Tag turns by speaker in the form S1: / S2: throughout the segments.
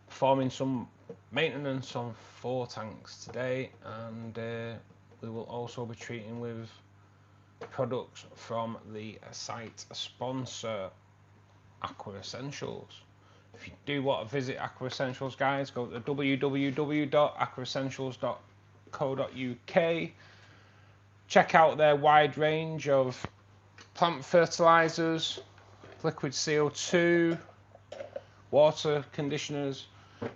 S1: Performing some maintenance on 4 tanks today, and we will also be treating with products from the site sponsor Aqua Essentials. If you do want to visit Aqua Essentials, guys, go to www.aquaessentials.co.uk. Check out their wide range of plant fertilizers, liquid CO2, water conditioners,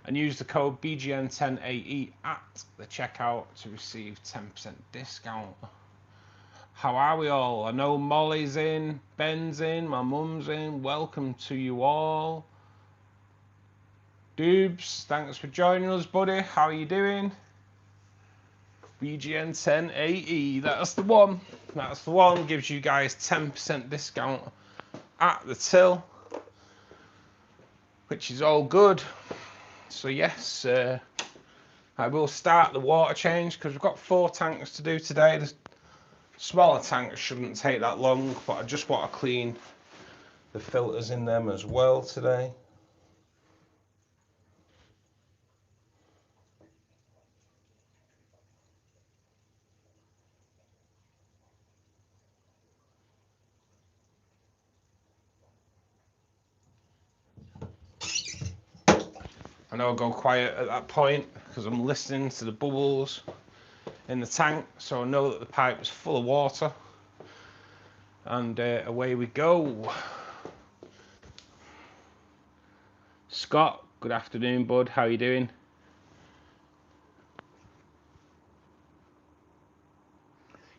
S1: and use the code BGN10AE at the checkout to receive 10% discount. How are we all? I know Molly's in, Ben's in, my mum's in. Welcome to you all. Doobs, thanks for joining us, buddy. How are you doing? BGN10AE, that's the one. That's the one. Gives you guys 10% discount at the till, which is all good. So yes, I will start the water change because we've got 4 tanks to do today. The smaller tanks shouldn't take that long, but I just want to clean the filters in them as well today. I know I'll go quiet at that point because I'm listening to the bubbles in the tank, so I know that the pipe is full of water, and away we go. Scott, good afternoon, bud. How you doing?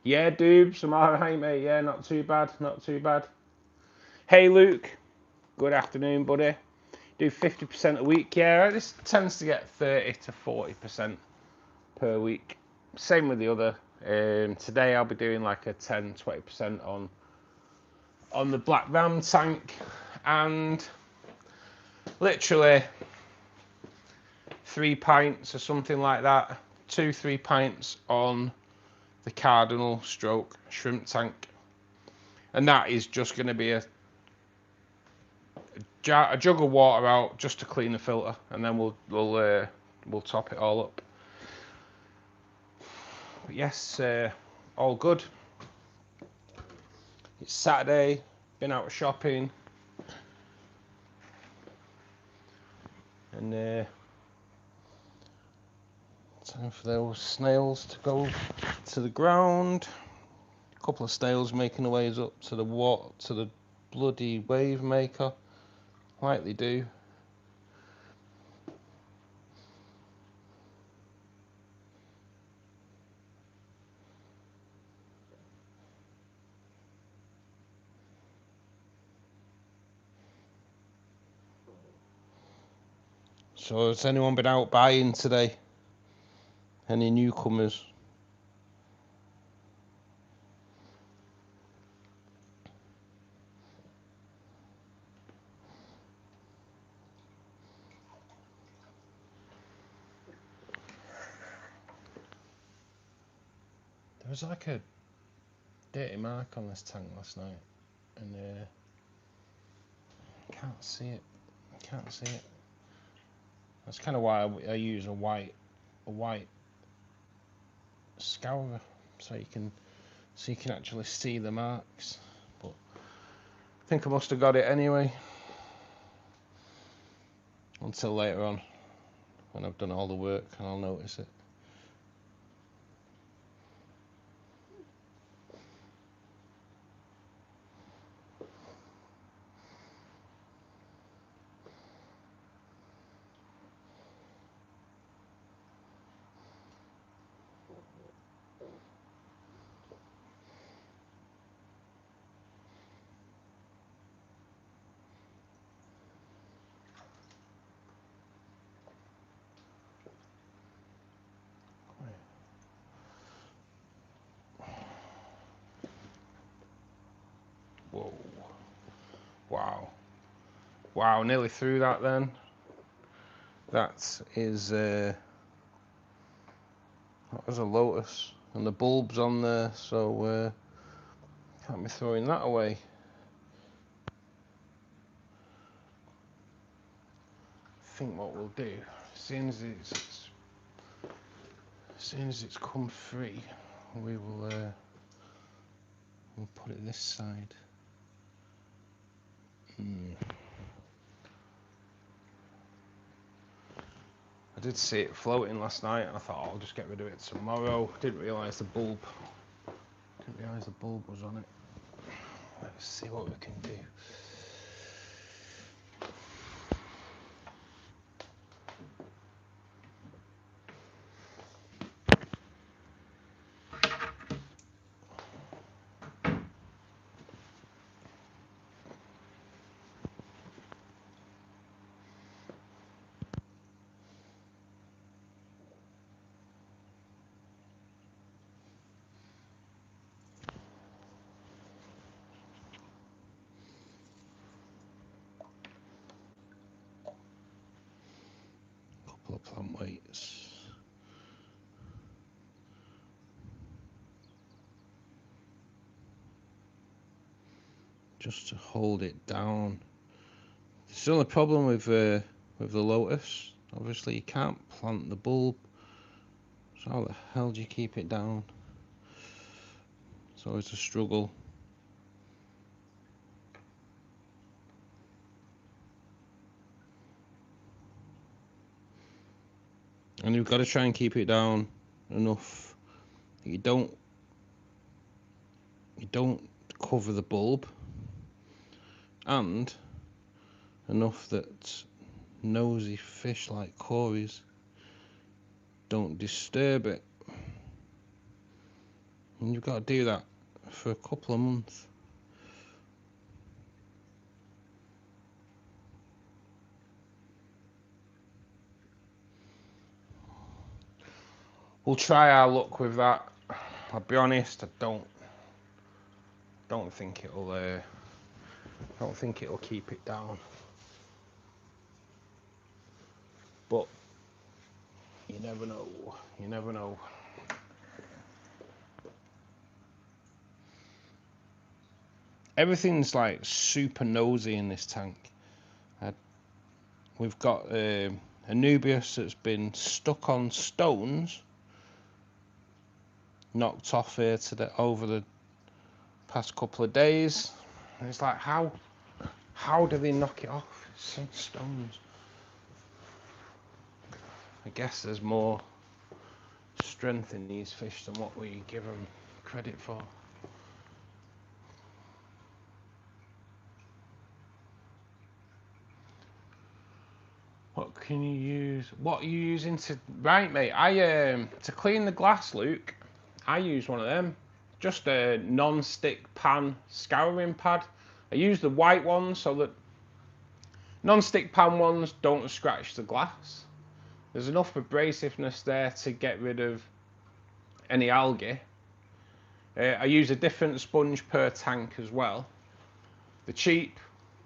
S1: Yeah, Doobs, I'm alright, mate. Yeah, not too bad, not too bad. Hey, Luke, good afternoon, buddy. Do 50% a week. Yeah, this tends to get 30 to 40% per week. Same with the other. Today I'll be doing like a 10-20% on the Black Ram tank, and literally 3 pints or something like that. 2-3 pints on the Cardinal stroke shrimp tank, and that is just going to be a jug of water out just to clean the filter, and then we'll top it all up. But yes, all good. It's Saturday, been out shopping, and time for those snails to go to the ground. A couple of snails making their ways up to the bloody wave maker, like they do. So has anyone been out buying today? Any newcomers? There was like a dirty mark on this tank last night, and can't see it. Can't see it. That's kind of why I use a white scourer, so you can actually see the marks. But I think I must have got it anyway, until later on when I've done all the work and I'll notice it. Whoa. Wow, nearly through that then. That was a lotus, and the bulb's on there, so can't be throwing that away. think what we'll do, seeing as it's come free, we will we'll put it this side. I did see it floating last night and I thought, I'll just get rid of it tomorrow. Didn't realise the bulb was on it. Let's see what we can do. Couple of plant weights. Just to hold it down. Still a problem with the lotus. Obviously you can't plant the bulb. So how the hell do you keep it down? It's always a struggle. And you've got to try and keep it down enough that you don't cover the bulb, and enough that nosy fish like cories don't disturb it. And you've got to do that for a couple of months. We'll try our luck with that. I'll be honest, I don't think it'll keep it down. But you never know. You never know. Everything's like super nosy in this tank. We've got Anubias that's been stuck on stones, knocked off here over the past couple of days, and it's like, how do they knock it off? It's some stones. I guess there's more strength in these fish than what we give them credit for. What can you use? What are you using to... Right, mate, to clean the glass, Luke, I use one of them. Just a non-stick pan scouring pad. I use the white ones so that non-stick pan ones don't scratch the glass. There's enough abrasiveness there to get rid of any algae. I use a different sponge per tank as well. The cheap,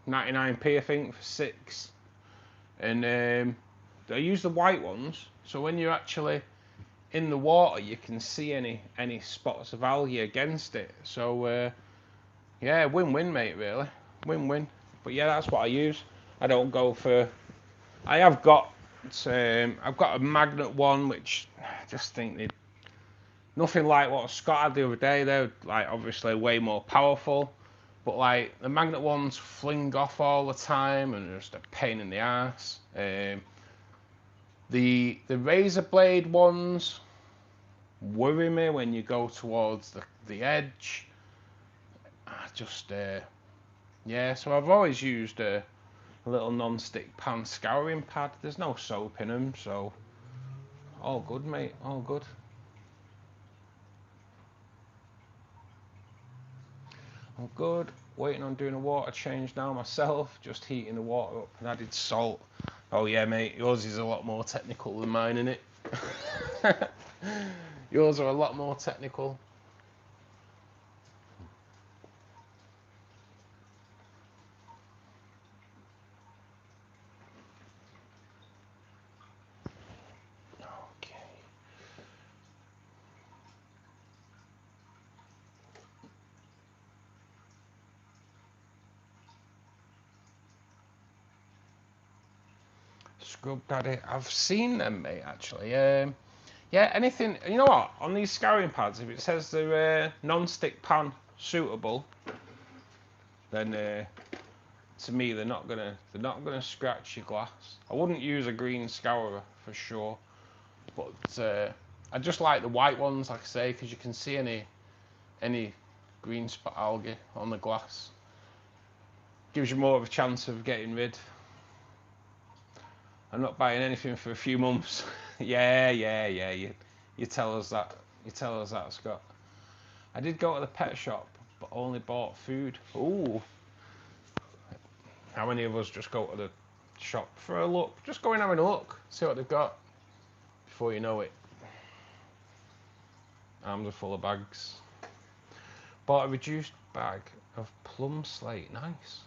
S1: 99p I think for 6. And I use the white ones, so when you're actually in the water you can see any spots of algae against it. So yeah, win-win, mate, really. Win-win. But yeah, that's what I use. I don't go for... I've got a magnet one, which I just think they... Nothing like what Scott had the other day. They're like obviously way more powerful. But like the magnet ones fling off all the time and they're just a pain in the ass. The razor blade ones worry me when you go towards the edge. Yeah, so I've always used a little non-stick pan scouring pad. There's no soap in them, so all good, mate, all good. I'm good. Waiting on doing a water change now myself. Just heating the water up and added salt. Oh yeah, mate, yours is a lot more technical than mine, innit? Yours are a lot more technical. Okay. Scrub Daddy. I've seen them, mate, actually. Yeah, anything, you know what? On these scouring pads, if it says they're non-stick pan suitable, then to me they're not gonna scratch your glass. I wouldn't use a green scourer for sure, but I just like the white ones, like I say, because you can see any green spot algae on the glass. Gives you more of a chance of getting rid. I'm not buying anything for a few months. yeah. You tell us that. You tell us that, Scott. I did go to the pet shop, but only bought food. Ooh. How many of us just go to the shop for a look? Just go in having a look, see what they've got. Before you know it, arms are full of bags. Bought a reduced bag of plum slate. Nice.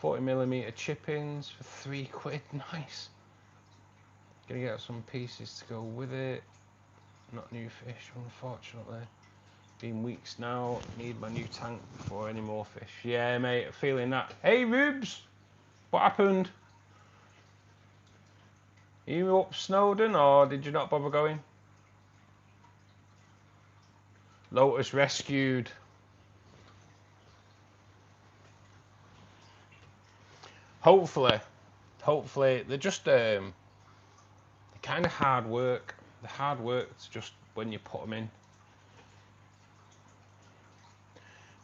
S1: 40mm chippings for £3. Nice. Gonna get some pieces to go with it. Not new fish, unfortunately. Been weeks now. Need my new tank before any more fish. Yeah, mate, feeling that. Hey, Rubes! What happened? Are you up Snowdon, or did you not bother going? Lotus rescued. Hopefully they're just they're kind of hard work. The hard work's just when you put them in.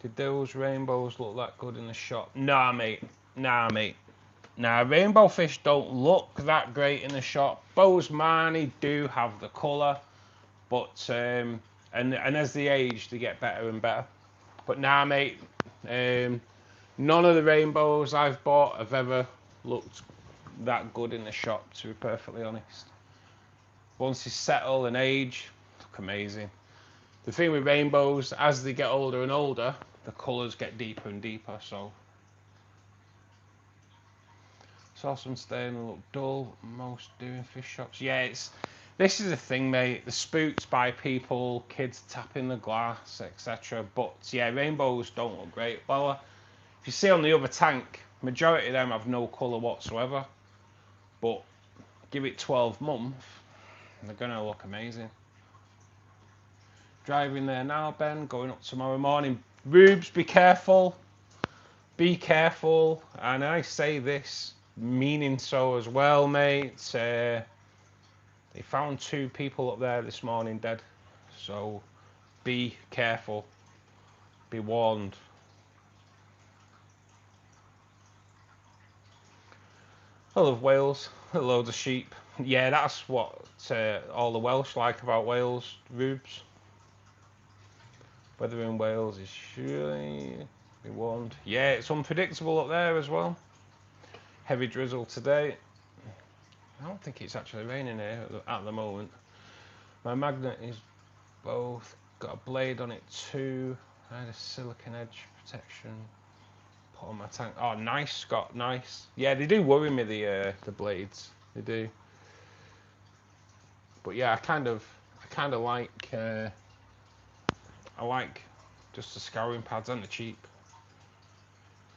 S1: Did those rainbows look that good in the shop? Nah, mate. Nah, rainbow fish don't look that great in the shop. Bozeman do have the colour, but and as they age, they get better and better. But nah, mate. None of the rainbows I've bought have ever looked that good in the shop, to be perfectly honest. Once they settle and age, look amazing. The thing with rainbows, as they get older and older, the colours get deeper and deeper, so. Saw some staying a little dull, most doing fish shops. Yeah, this is the thing, mate. The spooks by people, kids tapping the glass, etc. But yeah, rainbows don't look great. Well, if you see on the other tank, majority of them have no colour whatsoever. But give it 12 months, they're going to look amazing. Driving there now, Ben. Going up tomorrow morning. Rubes, be careful. Be careful. And I say this, meaning so as well, mate. They found 2 people up there this morning dead. So be careful. Be warned. I love Wales. Loads of sheep. Yeah, that's what all the Welsh like about Wales, Rubes. Weather in Wales is surely, be warned. Yeah, it's unpredictable up there as well. Heavy drizzle today. I don't think it's actually raining here at the moment. My magnet is both got a blade on it too. I had a silicon edge protection put on my tank. Oh, nice, Scott, nice. Yeah, they do worry me, the blades. They do. But yeah, I kind of like I like just the scouring pads, and they're cheap.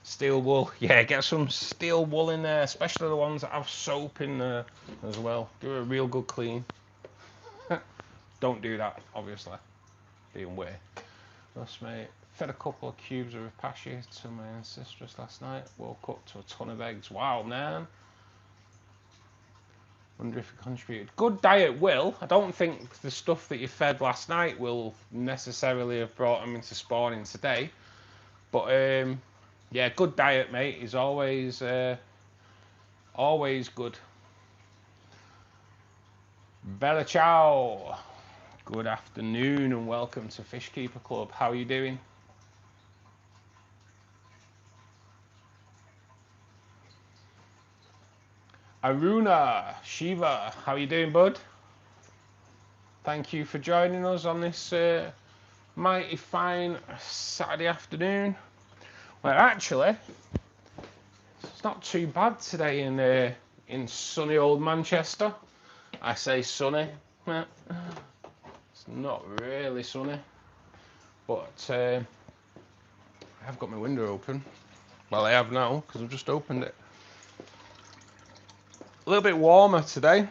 S1: Steel wool, yeah, get some steel wool in there, especially the ones that have soap in there as well. Do a real good clean. Don't do that, obviously. Being weird. That's mate. Fed a couple of cubes of rapashi to my ancestress last night. Woke up to a ton of eggs. Wow, man. Wonder if it contributed. Good diet will. I don't think the stuff that you fed last night will necessarily have brought them into spawning today. But yeah, good diet, mate, is always good. Bella ciao. Good afternoon and welcome to Fishkeeper Club. How are you doing? Aruna, Shiva, how are you doing, bud? Thank you for joining us on this mighty fine Saturday afternoon. Well, actually, it's not too bad today in sunny old Manchester. I say sunny. It's not really sunny, but I've got my window open. Well, I have now because I've just opened it. A little bit warmer today,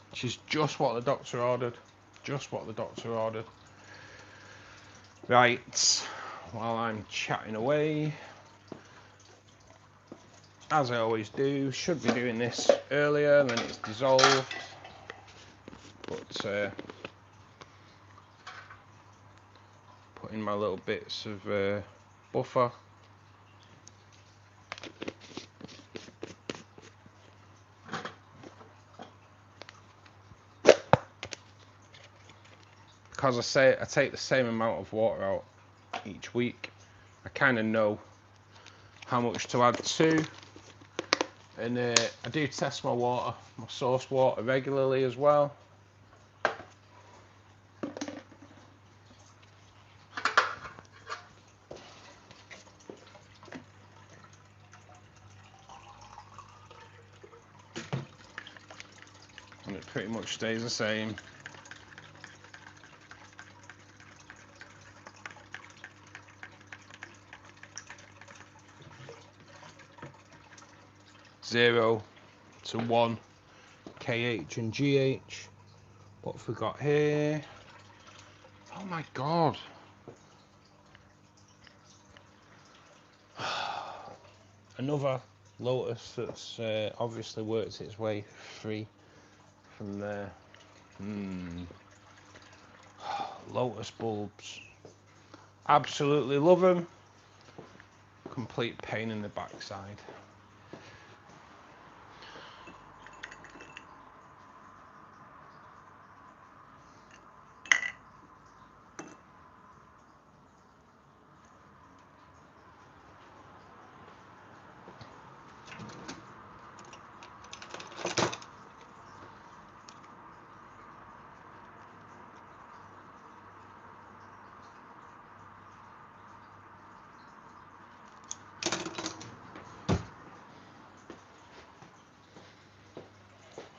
S1: which is just what the doctor ordered. Just what the doctor ordered. Right, while I'm chatting away, as I always do, should be doing this earlier, then it's dissolved. But put in my little bits of buffer. Because I take the same amount of water out each week, I kind of know how much to add to. And I do test my water, my source water regularly as well. And it pretty much stays the same. Zero to 1 KH and GH. What have we got here? Oh my god. Another lotus that's obviously worked its way free from there. Lotus bulbs. Absolutely love them. Complete pain in the backside.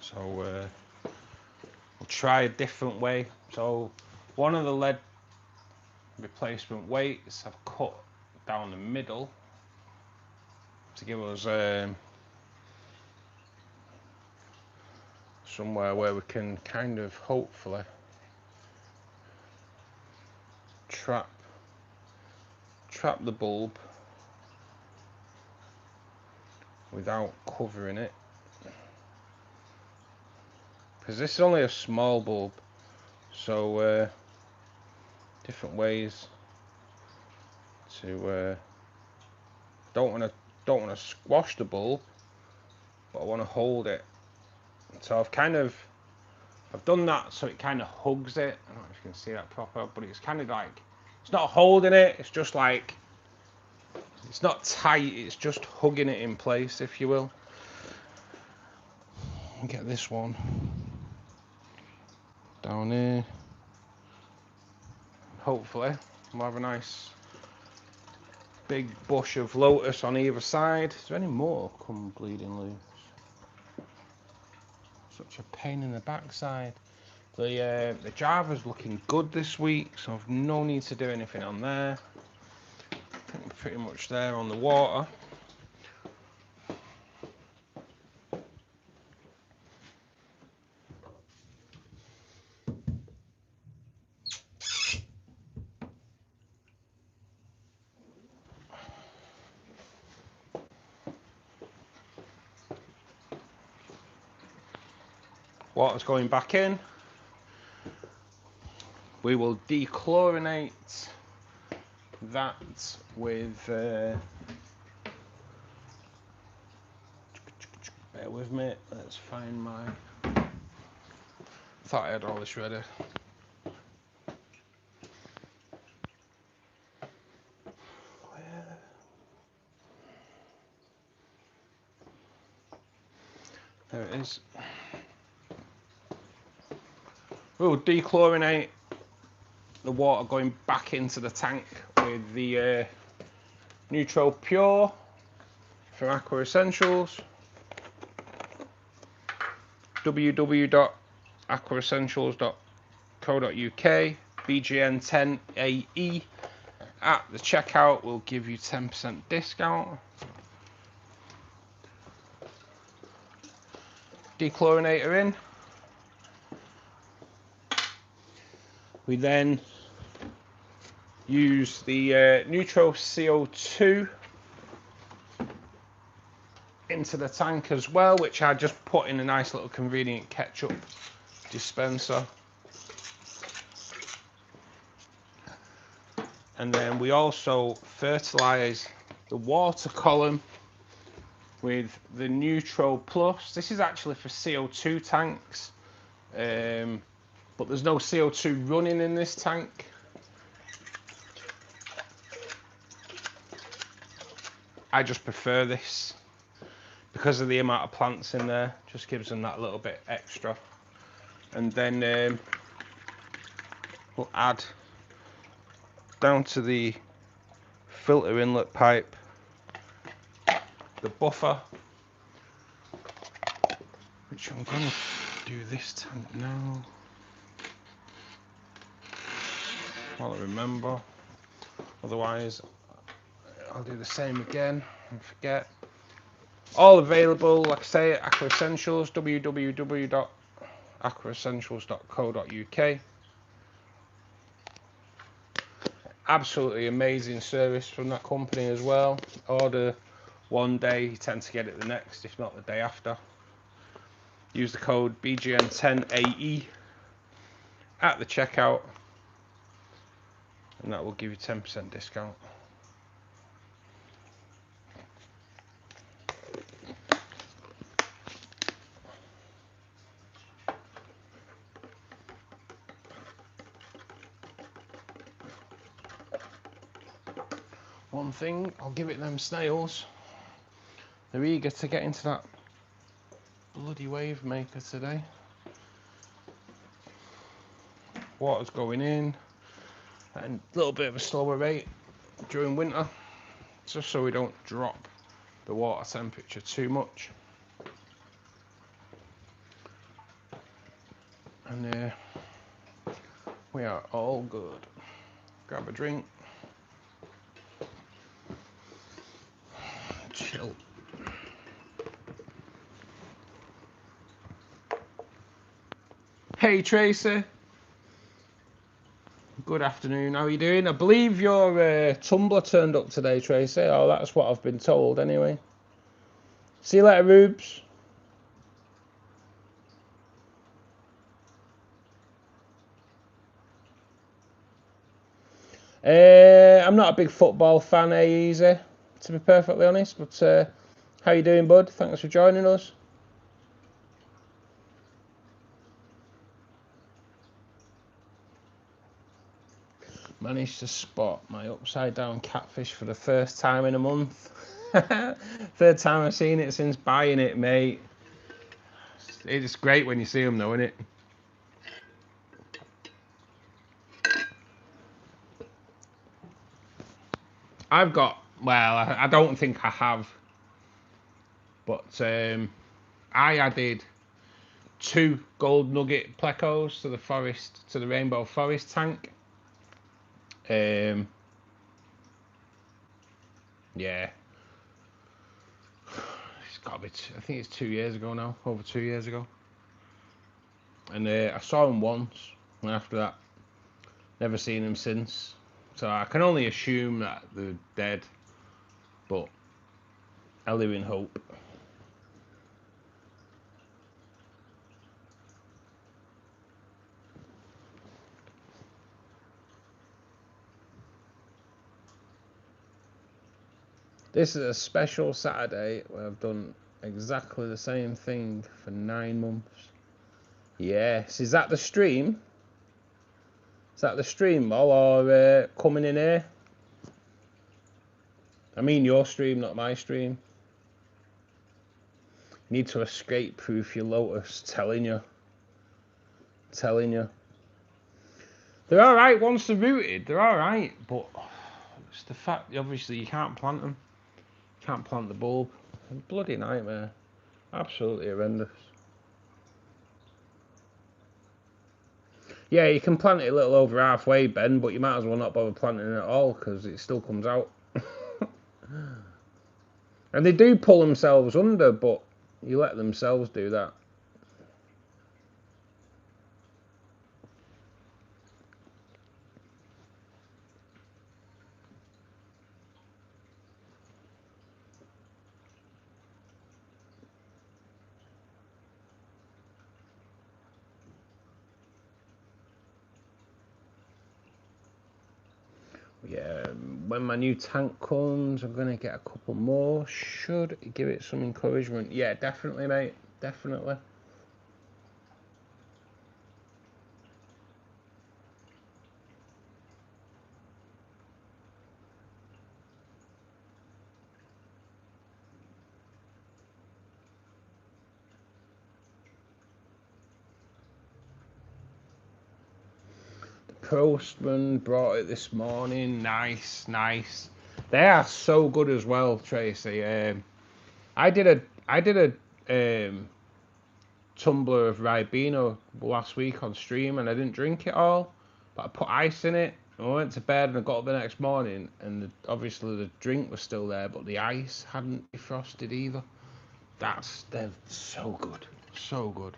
S1: So we'll try a different way. So one of the lead replacement weights I've cut down the middle to give us somewhere where we can kind of hopefully trap the bulb without covering it. Because this is only a small bulb, so different ways to don't want to squash the bulb, but I want to hold it. So I've done that so it kind of hugs it. I don't know if you can see that proper, but it's kind of like, it's not holding it, it's just like, it's not tight, it's just hugging it in place, if you will. Get this one down here. Hopefully we'll have a nice big bush of lotus on either side. Is there any more come bleeding loose? Such a pain in the backside. The Java's looking good this week, so I've no need to do anything on there. I think we're pretty much there on the water. Water's going back in. We will dechlorinate that with bear with me, let's find my, thought I had all this ready. There it is. We'll dechlorinate the water going back into the tank with the Neutro Pure from Aqua Essentials. www.aquaessentials.co.uk, BGN 10AE. At the checkout will give you 10% discount. dechlorinator in. We then use the Neutro CO2 into the tank as well, which I just put in a nice little convenient ketchup dispenser. And then we also fertilise the water column with the Neutro Plus. This is actually for CO2 tanks, but there's no CO2 running in this tank. I just prefer this because of the amount of plants in there, just gives them that little bit extra. And then we'll add down to the filter inlet pipe the buffer, which I'm going to do this tank now while I remember, otherwise I'll do the same again and forget. All available, like I say, at Aqua Essentials, www.aquaessentials.co.uk. Absolutely amazing service from that company as well. Order one day, you tend to get it the next, if not the day after. Use the code BGN10AE at the checkout, and that will give you 10% discount. One thing, I'll give it them snails. They're eager to get into that bloody wave maker today. Water's going in at a little bit of a slower rate during winter, just so we don't drop the water temperature too much. And we are all good. Grab a drink. Chill. Hey Tracy. Good afternoon, how are you doing? I believe your tumbler turned up today, Tracy. Oh, that's what I've been told anyway. See you later, Rubes. I'm not a big football fan, easy, to be perfectly honest, but how you doing, bud? Thanks for joining us. Managed to spot my upside down catfish for the first time in a month. Third time I've seen it since buying it, mate. It's great when you see them though, isn't it? I've got, well, I don't think I have, but I added 2 gold nugget plecos to the rainbow forest tank. Yeah, it's got to be, I think it's 2 years ago now, over 2 years ago. And I saw them once, and after that, never seen them since. So I can only assume that they're dead, but I live in hope. This is a special Saturday where I've done exactly the same thing for 9 months. Yes, is that the stream? Is that the stream, Mol, or coming in here? I mean your stream, not my stream. You need to escape-proof your Lotus, telling you. They're alright once they're rooted, they're alright, but it's the fact, obviously, you can't plant them. You can't plant the bulb. It's a bloody nightmare. Absolutely horrendous. Yeah, you can plant it a little over halfway, Ben, but you might as well not bother planting it at all, because it still comes out. And they do pull themselves under, but you let themselves do that. Yeah, when my new tank comes, I'm gonna get a couple more. Should give it some encouragement. Yeah, definitely, mate. Definitely. Postman brought it this morning. Nice, nice. They are so good as well, Tracy. I did a tumbler of Ribena last week on stream, and I didn't drink it all, but I put ice in it. And I went to bed and I got up the next morning, and obviously the drink was still there, but the ice hadn't defrosted either. They're so good, so good.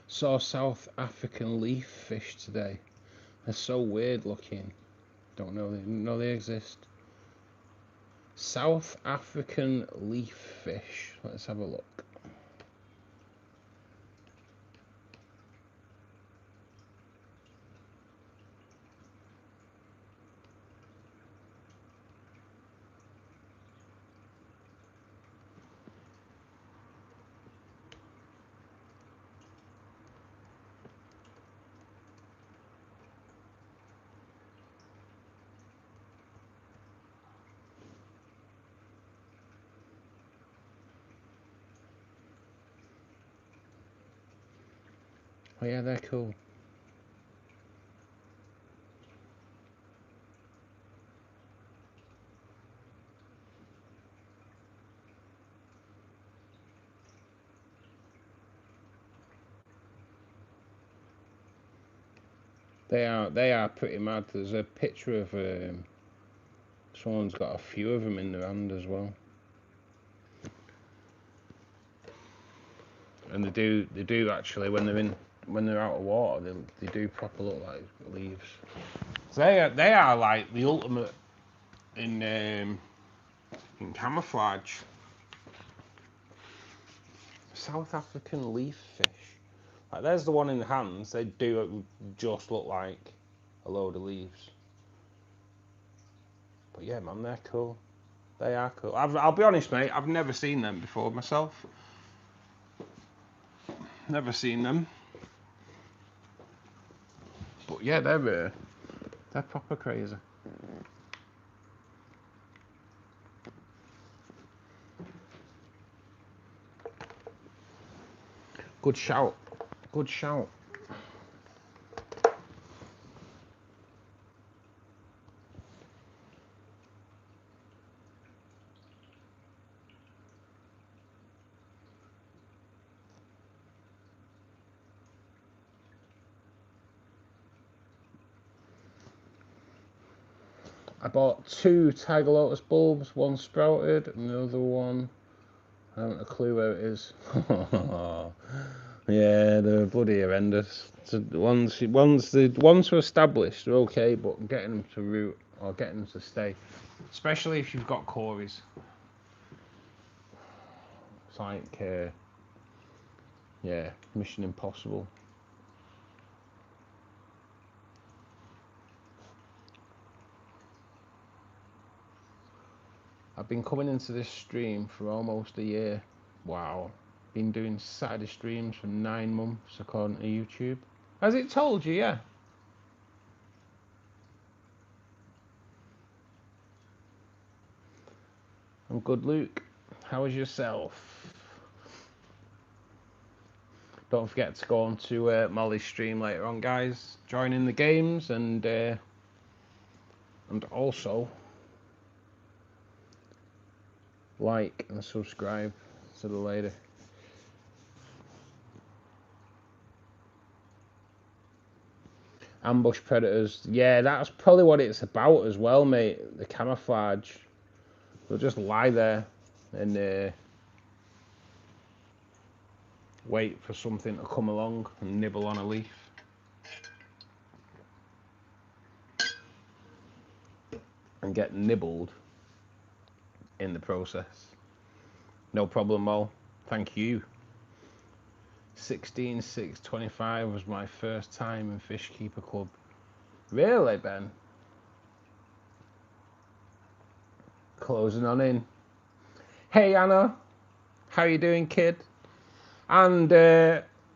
S1: Saw South African leaf fish today. They're so weird looking. Don't know they exist. South African leaf fish. Let's have a look. Oh yeah, they're cool. They are pretty mad. There's a picture of someone's got a few of them in their hand as well. And they do actually when they're out of water, they do proper look like leaves. So they are like the ultimate in camouflage. South African leaf fish. Like there's the one in the hands. They do just look like a load of leaves. But yeah, man, they're cool. They are cool. I'll be honest, mate. I've never seen them before myself. Never seen them. But yeah, they're proper crazy. Good shout. Good shout. I bought 2 Tiger Lotus bulbs, one sprouted and the other one, I haven't a clue where it is. Yeah, they're bloody horrendous. So once they're established, they're okay, but getting them to root or getting them to stay, especially if you've got cories, it's like, yeah, mission impossible. I've been coming into this stream for almost a year. Wow. Been doing Saturday streams for 9 months according to YouTube. Has it told you? Yeah. I'm good, Luke. How is yourself? Don't forget to go on to Molly's stream later on, guys. Join in the games and also like and subscribe to the lady. Ambush predators. Yeah, that's probably what it's about as well, mate. The camouflage. They'll just lie there and wait for something to come along and nibble on a leaf. And get nibbled in the process. No problem, Mol. Thank you. 16/6/25 was my first time in Fishkeeper Club. Really, Ben? Closing on in. Hey, Anna. How you doing, kid? And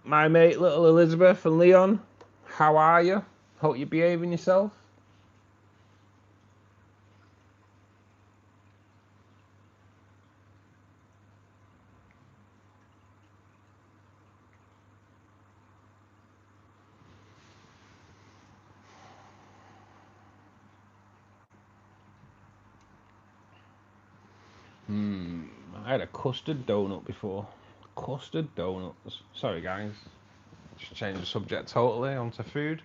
S1: my mate, little Elizabeth and Leon. How are you? Hope you're behaving yourself. I had a custard donut before. Custard donuts. Sorry, guys. Just change the subject totally onto food,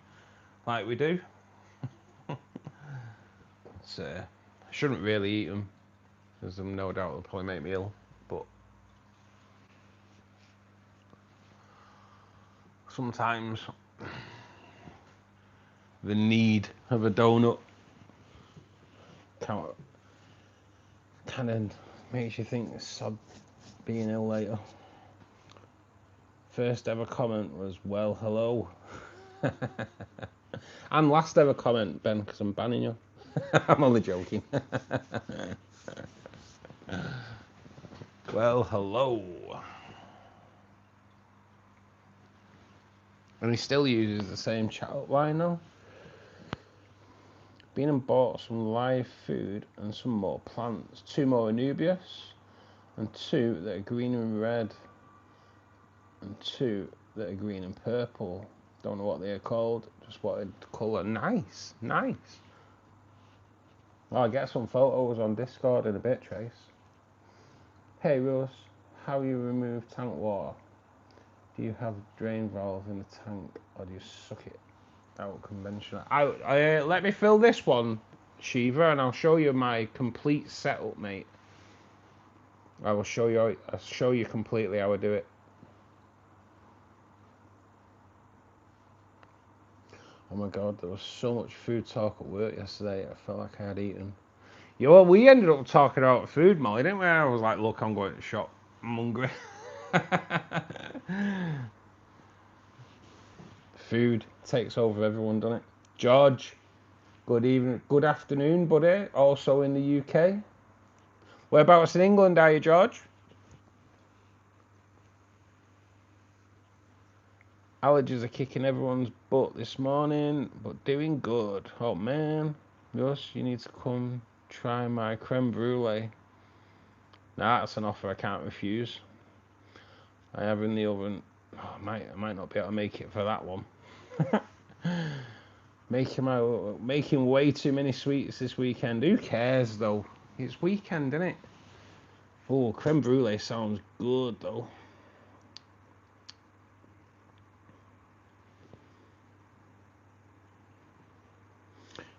S1: like we do. I shouldn't really eat them, because I'm no doubt it'll probably make me ill. But sometimes the need of a donut kind of makes you think sod being ill later. First ever comment was, well, hello. And last ever comment, Ben, because I'm banning you. I'm only joking. Well, hello. And he still uses the same chat line though. Been and bought some live food and some more plants. 2 more Anubias and 2 that are green and red and 2 that are green and purple. Don't know what they are called. Just wanted colour. Nice, nice. I'll get some photos on Discord in a bit, Trace. Hey Russ, how you remove tank water? Do you have drain valve in the tank or do you suck it out conventional? Let me fill this one, Shiva, and I'll show you my complete setup, mate. I'll show you completely how I do it. Oh my god, there was so much food talk at work yesterday, I felt like I had eaten. Yeah, well, we ended up talking about food, Molly, didn't we? I was like, look, I'm going to the shop. I'm hungry. Food takes over everyone, doesn't it? George, good evening, good afternoon, buddy. Also in the UK. Whereabouts in England are you, George? Allergies are kicking everyone's butt this morning, but doing good. Oh man, Russ, you need to come try my creme brulee. Nah, that's an offer I can't refuse. I have in the oven. Oh, I might not be able to make it for that one. Making way too many sweets this weekend. Who cares though? It's weekend, isn't it? Oh, creme brulee sounds good though.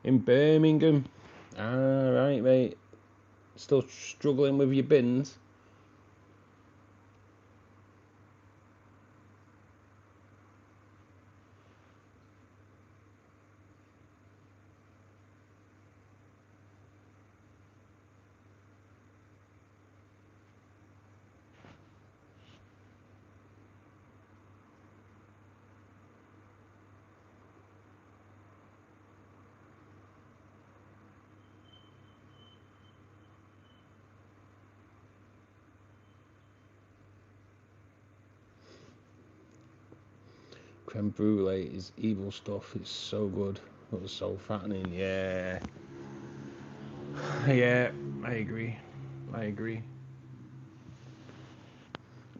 S1: In Birmingham. Alright, mate. Still struggling with your bins? Creme brulee is evil stuff. It's so good. It was so fattening. Yeah. Yeah, I agree.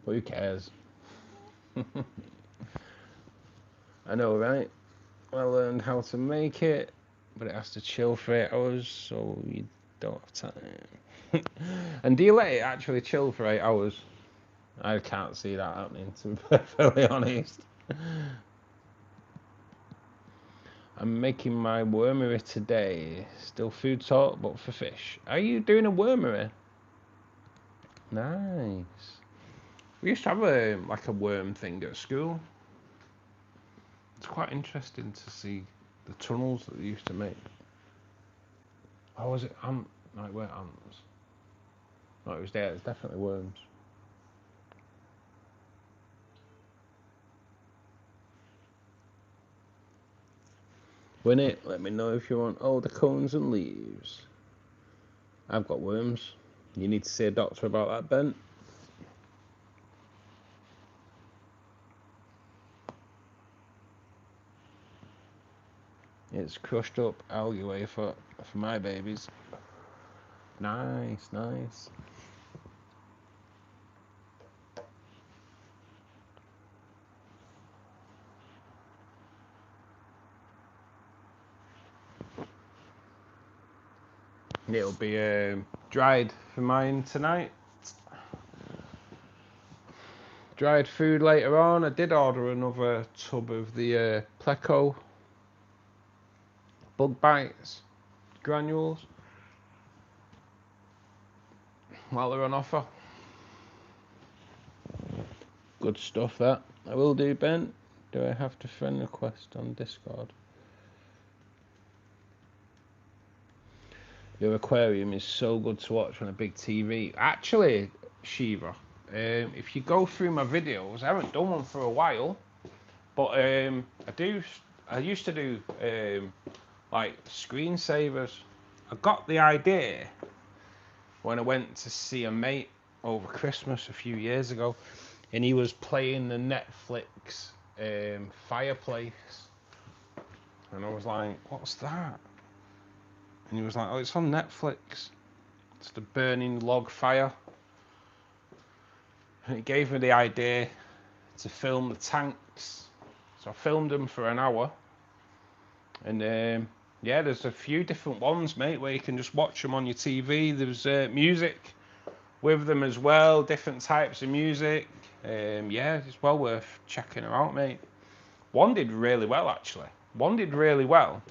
S1: But who cares? I know, right? I learned how to make it, but it has to chill for 8 hours, so you don't have time. And do you let it actually chill for 8 hours? I can't see that happening, to be perfectly honest. I'm making my wormery today. Still food talk, but for fish. Are you doing a wormery? Nice. We used to have like a worm thing at school. It's quite interesting to see the tunnels that they used to make. Oh, was it ant? No, it weren't ants. No, it was there. It was definitely worms. Win it. Let me know if you want all the cones and leaves. I've got worms. You need to see a doctor about that, Ben. It's crushed up algae wafer for my babies. Nice, nice. It'll be dried for mine tonight. Dried food later on. I did order another tub of the Pleco bug bites granules while they're on offer. Good stuff that. I will do, Ben. Do I have to friend request on Discord? Your aquarium is so good to watch on a big TV. Actually, Shiva, if you go through my videos, I haven't done one for a while, but I used to do like screensavers. I got the idea when I went to see a mate over Christmas a few years ago, and he was playing the Netflix fireplace, and I was like, what's that? And he was like, oh, it's on Netflix. It's the burning log fire. And it gave me the idea to film the tanks. So I filmed them for an hour. And yeah, there's a few different ones, mate, where you can just watch them on your TV. There's music with them as well, different types of music. Yeah, it's well worth checking them out, mate. One did really well, actually. One did really well,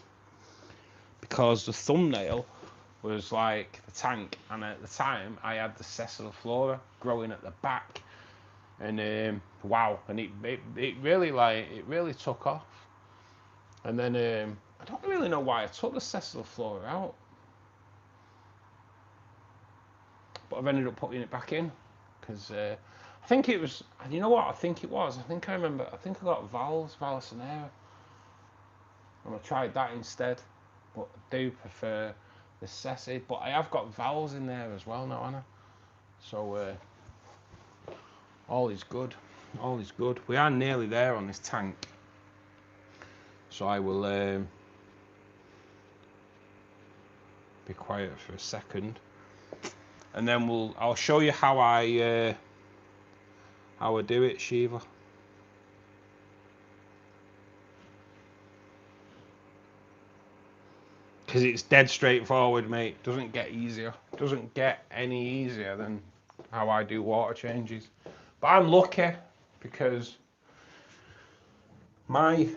S1: because the thumbnail was like the tank, and at the time I had the Flora growing at the back, and wow, and it really took off. And then I don't really know why I took the Flora out, but I've ended up putting it back in because I think it was, you know what I think it was, I think I got Valsanera, and I tried that instead. But I do prefer the Cessid. But I have got vowels in there as well now, Anna. So all is good. All is good. We are nearly there on this tank. So I will be quiet for a second, and then I'll show you how I do it, Shiva. Because it's dead straightforward, mate. Doesn't get easier. Doesn't get any easier than how I do water changes. But I'm lucky because my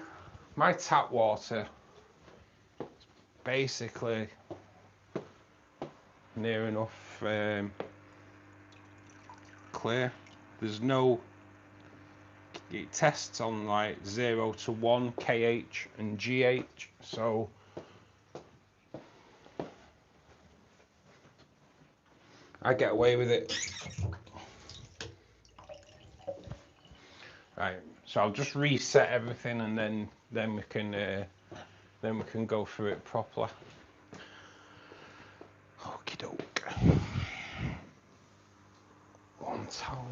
S1: tap water is basically near enough clear. There's no, it tests on like 0 to 1 kH and GH, so I get away with it. Right, so I'll just reset everything, and then we can go through it properly. Okie doke. One towel.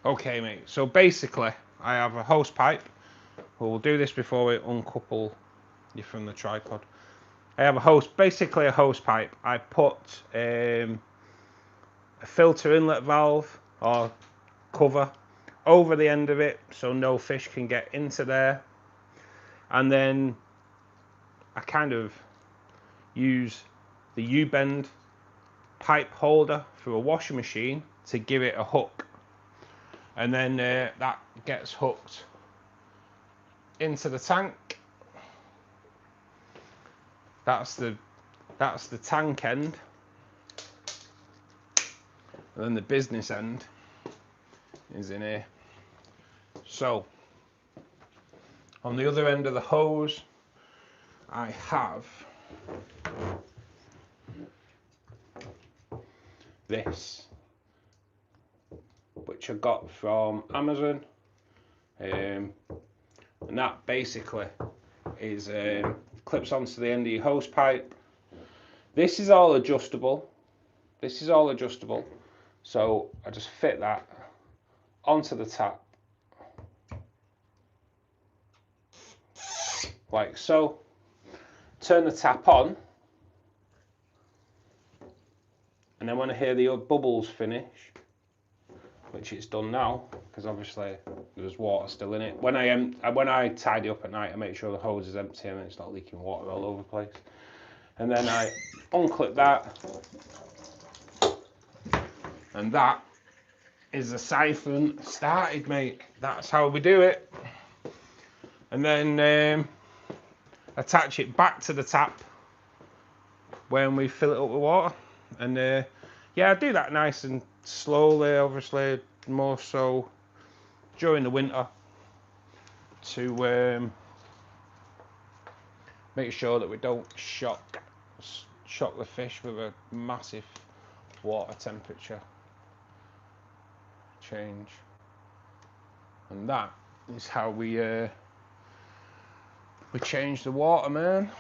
S1: Okay, mate, so basically I have a hose pipe. We'll do this before we uncouple you from the tripod. I have basically a hose pipe. I put a filter inlet valve or cover over the end of it so no fish can get into there, and then I kind of use the U-bend pipe holder through a washing machine to give it a hook, and then that gets hooked into the tank. That's the tank end, and then the business end is in here. So on the other end of the hose, I have this, which I got from Amazon, and that basically is clips onto the end of your hose pipe. This is all adjustable. So I just fit that onto the tap like so. Turn the tap on, and then when I hear the bubbles finish, which it's done now, because obviously there's water still in it. When I tidy up at night, I make sure the hose is empty and it's not leaking water all over the place. And then I unclip that, and that is the siphon started, mate. That's how we do it. And then attach it back to the tap when we fill it up with water. And yeah, I do that nice and slowly, obviously, more so during the winter, to make sure that we don't shock the fish with a massive water temperature change. And that is how we change the water, man.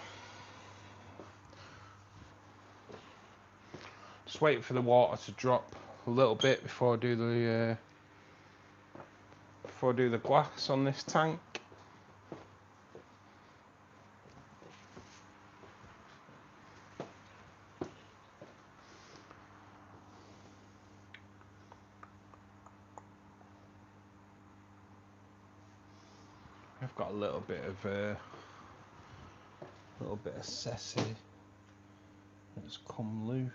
S1: Just wait for the water to drop a little bit before I do the glass on this tank. I've got a little bit of sassy that's come loose,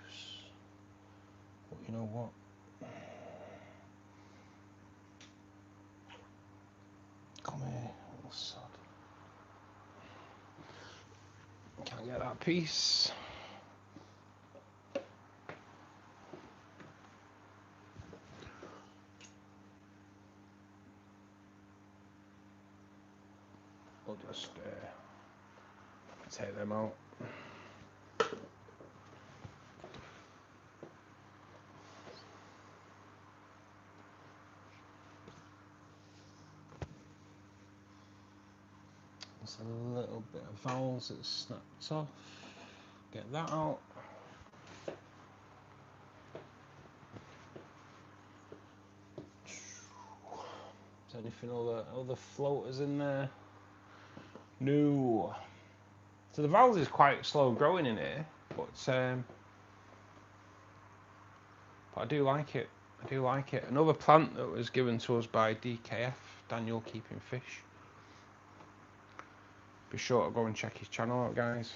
S1: but you know what? Come here, little sod. Can't get that piece. We'll just take them out. There's a little bit of valves that's snapped off. Get that out. Is anything other floaters in there? No. So the valves is quite slow growing in here, but I do like it. I do like it. Another plant that was given to us by DKF, Daniel Keeping Fish. Be sure to go and check his channel out, guys.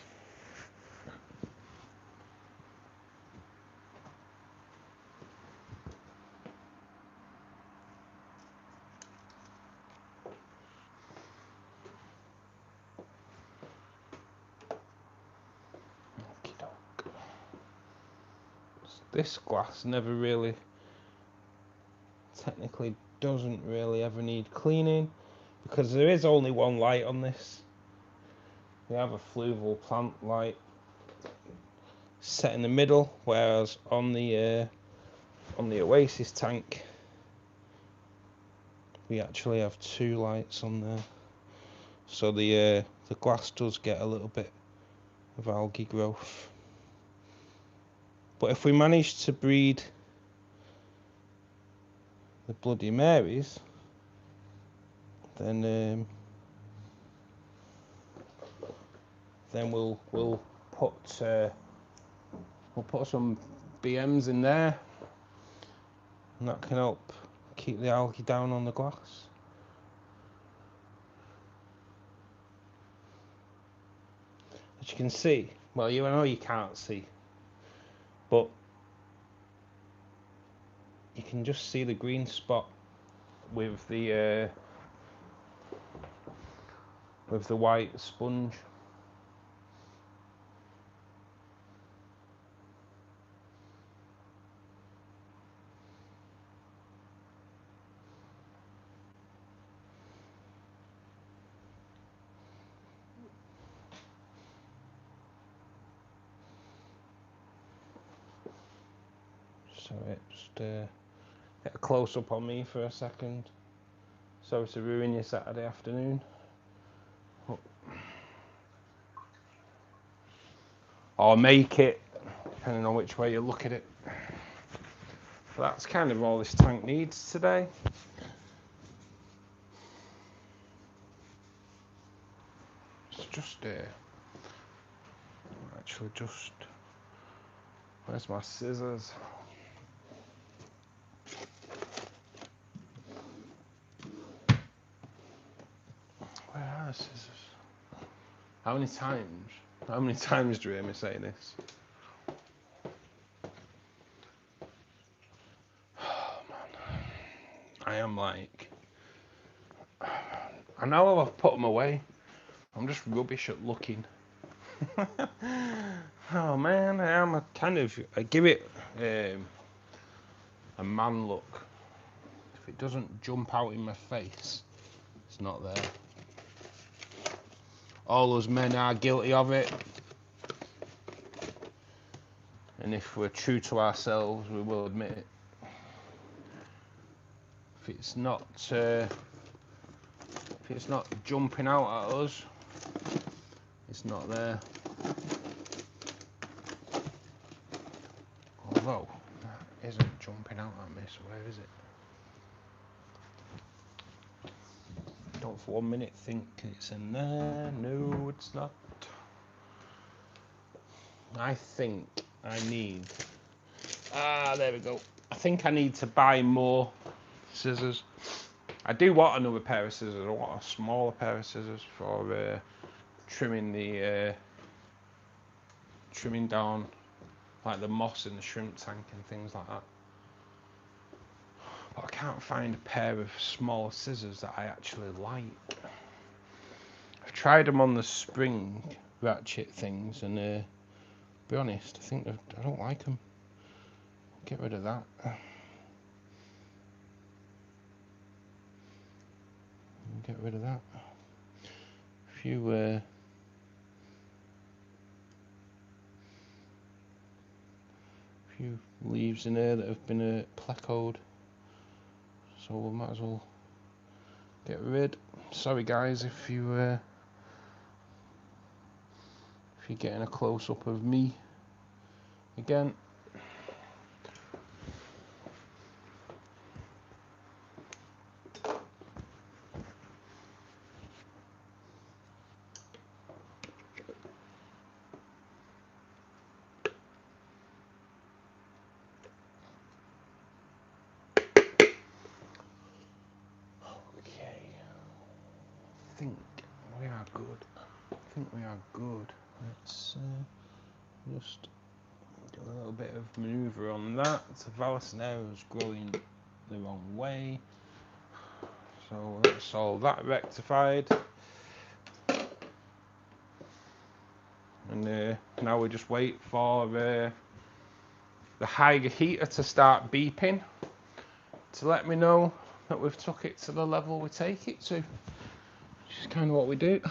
S1: This glass never really, technically doesn't really ever need cleaning, because there is only one light on this. We have a fluval plant light set in the middle, whereas on the Oasis tank we actually have two lights on there. So the glass does get a little bit of algae growth. But if we manage to breed the Bloody Marys, then we'll put some BMs in there, and that can help keep the algae down on the glass. As you can see, well, I know you can't see, but you can just see the green spot with the white sponge. So just get a close up on me for a second. Sorry to ruin your Saturday afternoon. Or make it, depending on which way you look at it. But that's kind of all this tank needs today. It's just actually just, where's my scissors? Where are the scissors? How many times do you hear me say this? Oh man, I am like, I know I've put them away. I'm just rubbish at looking. Oh man, I give it a man look. If it doesn't jump out in my face, it's not there. All us men are guilty of it. And if we're true to ourselves, we will admit it. If it's not jumping out at us, it's not there. Although that isn't jumping out at me, so where is it? Don't for 1 minute think it's in there. No, it's not. I think I need, there we go. I think I need to buy more scissors. I do want another pair of scissors. I want a smaller pair of scissors for trimming down like the moss in the shrimp tank and things like that. But I can't find a pair of small scissors that I actually like. I've tried them on the spring ratchet things, and to be honest, I don't like them. Get rid of that. Get rid of that. A few leaves in there that have been plecoed, so we might as well get rid. Sorry guys if you're getting a close up of me again. Let's just do a little bit of manoeuvre on that. The Snail is growing the wrong way, so that's all that rectified. And now we just wait for the higher heater to start beeping to let me know that we've took it to the level we take it to, which is kind of what we do.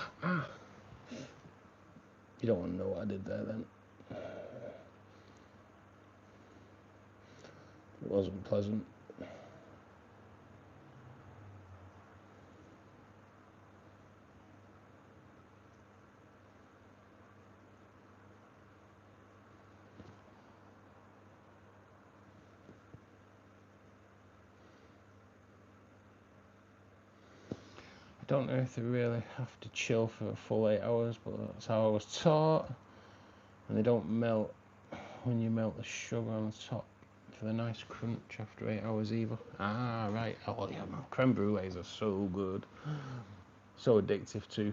S1: You don't want to know what I did there then. It wasn't pleasant. I don't know if they really have to chill for a full 8 hours, but that's how I was taught. And they don't melt when you melt the sugar on the top for the nice crunch after 8 hours either. Ah, right. Oh yeah, man. Creme brulees are so good. So addictive too.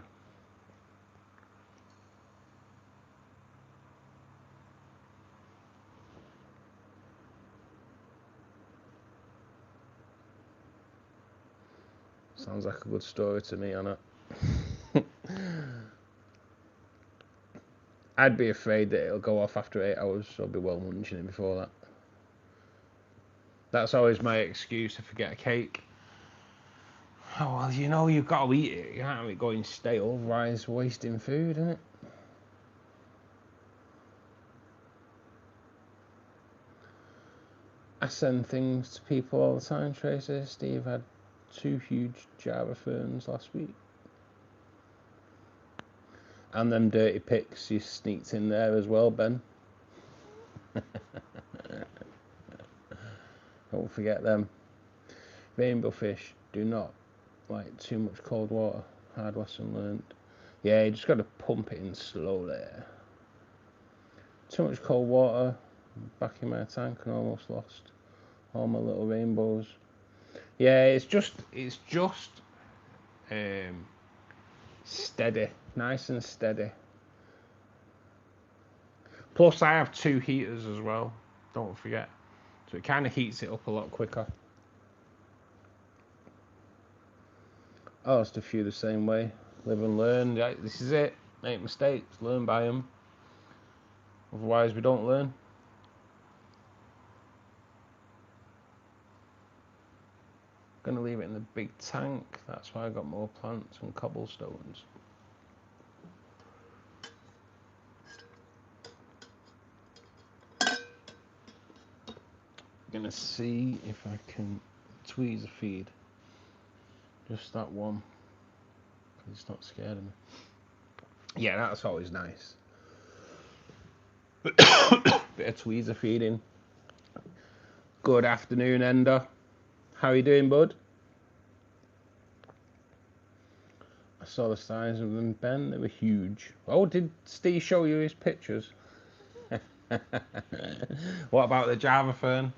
S1: Sounds like a good story to me, Anna. I'd be afraid that it'll go off after 8 hours, so I'll be well munching it before that. That's always my excuse if I get a cake. Oh, well, you know, you've got to eat it. You can't have it going stale, otherwise wasting food, isn't it? I send things to people all the time, Tracy. Steve had 2 huge Java ferns last week. And them dirty pics you sneaked in there as well, Ben. Don't forget them. Rainbow fish do not like too much cold water. Hard lesson learned. Yeah, you just got to pump it in slowly. Too much cold water. Back in my tank and almost lost all my little rainbows. Yeah, it's just steady, nice and steady. Plus, I have 2 heaters as well. Don't forget, so it kind of heats it up a lot quicker. Oh, just a few the same way. Live and learn. Yeah, this is it. Make mistakes, learn by them. Otherwise, we don't learn. Gonna leave it in the big tank. That's why I got more plants and cobblestones. Gonna see if I can tweeze a feed. Just that one. It's not scared of me. Yeah, that's always nice. Bit of tweezer feeding. Good afternoon, Ender. How are you doing, bud? I saw the size of them, Ben. They were huge. Oh, did Steve show you his pictures? What about the Java fern?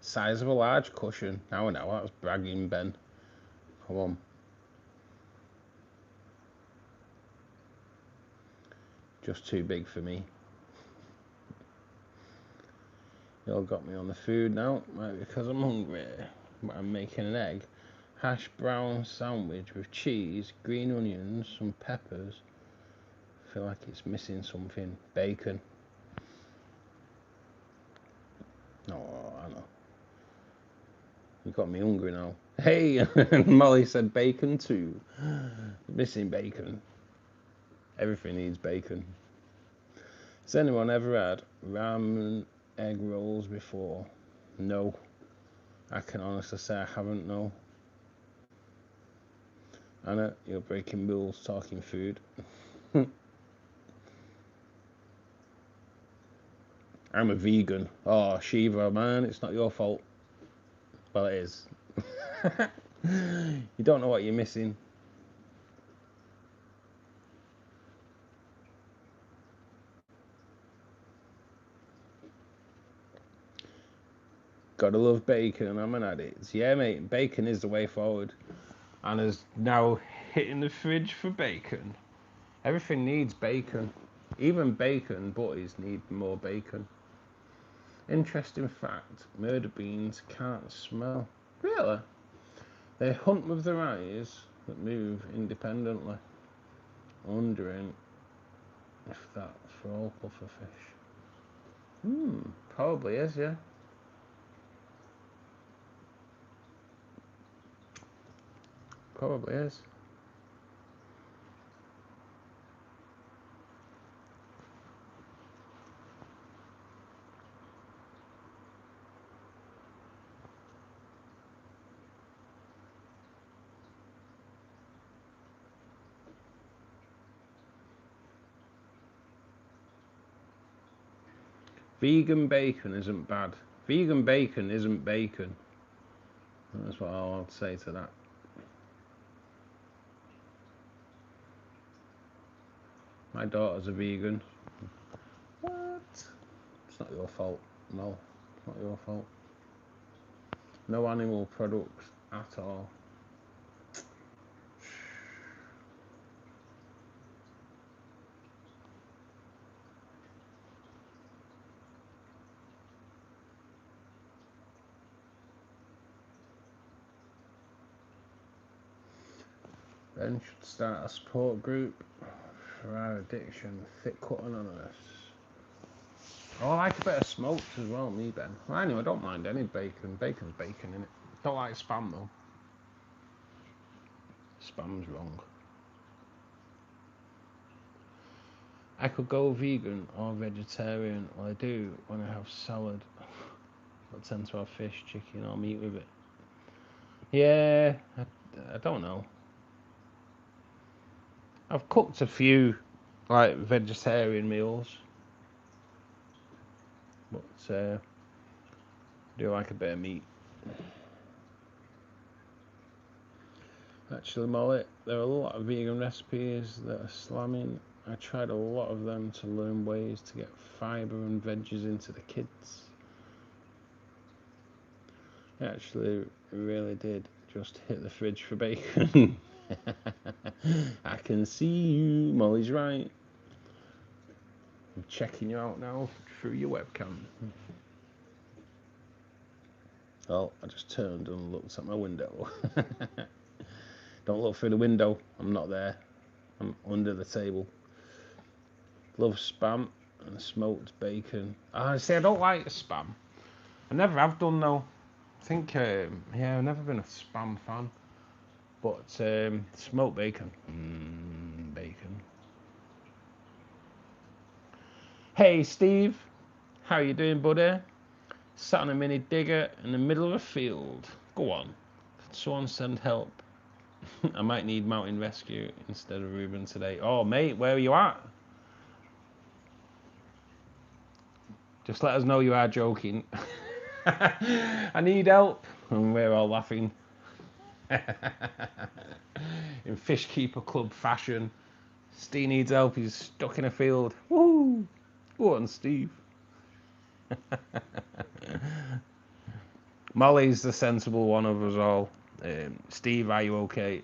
S1: Size of a large cushion. Now, that was bragging, Ben. Come on. Just too big for me. You all got me on the food now, right, because I'm hungry. But I'm making an egg. Hash brown sandwich with cheese, green onions, some peppers. I feel like it's missing something. Bacon. Oh, I know. You got me hungry now. Hey, Molly said bacon too. Missing bacon. Everything needs bacon. Has anyone ever had ramen egg rolls before? No. I can honestly say I haven't, no. Anna, you're breaking rules talking food. I'm a vegan. Oh, Shiva, man, it's not your fault. Well, it is. You don't know what you're missing. Gotta love bacon, I'm an addict. Yeah, mate, bacon is the way forward. Anna's now hitting the fridge for bacon. Everything needs bacon. Even bacon butties need more bacon. Interesting fact, murder beans can't smell. Really? They hunt with their eyes that move independently. Wondering if that's for all pufferfish. Probably is, yeah. Probably is. Vegan bacon isn't bad. Vegan bacon isn't bacon. That's what I'll say to that. My daughter's a vegan. What? It's not your fault. No, it's not your fault. No animal products at all. Ben should start a support group for our addiction, Thick Cut Anonymous. Oh, I like a bit of smoked as well, me, Ben. Well, anyway, I don't mind any bacon. Bacon's bacon, innit? Don't like spam, though. Spam's wrong. I could go vegan or vegetarian. Well, I do when I have salad. I tend to have fish, chicken, or meat with it. Yeah, I don't know. I've cooked a few, like, vegetarian meals. But I do like a bit of meat. Actually, Molly, there are a lot of vegan recipes that are slamming. I tried a lot of them to learn ways to get fibre and veggies into the kids. It actually really did just hit the fridge for bacon. I can see you, Molly's right. I'm checking you out now through your webcam. Oh, I just turned and looked at my window. Don't look through the window, I'm not there. I'm under the table. Love spam and smoked bacon. See, I don't like spam. I never have done though. I think, yeah, I've never been a spam fan. But smoked bacon. Bacon. Hey Steve, how you doing, buddy? Sat on a mini digger in the middle of a field. Go on. Someone send help. I might need mountain rescue instead of Ruben today. Oh, mate, where are you at? Just let us know you are joking. I need help. And we're all laughing. In Fishkeeper Club fashion. Steve needs help. He's stuck in a field. Woo! Go on, Steve. Molly's the sensible one of us all. Steve, are you okay?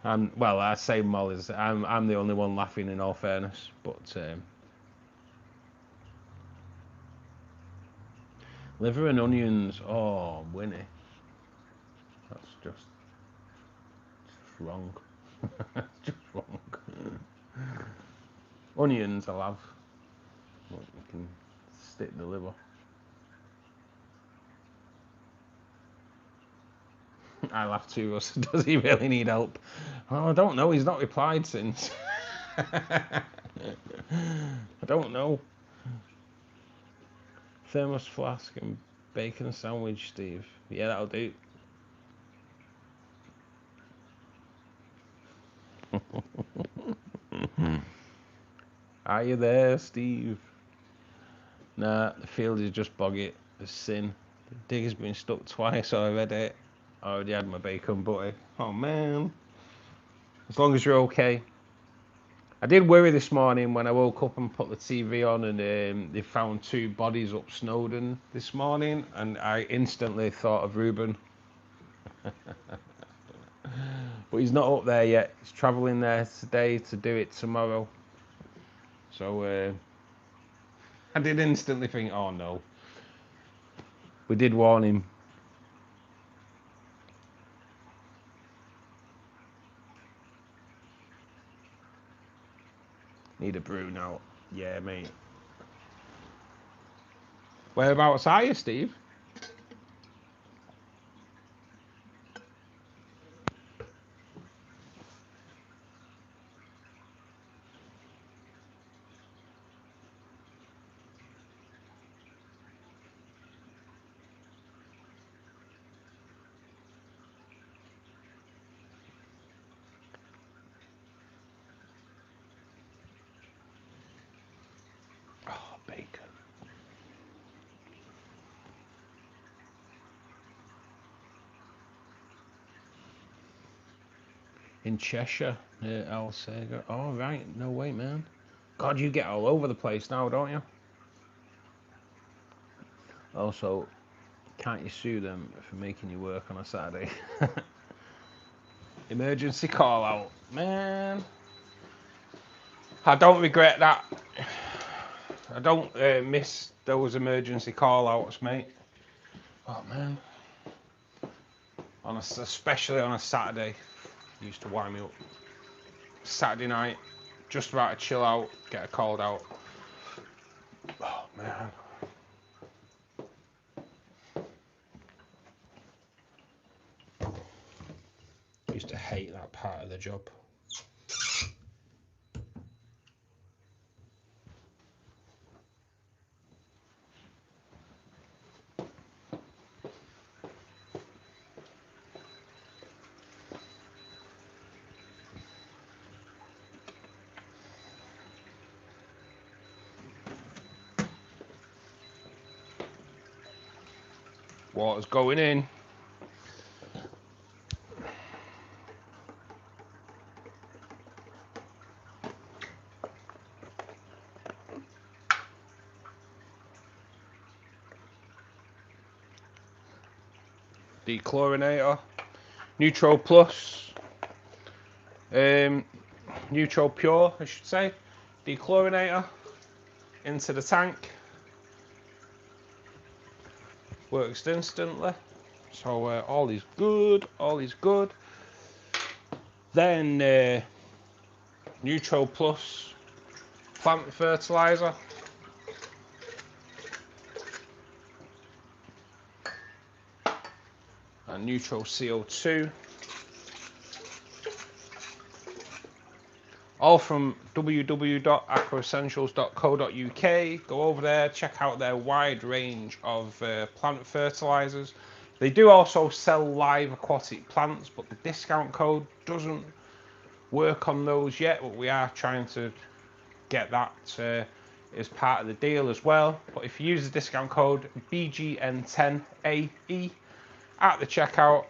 S1: Well, I say Molly's. I'm the only one laughing, in all fairness. But liver and onions. Oh, Winnie. That's just wrong. Just wrong. Onions I'll have. But you can stick the liver. I laugh too, Russ. Does he really need help? Oh, I don't know. He's not replied since. I don't know. Thermos flask and bacon sandwich, Steve. Yeah, that'll do. Are you there, Steve? Nah, the field is just boggy as sin. The digger's been stuck twice already. I already had my bacon butty. Oh man. As long as you're okay. I did worry this morning when I woke up and put the TV on and they found 2 bodies up Snowdon this morning, and I instantly thought of Ruben. But he's not up there yet. He's travelling there today to do it tomorrow. So I did instantly think, oh no. We did warn him. Need a brew now. Yeah, mate. Whereabouts are you, Steve? Oh, bacon. In Cheshire, near Alsager. Oh, right. No way, man. God, you get all over the place now, don't you? Also, can't you sue them for making you work on a Saturday? Emergency call out. Man. I don't regret that. I don't miss those emergency call outs, mate. Oh, man. Especially on a Saturday. Used to wind me up. Saturday night, just about to chill out, get a called out. Oh man. Used to hate that part of the job. Water's going in. Dechlorinator, Neutro Plus, Neutro Pure, I should say. Dechlorinator into the tank. Works instantly. So all is good, all is good. Then Neutro Plus plant fertilizer. And Neutro CO2. All from www.aquaessentials.co.uk. Go over there, check out their wide range of plant fertilizers. They do also sell live aquatic plants, but the discount code doesn't work on those yet, but we are trying to get that as part of the deal as well. But if you use the discount code BGN10AE at the checkout,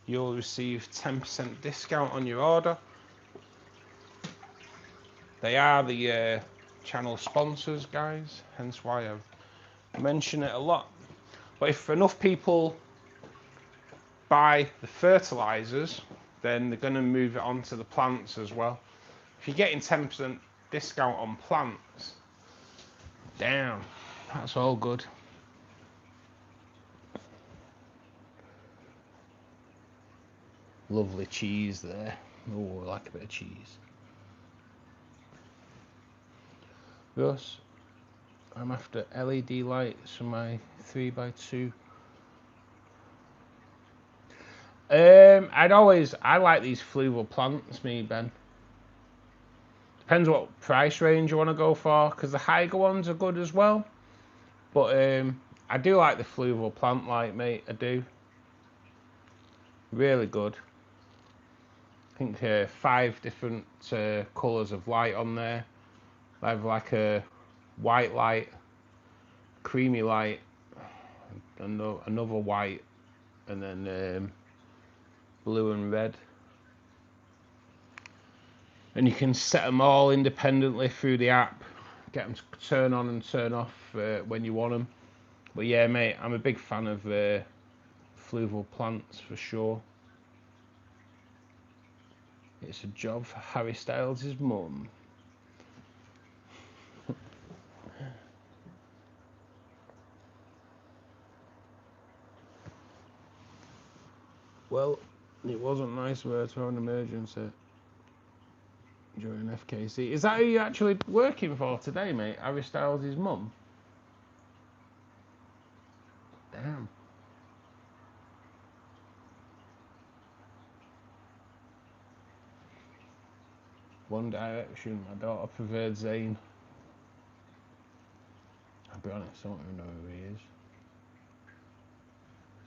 S1: you'll receive 10% discount on your order. They are the channel sponsors, guys, hence why I've mentioned it a lot. But if enough people buy the fertilizers, then they're going to move it on to the plants as well. If you're getting 10% discount on plants, damn, that's all good. Lovely cheese there. Oh, I like a bit of cheese. Yes, I'm after LED lights for my 3x2. I like these fluval plants, me, Ben. Depends what price range you want to go for, because the higher ones are good as well. But I do like the fluval plant light, mate. I do. Really good. I think 5 different colours of light on there. I have like a white light, creamy light, another white, and then blue and red. And you can set them all independently through the app, get them to turn on and turn off when you want them. But yeah, mate, I'm a big fan of fluval plants for sure. It's a job for Harry Styles' mum. Well, it wasn't nice of her to have an emergency during FKC. Is that who you're actually working for today, mate? Harry Styles' mum? Damn. One Direction, my daughter preferred Zayn. I'll be honest, I don't even know who he is.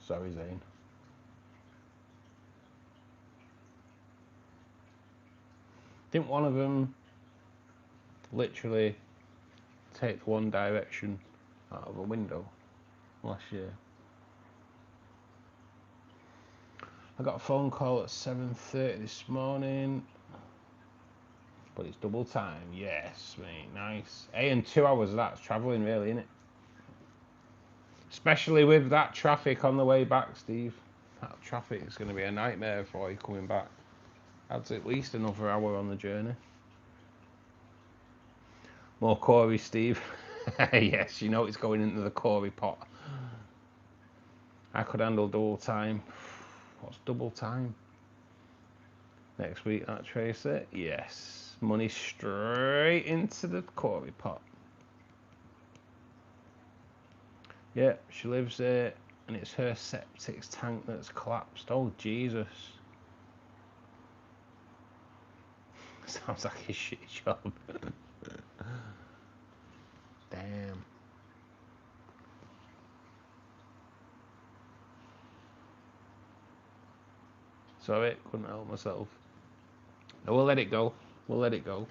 S1: Sorry, Zayn. Didn't one of them literally take One Direction out of a window last year? I got a phone call at 7:30 this morning, but it's double time. Yes, mate, nice. And 2 hours of that's travelling, really, isn't it? Especially with that traffic on the way back, Steve. That traffic is going to be a nightmare for you coming back. Adds at least another hour on the journey. More Corey, Steve. Yes, you know it's going into the Corey pot. I could handle double time. What's double time? Next week, that Tracer. Yes. Money straight into the quarry pot. Yeah, she lives there, and it's her septic tank that's collapsed. Oh, Jesus. Sounds like a shit job. Damn. Sorry, couldn't help myself. No, we'll let it go. We'll let it go.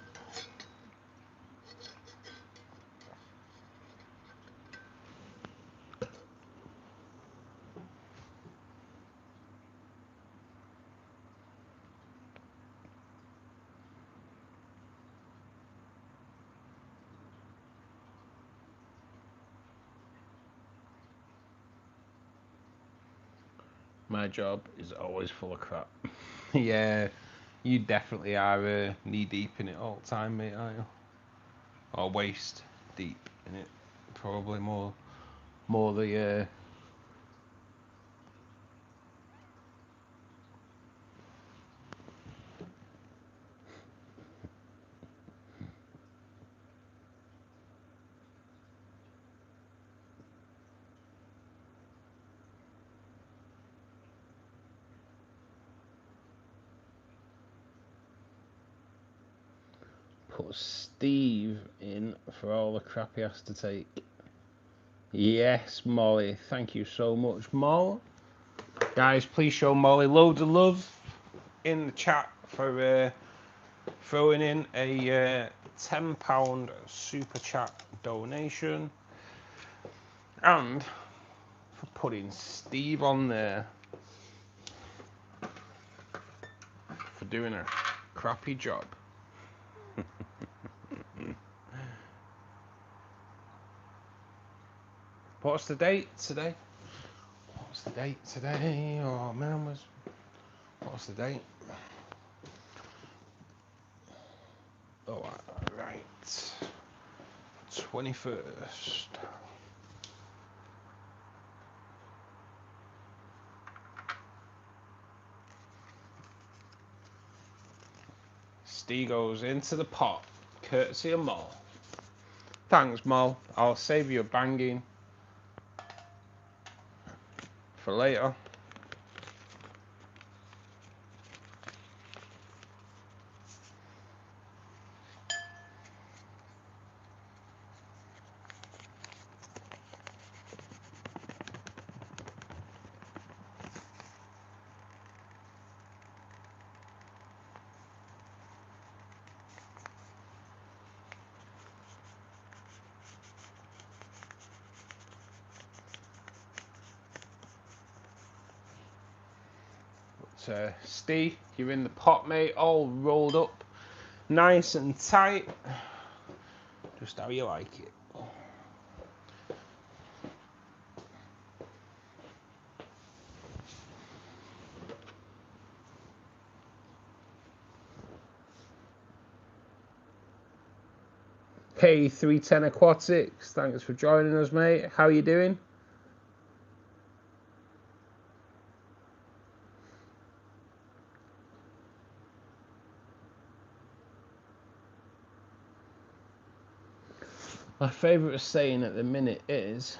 S1: My job is always full of crap. Yeah, you definitely are knee deep in it all the time, mate, aren't you? Or waist deep in it. Probably more the put Steve in for all the crap he has to take. Yes, Molly. Thank you so much, Moll. Guys, please show Molly loads of love in the chat for throwing in a £10 super chat donation and for putting Steve on there for doing a crappy job. What's the date today? What's the date today? Oh man, what's the date? Oh, right. 21st. Steve goes into the pot, courtesy of Moll. Thanks, Moll. I'll save you a banging for later. Steve, you're in the pot, mate, all rolled up nice and tight, just how you like it. Hey, 310 Aquatics, thanks for joining us, mate. How you doing? My favourite saying at the minute is,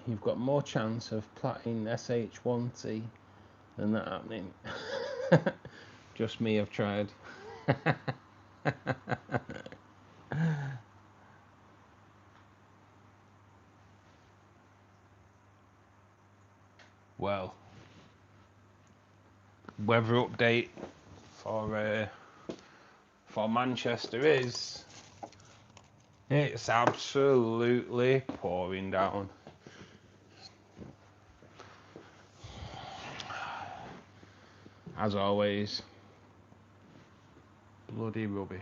S1: you've got more chance of platting SH1T than that happening. Just me, I've tried. Well, weather update for Manchester is, it's absolutely pouring down. As always, bloody rubbish.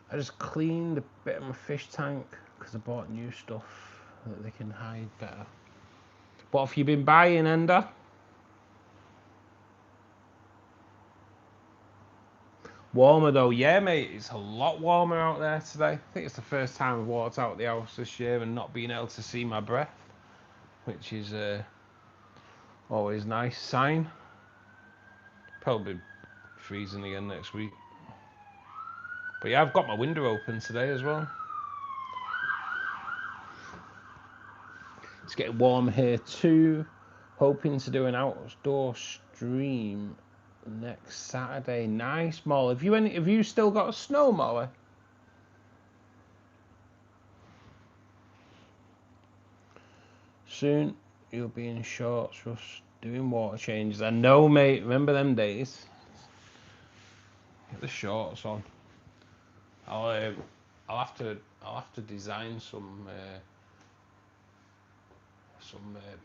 S1: I just cleaned a bit of my fish tank because I bought new stuff that they can hide better. What have you been buying, Ender? Warmer though, yeah mate, it's a lot warmer out there today. I think it's the first time I've walked out the house this year and not been able to see my breath, which is always a nice sign. Probably freezing again next week. But yeah, I've got my window open today as well. It's getting warm here too. Hoping to do an outdoor stream next Saturday. Nice, Molly. Have you still got a snow, Molly? Soon you'll be in shorts just doing water changes. I know, mate. Remember them days? Get the shorts on. I'll have to design some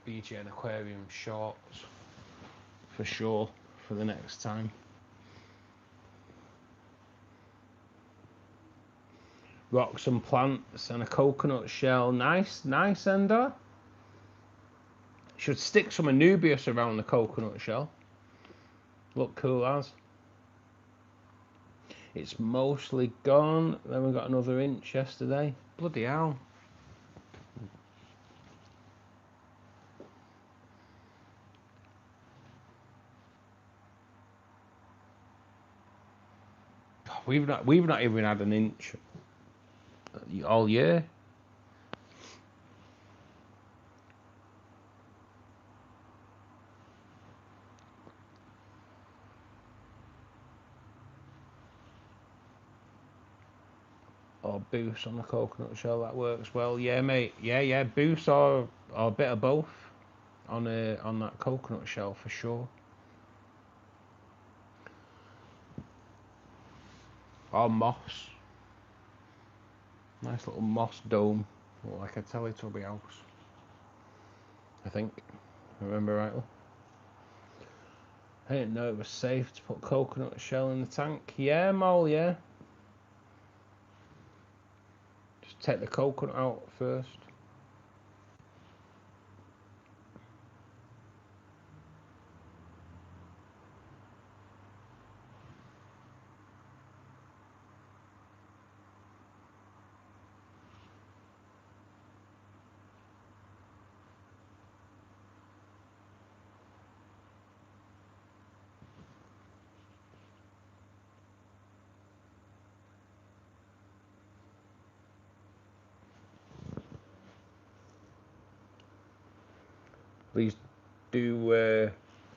S1: BGN Aquarium shorts for sure for the next time. Rocks and plants and a coconut shell. Nice, Ender. Should stick some Anubias around the coconut shell. Look cool as. It's mostly gone. Then we got another inch yesterday. Bloody hell. We've not even had an inch all year. Or boost on the coconut shell, that works well. Yeah, mate. Yeah. Boost or a bit of both on that coconut shell for sure. Or moss. Nice little moss dome, like a Teletubby house. I think, if I remember rightly. I didn't know it was safe to put coconut shell in the tank. Yeah, Mole, yeah. Just take the coconut out first. Please do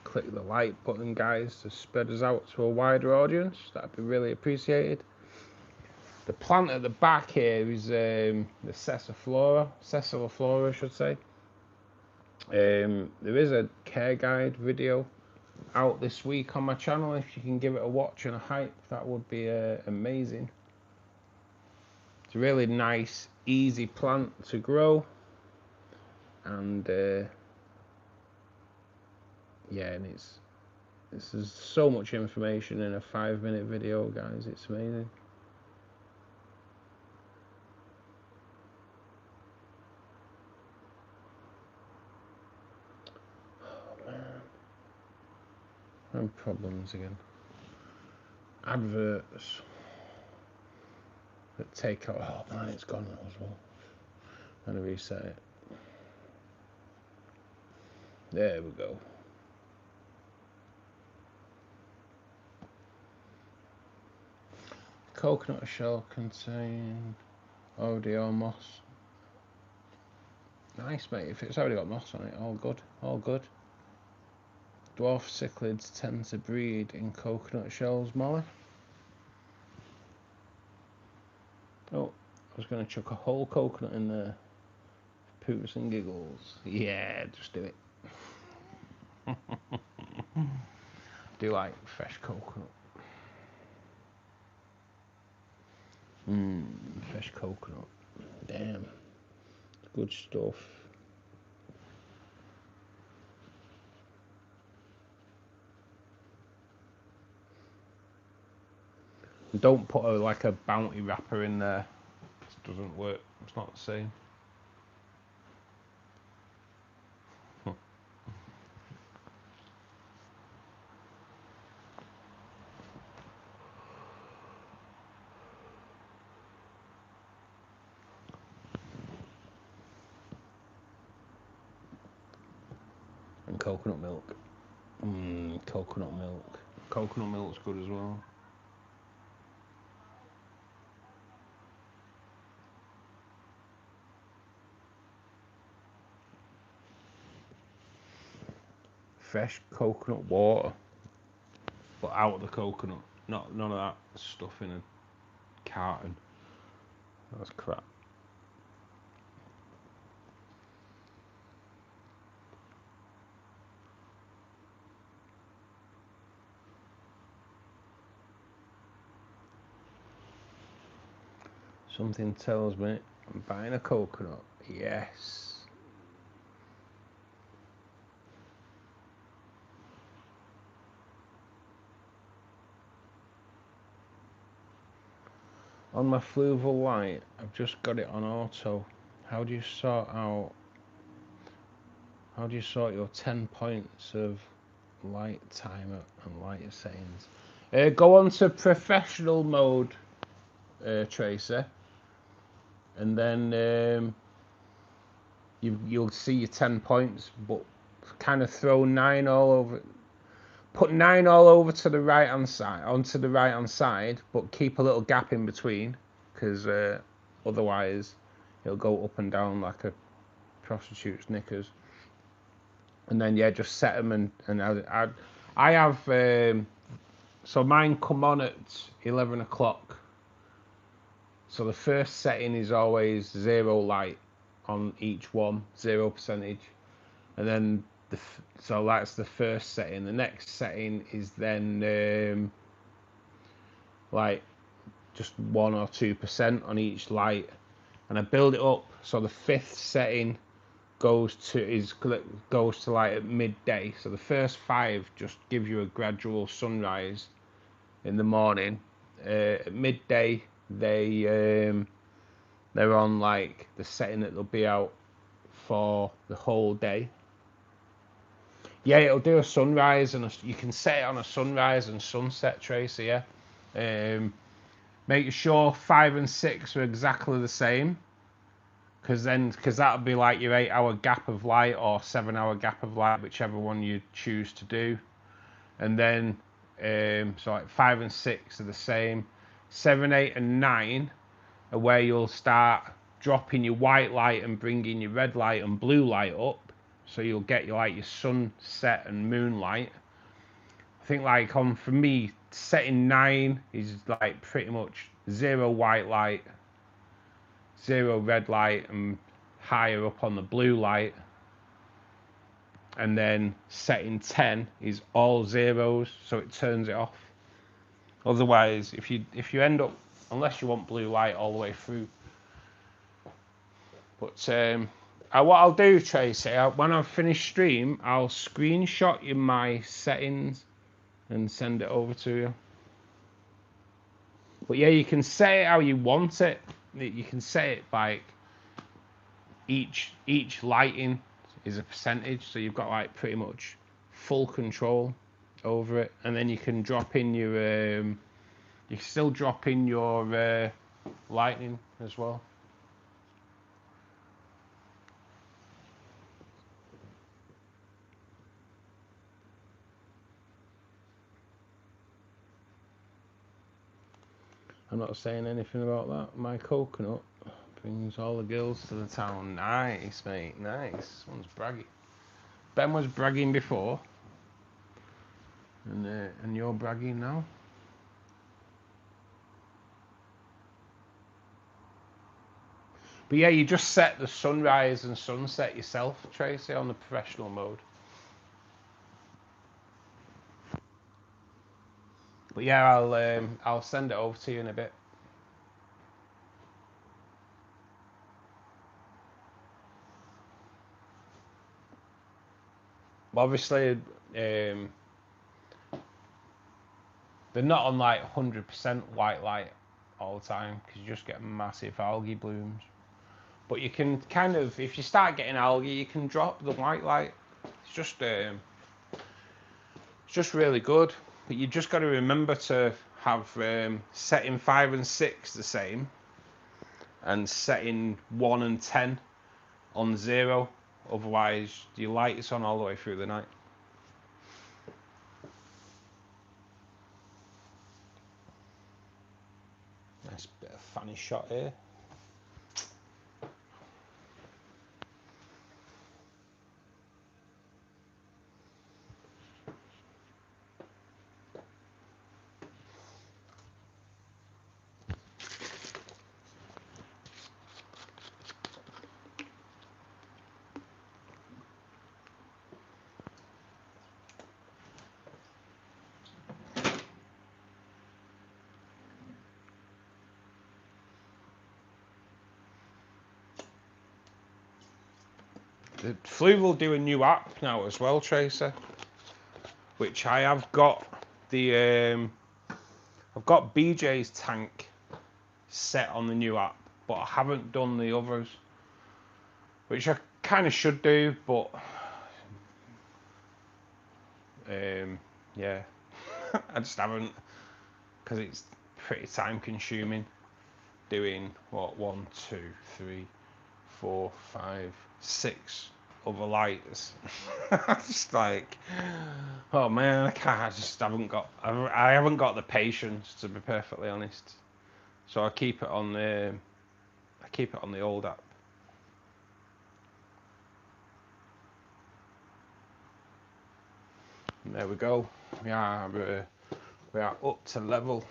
S1: click the like button, guys, to spread us out to a wider audience. That'd be really appreciated. The plant at the back here is the Sessiflora, I should say. There is a care guide video out this week on my channel. If you can give it a watch and a hype, that would be amazing. It's a really nice, easy plant to grow, and yeah, and this is so much information in a 5-minute video, guys. It's amazing. Oh man, I'm problems again. Adverts that take out. Oh man, it's gone now as well. I'm gonna reset it. There we go. Coconut shell contain ODO moss. Nice, mate. If it's already got moss on it, all good. All good. Dwarf cichlids tend to breed in coconut shells, Molly. Oh, I was going to chuck a whole coconut in there. Poops and giggles. Yeah, just do it. Do like fresh coconut. Fresh coconut. Damn. Good stuff. Don't put like a bounty wrapper in there. It doesn't work. It's not the same. coconut milk. Coconut milk. Coconut milk's good as well. Fresh coconut water, but out of the coconut, none of that stuff in a carton. That's crap. Something tells me I'm buying a coconut. Yes. On my fluval light, I've just got it on auto. How do you sort your 10 points of light timer and light settings? Go on to professional mode, Tracer, and then you'll see your 10 points, but kind of throw 9 all over. Put 9 all over to the right hand side, onto the right hand side, but keep a little gap in between, because otherwise it'll go up and down like a prostitute's knickers. And then yeah, just set them, and I have so mine come on at 11 o'clock. So the first setting is always 0 light on each one, 0%, and then so that's the first setting. The next setting is then like just 1 or 2% on each light, and I build it up. So the 5th setting goes to like at midday. So the first 5 just give you a gradual sunrise in the morning. At midday they're on like the setting that they'll be out for the whole day. Yeah, it'll do a sunrise, and you can set it on a sunrise and sunset, Tracy. Yeah. Make sure 5 and 6 are exactly the same, because that'll be like your 8-hour gap of light or 7-hour gap of light, whichever one you choose to do. And then so like 5 and 6 are the same. 7, 8, and 9 are where you'll start dropping your white light and bringing your red light and blue light up. So you'll get your sunset and moonlight. I think for me, setting 9 is like pretty much 0 white light, 0 red light, and higher up on the blue light. And then setting 10 is all zeros, so it turns it off. Otherwise, if you end up, unless you want blue light all the way through. But what I'll do, Tracy, when I've finished stream, I'll screenshot you my settings and send it over to you. But yeah, you can set it how you want it. You can set it like each lighting is a percentage, so you've got like pretty much full control over it. And then you can drop in your you can still drop in your lighting as well. I'm not saying anything about that. My coconut brings all the girls to the town. Nice, mate. Nice. One's braggy. Ben was bragging before, and you're bragging now. But yeah, you just set the sunrise and sunset yourself, Tracy, on the professional mode. But yeah, I'll send it over to you in a bit. Obviously, they're not on like 100% white light all the time, because you just get massive algae blooms. But you can kind of, if you start getting algae, you can drop the white light. It's just really good. But you just got to remember to have setting 5 and 6 the same, and setting 1 and 10 on 0. Otherwise, your light is on all the way through the night. Nice bit of fanny shot here. The Flu will do a new app now as well, Tracer, which I have got the I've got BJ's tank set on the new app, but I haven't done the others, which I kind of should do, but yeah, I just haven't, because it's pretty time consuming doing what 1, 2, 3, 4, 5, 6 other lights. Just like, oh man, I just haven't got, I haven't got the patience, to be perfectly honest. So I keep it on the old app. And there we go. We are up to level.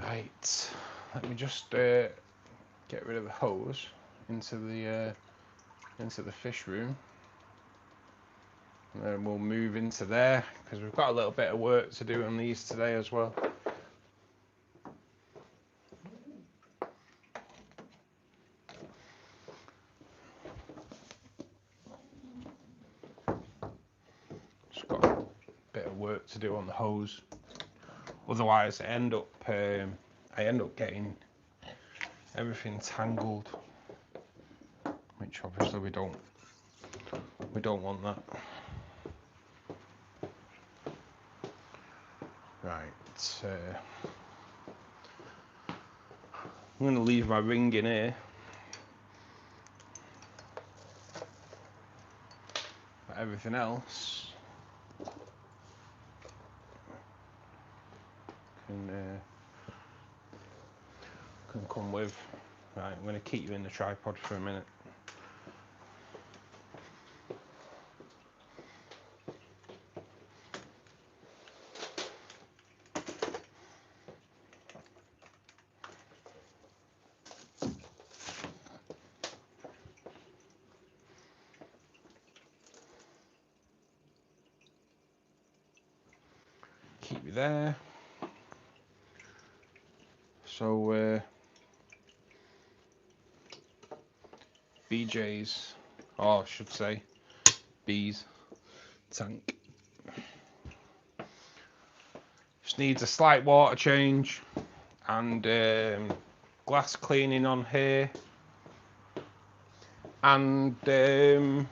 S1: Right, let me just get rid of the hose into the fish room, and then we'll move into there because we've got a little bit of work to do on these today as well. Just got a bit of work to do on the hose. Otherwise, I end up getting everything tangled, which obviously we don't want that. Right, I'm going to leave my ring in here. But everything else can come with. Right, I'm going to keep you in the tripod for a minute. Keep you there. So BJ's, or I should say B's tank, just needs a slight water change and glass cleaning on here, and we'll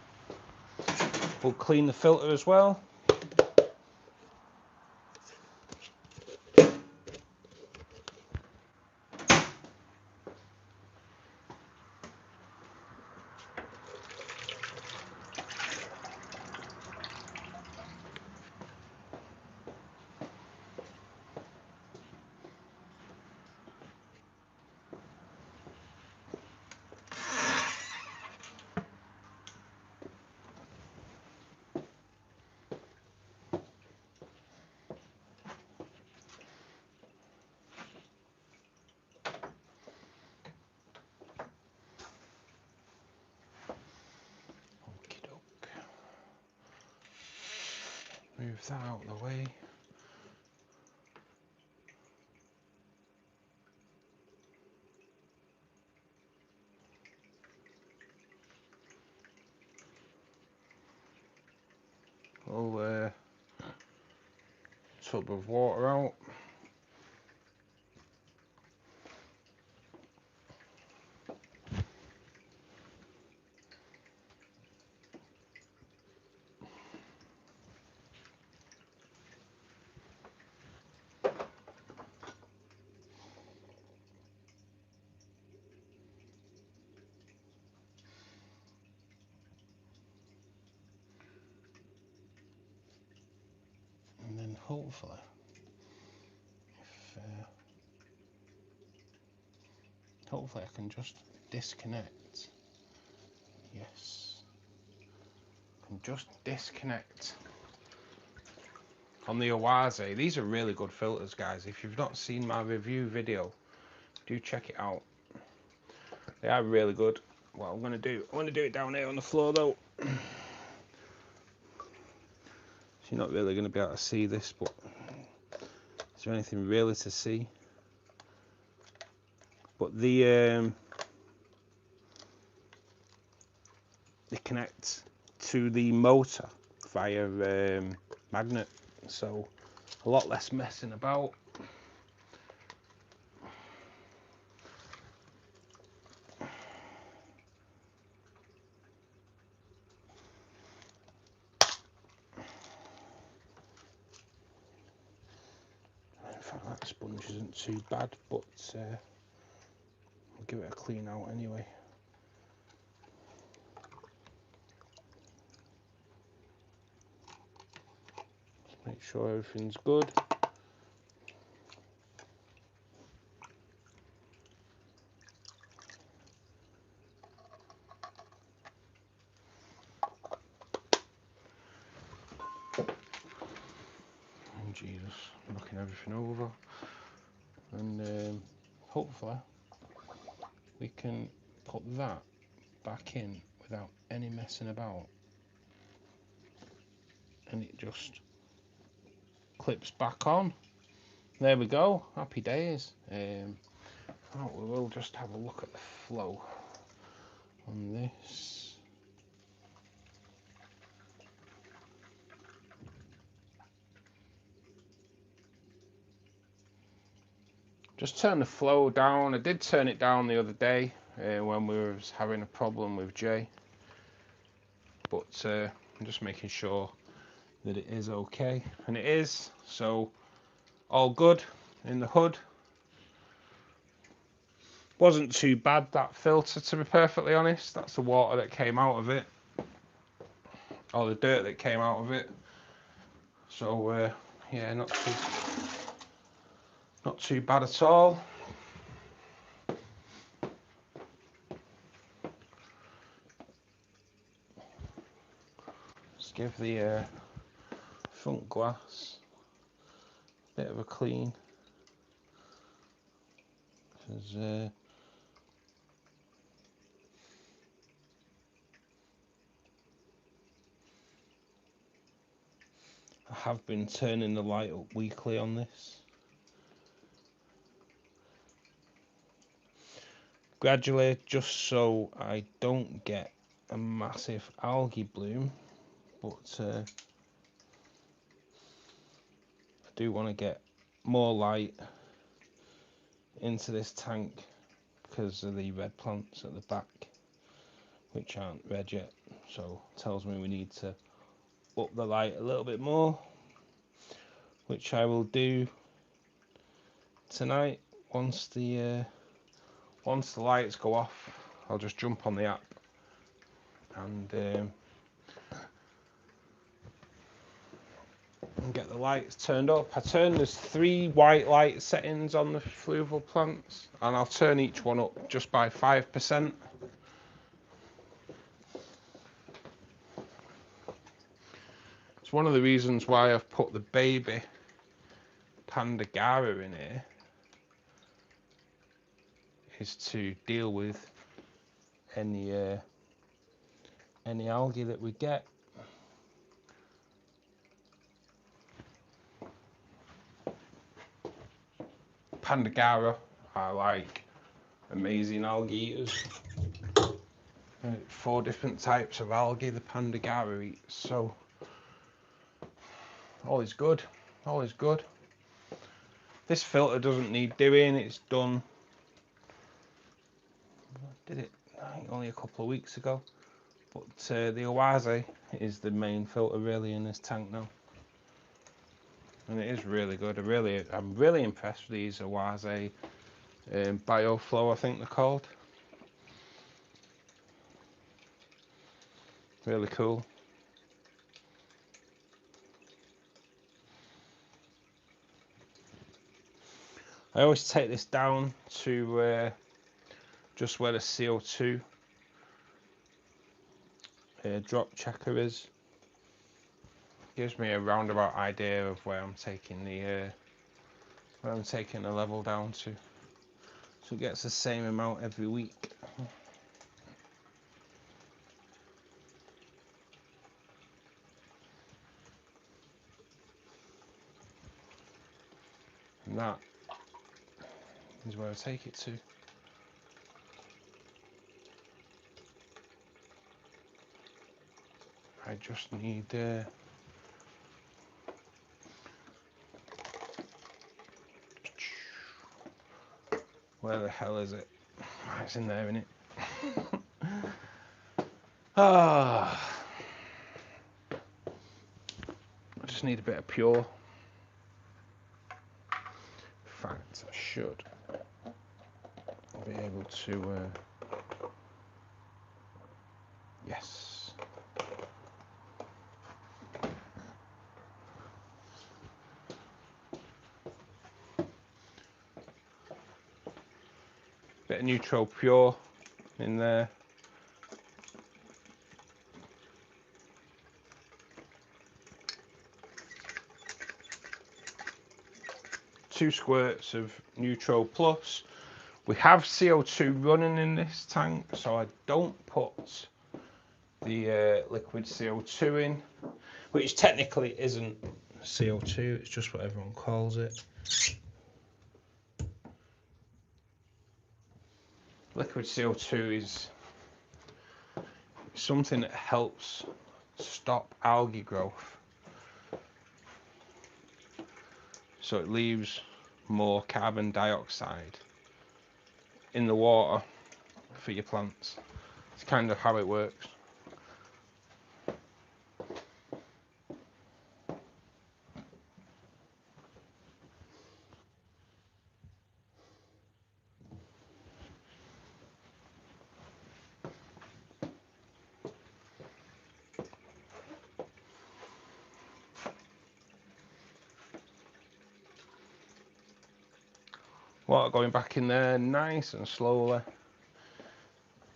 S1: clean the filter as well. Move that out of the way. tub of water out. And then hopefully, hopefully I can just disconnect. Yes, I can just disconnect on the Oase. These are really good filters, guys. If you've not seen my review video, do check it out. They are really good. What I'm going to do it down here on the floor though. So you're not really going to be able to see this, but is there anything really to see? But they connect to the motor via magnet, so a lot less messing about. In fact, that sponge isn't too bad, but I'll give it a clean out anyway. Just make sure everything's good. Oh Jesus, knocking everything over. And hopefully we can put that back in without any messing about, and it just clips back on. There we go, happy days. Oh, we will just have a look at the flow on this. Just turn the flow down. I did turn it down the other day when we were having a problem with Jay, but I'm just making sure that it is okay, and it is. So all good in the hood. Wasn't too bad, that filter, to be perfectly honest. That's the water that came out of it, or the dirt that came out of it. So yeah, not too bad at all. Let's give the front glass a bit of a clean, because I have been turning the light up weekly on this. Gradually, just so I don't get a massive algae bloom, but I do want to get more light into this tank because of the red plants at the back, which aren't red yet, so it tells me we need to up the light a little bit more, which I will do tonight. Once the lights go off, I'll just jump on the app and get the lights turned up. There's 3 white light settings on the fluval plants, and I'll turn each one up just by 5%. It's one of the reasons why I've put the baby Pandagara in here, is to deal with any algae that we get. Pandagara are like amazing algae eaters. 4 different types of algae the Pandagara eats, so all is good. always good. This filter doesn't need doing, it's done. I did it I think only a couple of weeks ago. But the Oase is the main filter really in this tank now. And it is really good. I'm really impressed with these Oase Bioflow, I think they're called. Really cool. I always take this down to just where the CO2 drop checker is. Gives me a roundabout idea of where I'm taking the level down to. So it gets the same amount every week. And that is where I take it to. I just need where the hell is it? It's in there, isn't it? I just need a bit of pure. In fact, I should be able to. Yes. Bit of Neutro Pure in there. Two squirts of Neutro Plus. We have CO2 running in this tank, so I don't put the liquid CO2 in, which technically isn't CO2, it's just what everyone calls it. Liquid CO2 is something that helps stop algae growth, so it leaves more carbon dioxide in the water for your plants. It's kind of how it works. Water going back in there nice and slowly.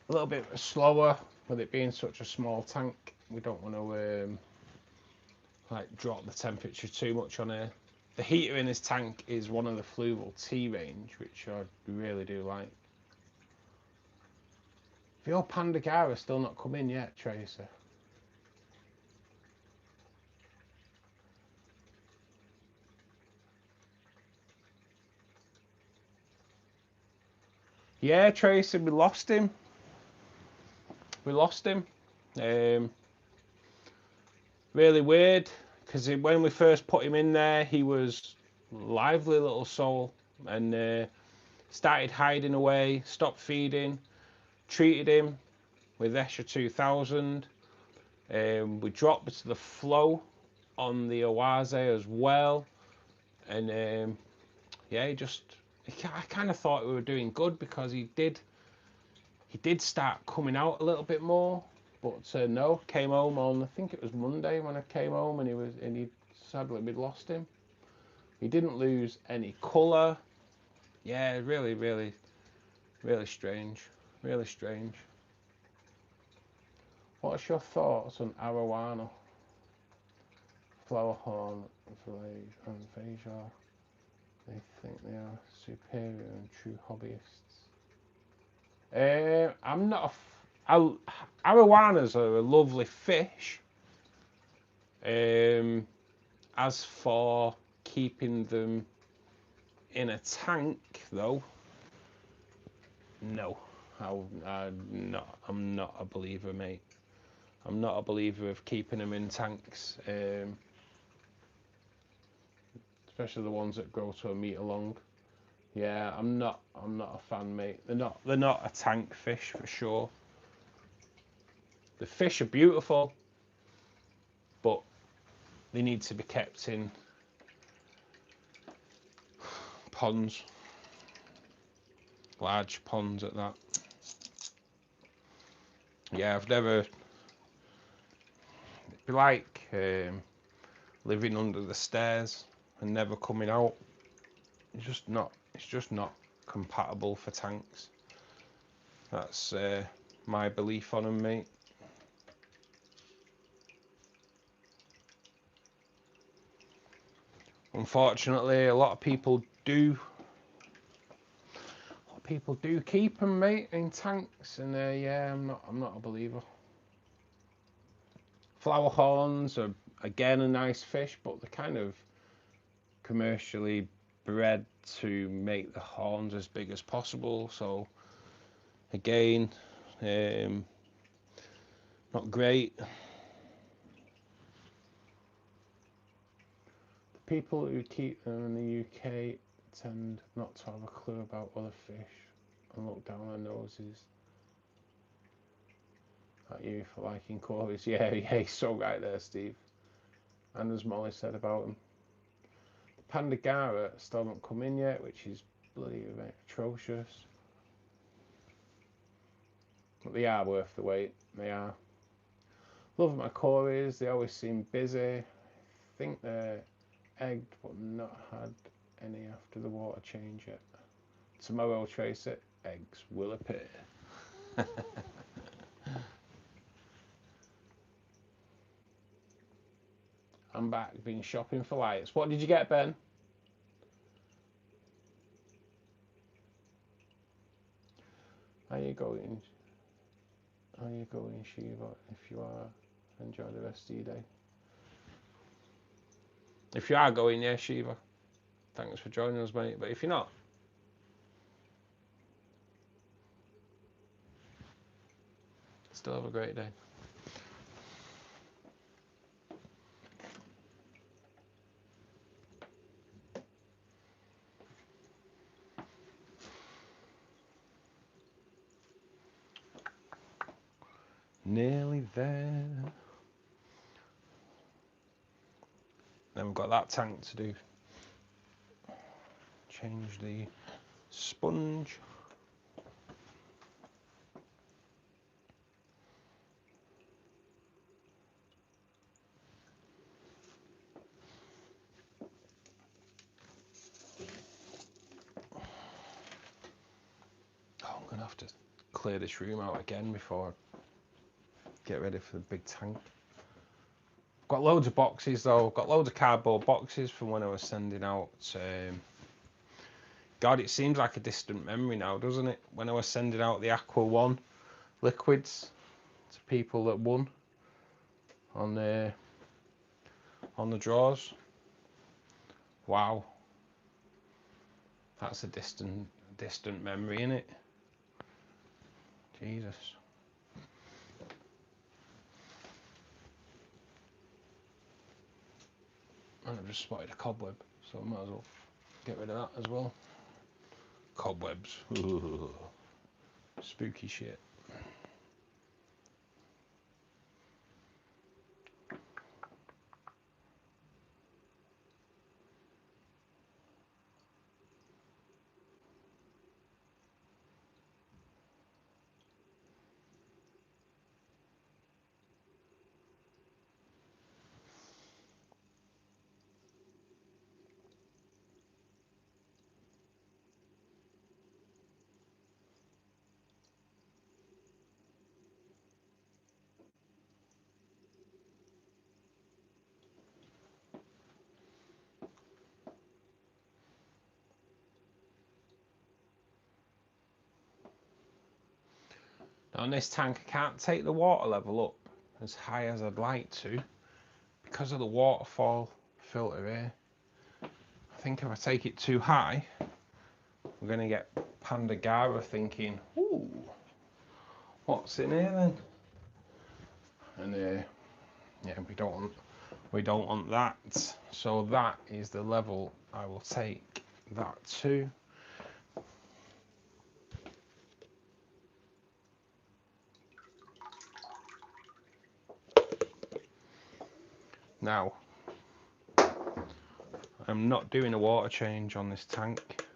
S1: A little bit slower with it being such a small tank. We don't want to like drop the temperature too much on here. The heater in this tank is one of the Fluval T range, which I really do like. If your Pandagara still not come in yet, Tracer. Yeah, Tracer, we lost him. Really weird, because when we first put him in there, he was lively little soul, and started hiding away, stopped feeding, treated him with Escher 2000. We dropped the flow on the Oase as well, and yeah, I kind of thought we were doing good because he did start coming out a little bit more, but no, came home on, I think it was Monday when I came home, and he sadly we'd lost him. He didn't lose any colour. Yeah, really, really, really strange. Really strange. What's your thoughts on Arowana, Flowerhorn, and Vajar? They think they are superior and true hobbyists. I'm not Arowanas are a lovely fish. As for keeping them in a tank, though, no, I'm not a believer, mate. I'm not a believer of keeping them in tanks. especially the ones that grow to a metre long. Yeah, I'm not a fan, mate. They're not a tank fish for sure. The fish are beautiful, but they need to be kept in ponds, large ponds at that. Yeah, I've never. It'd be like living under the stairs and never coming out. It's just not compatible for tanks. That's my belief on them, mate. Unfortunately, a lot of people do keep them, mate, in tanks, and yeah, I'm not a believer. Flower horns are again a nice fish, but they're kind of commercially bred to make the horns as big as possible. So again, not great. The people who keep them in the UK tend not to have a clue about other fish and look down their noses at you for liking corals. Yeah, he's so right there, Steve. And as Molly said about him, the Pandagara still not come in yet, which is bloody atrocious. But they are worth the wait. They are. Love my cories. They always seem busy. I think they're egged, but not had any after the water change yet. Tomorrow I'll trace it. Eggs will appear. I'm back, been shopping for lights. What did you get, Ben? Are you going, Shiva? If you are, enjoy the rest of your day. If you are going, yeah, Shiva, thanks for joining us, mate. But if you're not, still have a great day. Nearly there. Then we've got that tank to do. Change the sponge. Oh, I'm gonna have to clear this room out again before I get ready for the big tank. Got loads of boxes though. Got loads of cardboard boxes from when I was sending out. God, it seems like a distant memory now, doesn't it? When I was sending out the Aqua 1 liquids to people that won on the draws. Wow, that's a distant memory, isn't it? Jesus. And I've just spotted a cobweb, so I might as well get rid of that as well. Cobwebs. Ooh. Spooky shit. Now on this tank I can't take the water level up as high as I'd like to because of the waterfall filter here. I think if I take it too high, we're going to get Pandagara thinking, ooh, what's in here then? And yeah, we don't We don't want that, so that is the level I will take that to. Now, I'm not doing a water change on this tank,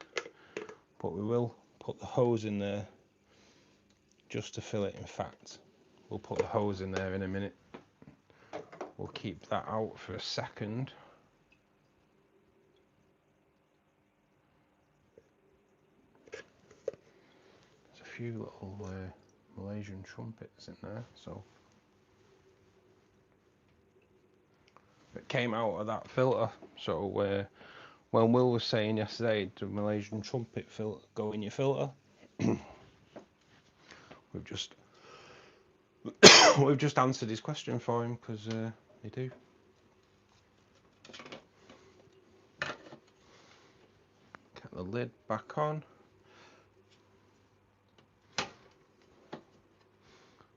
S1: but we will put the hose in there just to fill it. In fact, we'll put the hose in there in a minute. We'll keep that out for a second. There's a few little Malaysian trumpets in there, so it came out of that filter. So when Will was saying yesterday, the Malaysian trumpet filter go in your filter, we've just we've just answered his question for him, because they do. Get the lid back on.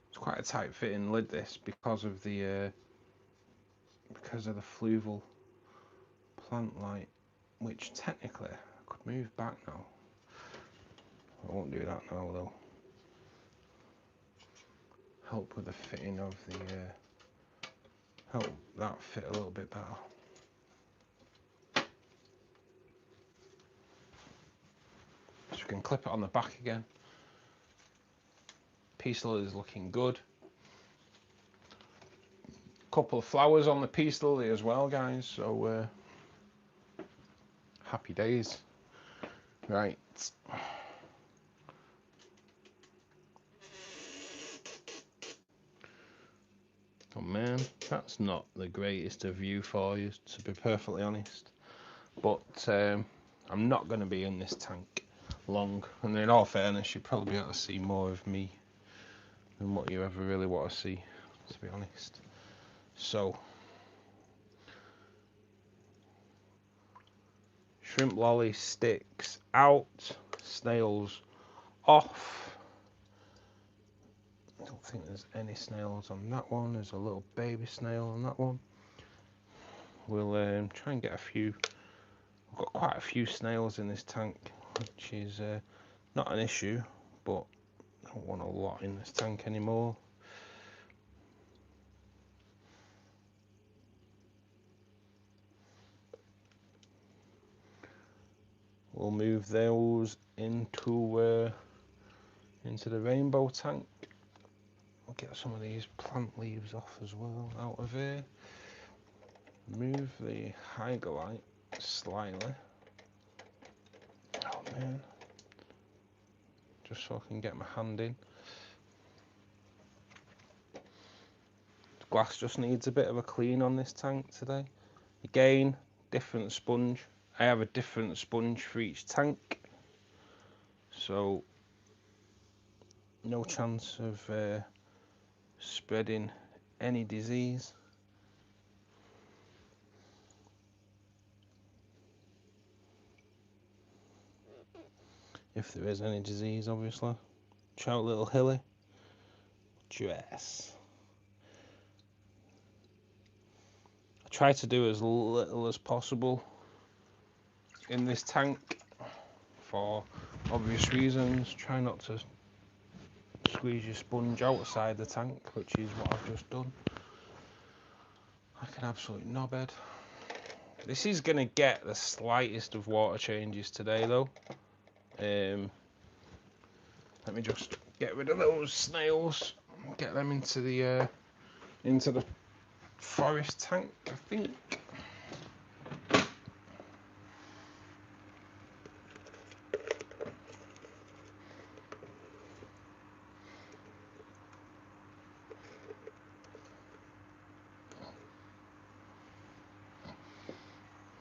S1: It's quite a tight fitting lid, this, because of the fluval plant light, which technically I could move back now. I won't do that now though. Help with the fitting of the help that fit a little bit better. So we can clip it on the back again. Pistil is looking good. Couple of flowers on the peace lily as well, guys, so happy days. Right, oh man, that's not the greatest of view for you, to be perfectly honest, but I'm not going to be in this tank long, and in all fairness, you'll probably be able to see more of me than what you ever really want to see, to be honest. So, shrimp lolly sticks out, snails off. I don't think there's any snails on that one. There's a little baby snail on that one. We'll try and get a few. I've got quite a few snails in this tank, which is not an issue, but I don't want a lot in this tank anymore. We'll move those into the rainbow tank. We'll get some of these plant leaves off as well out of here. Move the hygalite slightly. Oh man. Just so I can get my hand in. The glass just needs a bit of a clean on this tank today. Again, different sponge. I have a different sponge for each tank, so no chance of spreading any disease. If there is any disease, obviously. Shout little Hilly. Dress. I try to do as little as possible in this tank for obvious reasons. Try not to squeeze your sponge outside the tank, which is what I've just done. Like an absolute knobhead. This is going to get the slightest of water changes today though. Let me just get rid of those snails, get them into the forest tank, I think.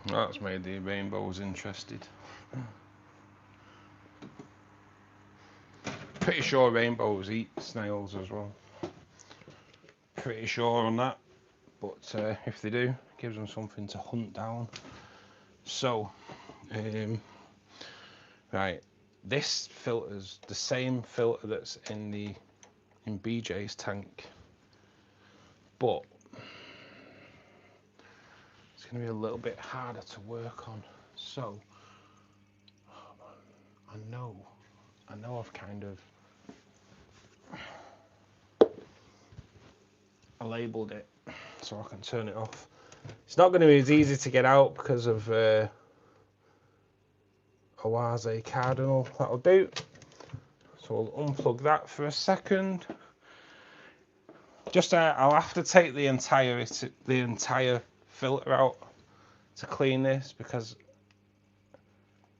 S1: That's made the rainbows interested. Pretty sure rainbows eat snails as well. Pretty sure on that. But if they do, it gives them something to hunt down. So, right, this filter's the same filter that's in BJ's tank, but going to be a little bit harder to work on. So I know I've kind of labelled it so I can turn it off. It's not going to be as easy to get out because of a Oase cardinal. That'll do. So I'll unplug that for a second. Just I'll have to take the entire filter out to clean this because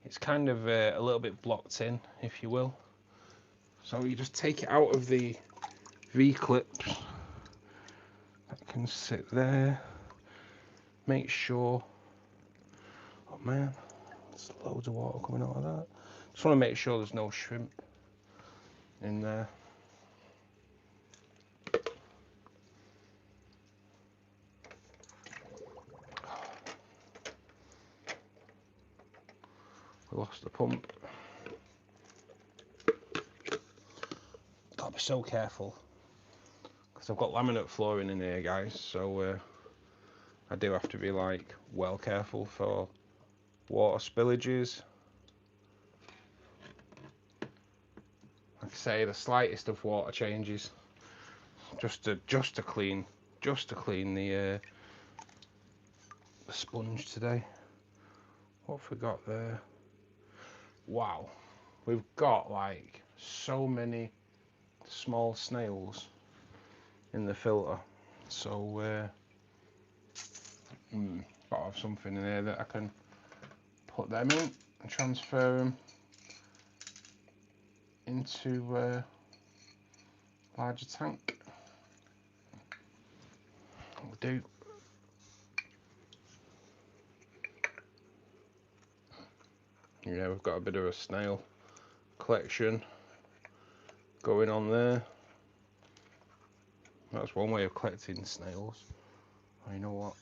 S1: it's kind of a little bit blocked in, if you will. So you just take it out of the V-clips. That can sit there. Make sure. Oh man, there's loads of water coming out of that. Just want to make sure there's no shrimp in there. We lost the pump. Gotta be so careful because I've got laminate flooring in here, guys. So I do have to be like well careful for water spillages. Like I say, the slightest of water changes, just to clean the sponge today. What have we got there? Wow, we've got like so many small snails in the filter. So gotta have something in here that I can put them in and transfer them into a larger tank. We'll do. Yeah, we've got a bit of a snail collection going on there. That's one way of collecting snails. Oh, you know what?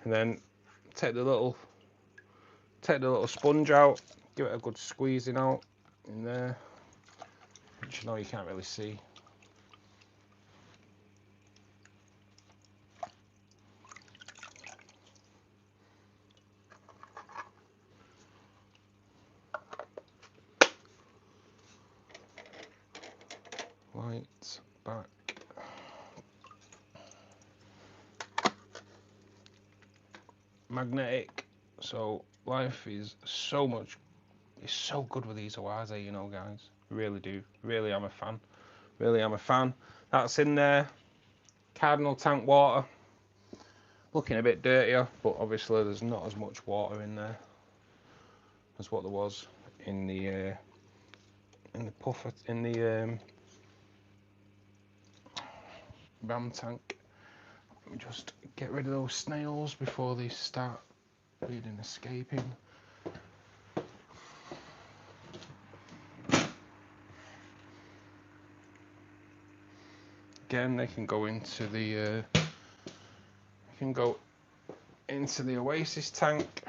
S1: And then take the little sponge out, give it a good squeezing out in there, which you know you can't really see. Lights back. Magnetic. So life is so good with these Oase, you know, guys. Really do. Really am a fan. Really am a fan. That's in there. Cardinal tank water. Looking a bit dirtier, but obviously there's not as much water in there as what there was in the puffer, in the ram tank. Let me just get rid of those snails before they start bleeding, escaping. Again, they can go into the Oasis tank.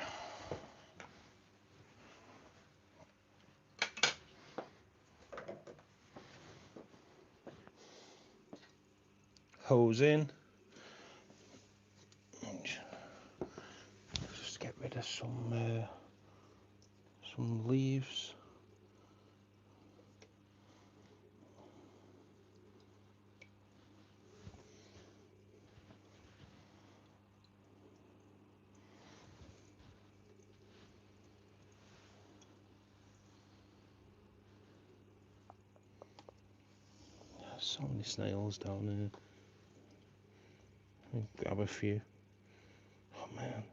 S1: Hose in. Just get rid of some leaves. So many snails down there. Let me grab a few. Oh man,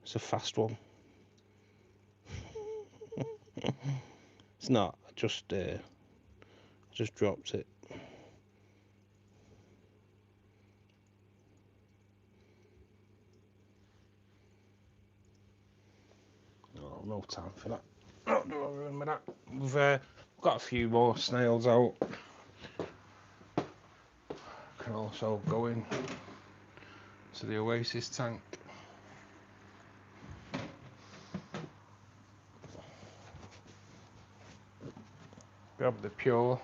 S1: it's a fast one. It's not. I just dropped it. Oh, no time for that. Oh, don't remember that. We've got a few more snails out. Can also go in to the Oasis tank. Grab the pure.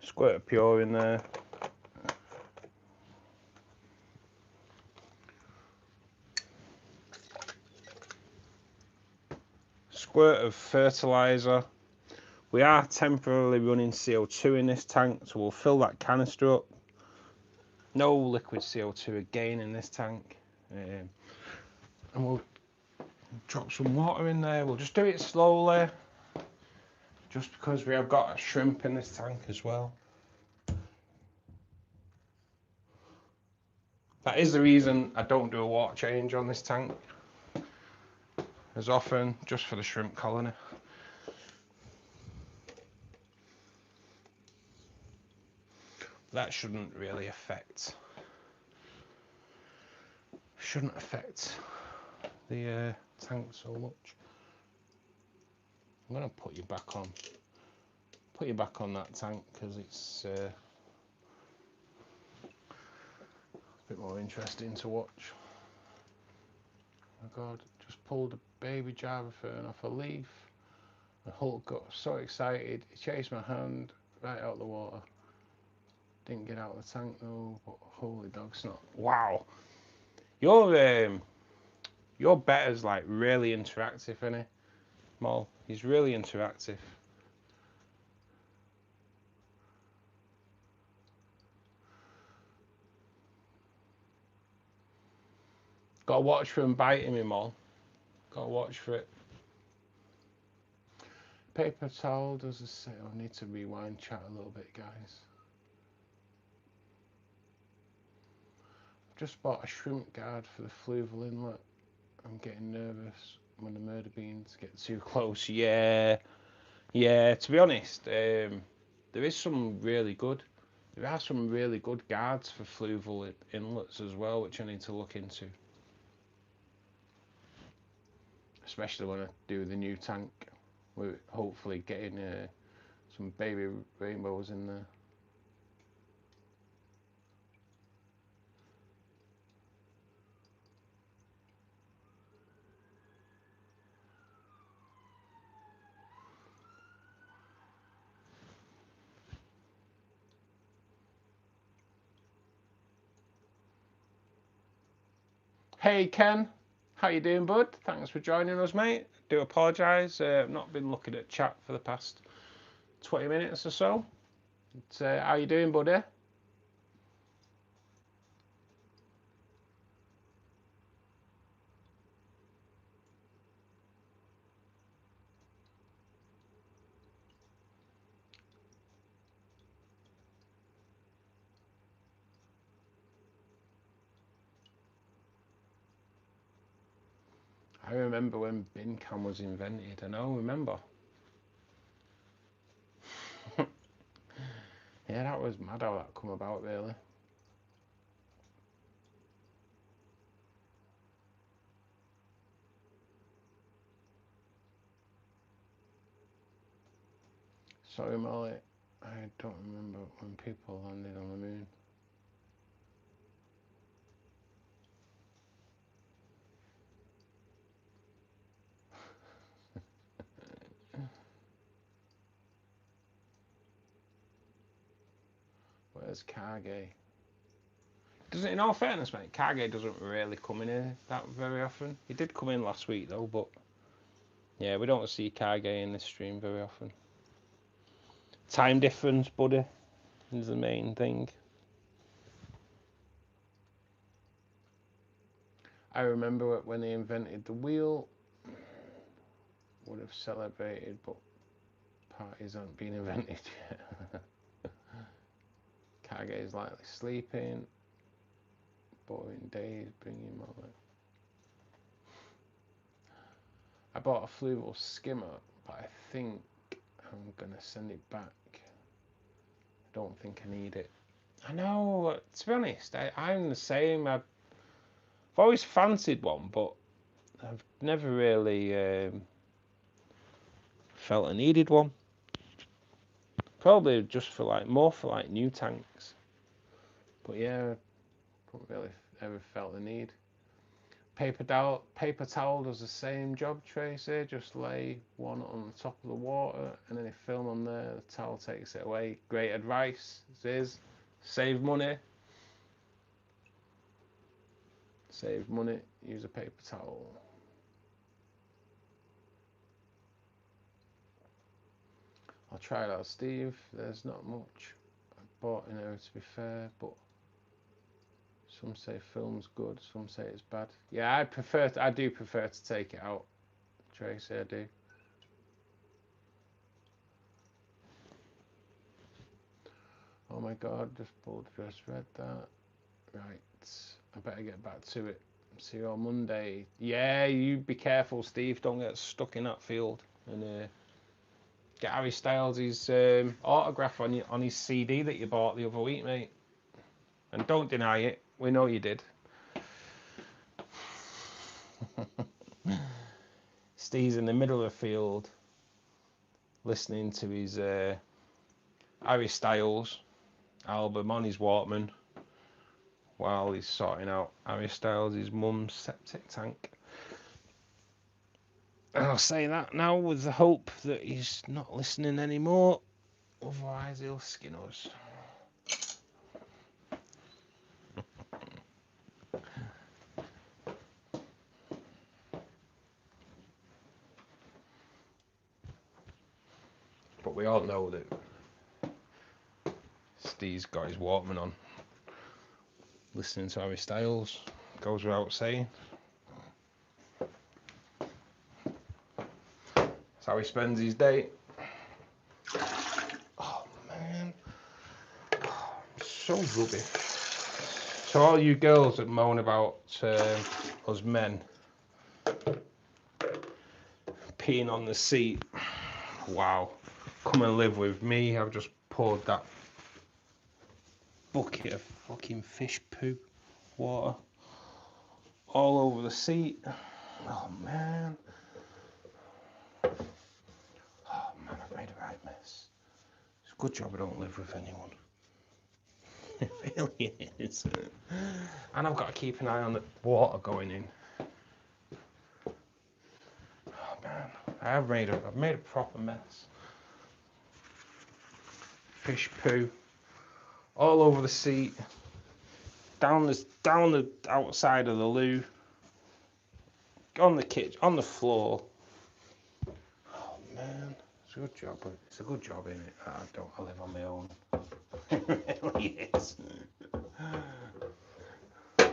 S1: Squirt of pure in there. Squirt of fertilizer. We are temporarily running CO2 in this tank, so we'll fill that canister up. No liquid CO2 again in this tank. And we'll drop some water in there. We'll just do it slowly, just because we have got a shrimp in this tank as well. That is the reason I don't do a water change on this tank as often, just for the shrimp colony. That shouldn't really affect the tank so much. I'm gonna put you back on that tank because it's a bit more interesting to watch. Oh my God, just pulled a baby Java fern off a leaf. The Hulk got so excited, he chased my hand right out of the water. Didn't get out of the tank though, but holy dog snot. Wow. Your betta's like really interactive, isn't he? Mol, he's really interactive. Gotta watch for him biting me, Mol. Gotta watch for it. Paper towel does the same. I need to rewind chat a little bit, guys. Just bought a shrimp guard for the fluval inlet. I'm getting nervous when the murder beans get too close. Yeah, to be honest, there are some really good guards for fluval inlets as well, which I need to look into. Especially when I do the new tank. We're hopefully getting some baby rainbows in there. Hey Ken, how you doing, bud? Thanks for joining us, mate. Do apologise, I've not been looking at chat for the past 20 minutes or so. But, how you doing, buddy? I remember when bin cam was invented. I know, remember. Yeah, that was mad how that come about, really. Sorry, Molly, I don't remember when people landed on the moon. Where's Kage? Doesn't, in all fairness, mate, Kage doesn't really come in here that very often. He did come in last week though, but yeah, we don't see Kage in this stream very often. Time difference, buddy, is the main thing. I remember when they invented the wheel. Would have celebrated, but parties aren't been invented yet. Kage is likely sleeping. Boring days, bringing Molly. I bought a fluval skimmer, but I think I'm gonna send it back. I don't think I need it. I know, to be honest, I'm the same. I've always fancied one, but I've never really felt I needed one. Probably just for like, more for like new tanks. But yeah, I haven't really ever felt the need. Paper towel does the same job, Tracy. Just lay one on the top of the water and any film on there, the towel takes it away. Great advice. This is save money. Save money, use a paper towel. I'll try it out, Steve. There's not much I bought in here, to be fair, but some say film's good, some say it's bad. Yeah, I do prefer to take it out, Tracy, I do. Oh my god, just read that. Right, I better get back to it. See you on Monday. Yeah, you be careful, Steve. Don't get stuck in that field. And get Harry Styles' autograph on his CD that you bought the other week, mate. And don't deny it. We know you did. Steve's in the middle of the field listening to his Harry Styles album on his Walkman while he's sorting out Harry Styles' mum's septic tank. And I'll say that now with the hope that he's not listening anymore, otherwise he'll skin us. But we all know that Steve's got his Walkman on, listening to Harry Styles, goes without saying. That's how he spends his day. Oh man, so rubbish. So all you girls that moan about us men peeing on the seat, wow, come and live with me. I've just poured that bucket of fucking fish poo water all over the seat. Oh man. Oh man, I've made a right mess. It's a good job I don't live with anyone. It really is. And I've got to keep an eye on the water going in. Oh man, I've made a proper mess. Fish poo all over the seat, down the outside of the loo, on the kitchen, on the floor. Oh man, it's a good job. It's a good job, isn't it? I live on my own. It really is.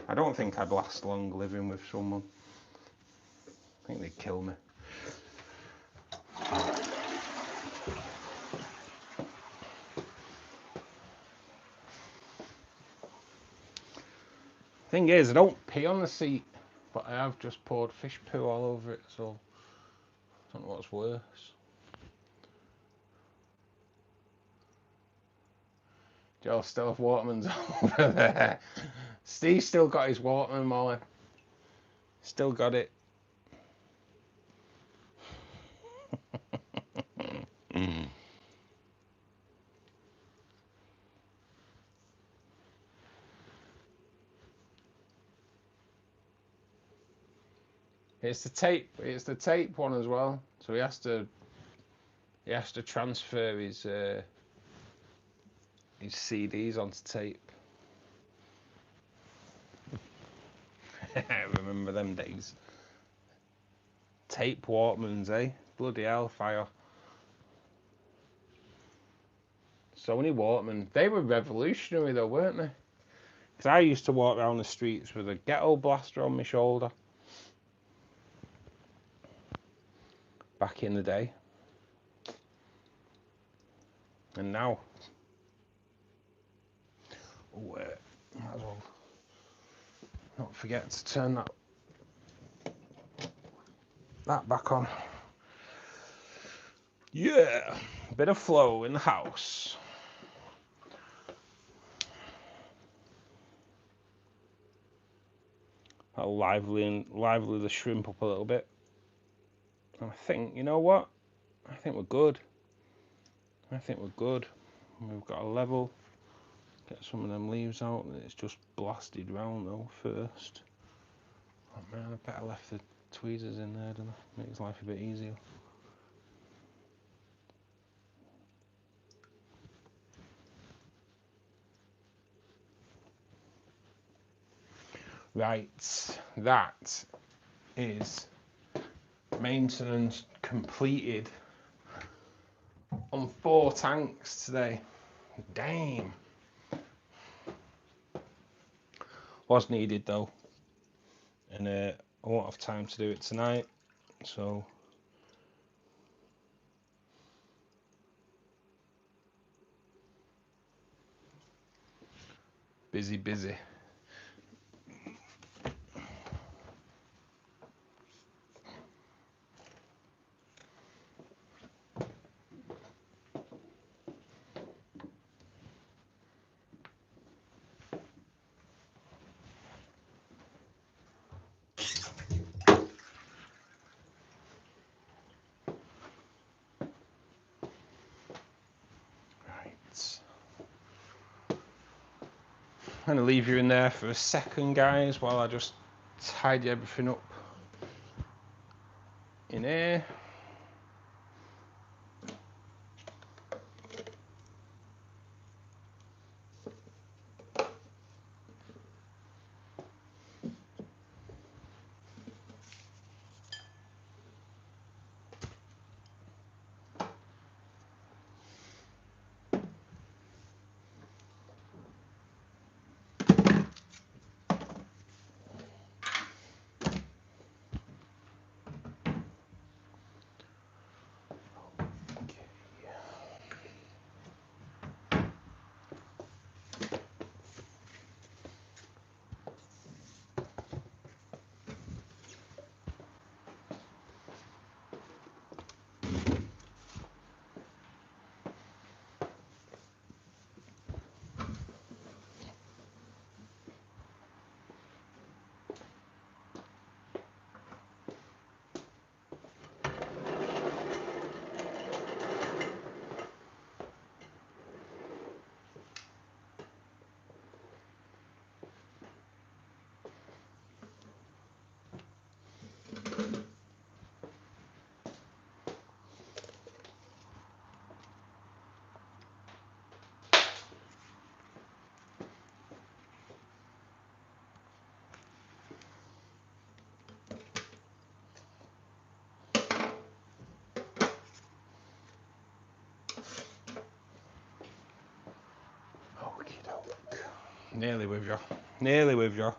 S1: I don't think I'd last long living with someone. I think they'd kill me. Thing is, I don't pee on the seat, but I have just poured fish poo all over it, so I don't know what's worse. Joe still have Waterman's over there. Steve's still got his Waterman, Molly. Still got it. It's the tape one as well. So he has to transfer his CDs onto tape. I remember them days. Tape Walkmans, eh? Bloody hellfire. Sony Walkman. They were revolutionary though, weren't they? Because I used to walk around the streets with a ghetto blaster on my shoulder. Back in the day. And now. Oh, might as well not forget to turn that back on. Yeah, bit of flow in the house. I'll lively the shrimp up a little bit. And I think, you know what? I think we're good. We've got a level. Get some of them leaves out. It's just blasted round though first. Oh man, I bet I left the tweezers in there, didn't I? Makes life a bit easier. Right, that is maintenance completed on 4 tanks today. Damn. Was needed though, and I won't have time to do it tonight, so busy. I'm going to leave you in there for a second, guys, while I just tidy everything up in here. Nearly with you. Nearly with you.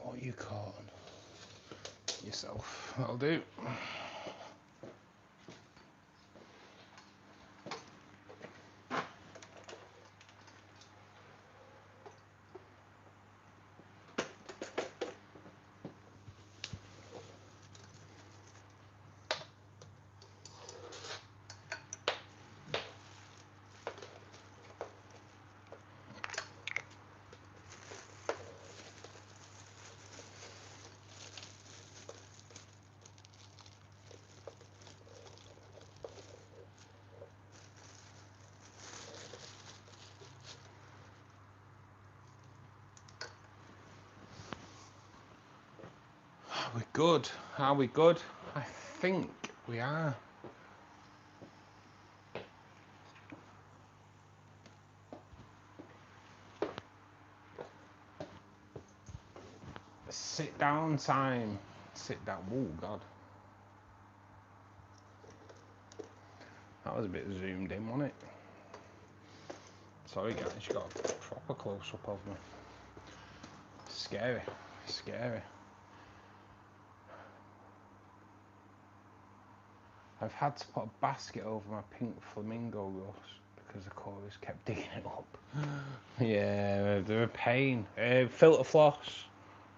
S1: What you caught yourself. That'll do. Are we good? Are we good? I think we are. Sit down time. Sit down. Oh God. That was a bit zoomed in, wasn't it? Sorry guys, you got a proper close up of me. Scary, scary. I've had to put a basket over my pink flamingo rust because the chorus kept digging it up. Yeah, they're a pain. Filter floss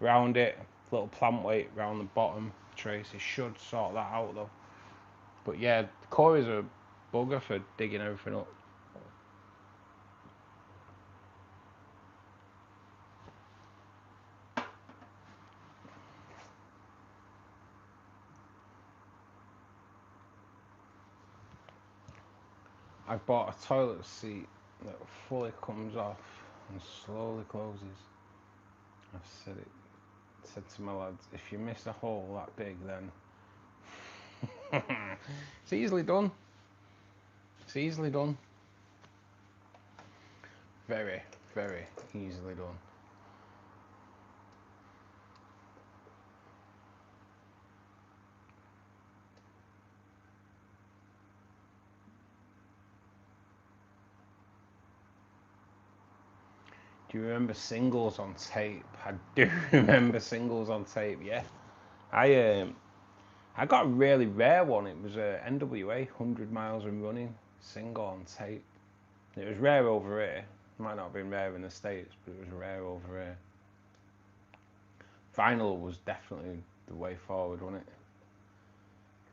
S1: round it, little plant weight round the bottom trace. It should sort that out though. But yeah, the chorus are a bugger for digging everything up. I've bought a toilet seat that fully comes off and slowly closes. I've said to my lads, if you miss a hole that big, then it's easily done. It's easily done. Very, very easily done. Do you remember singles on tape? I do remember singles on tape, yeah. I got a really rare one. It was a NWA 100 miles and running single on tape. It was rare over here. It might not have been rare in the States, but it was rare over here. Vinyl was definitely the way forward, wasn't it?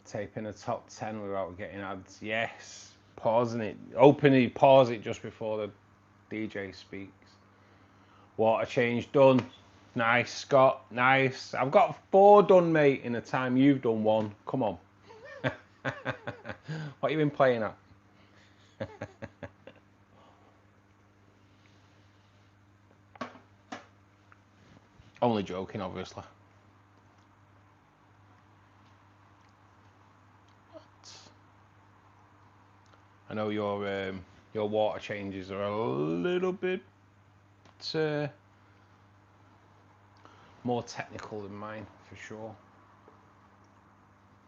S1: Tape in a top 10 without getting ads. Yes. Pausing it. Openly pause it just before the DJ speaks. Water change done. Nice, Scott. Nice. I've got 4 done, mate, in the time you've done 1. Come on. What you been playing at? Only joking, obviously. What? I know your water changes are a little bit more technical than mine, for sure.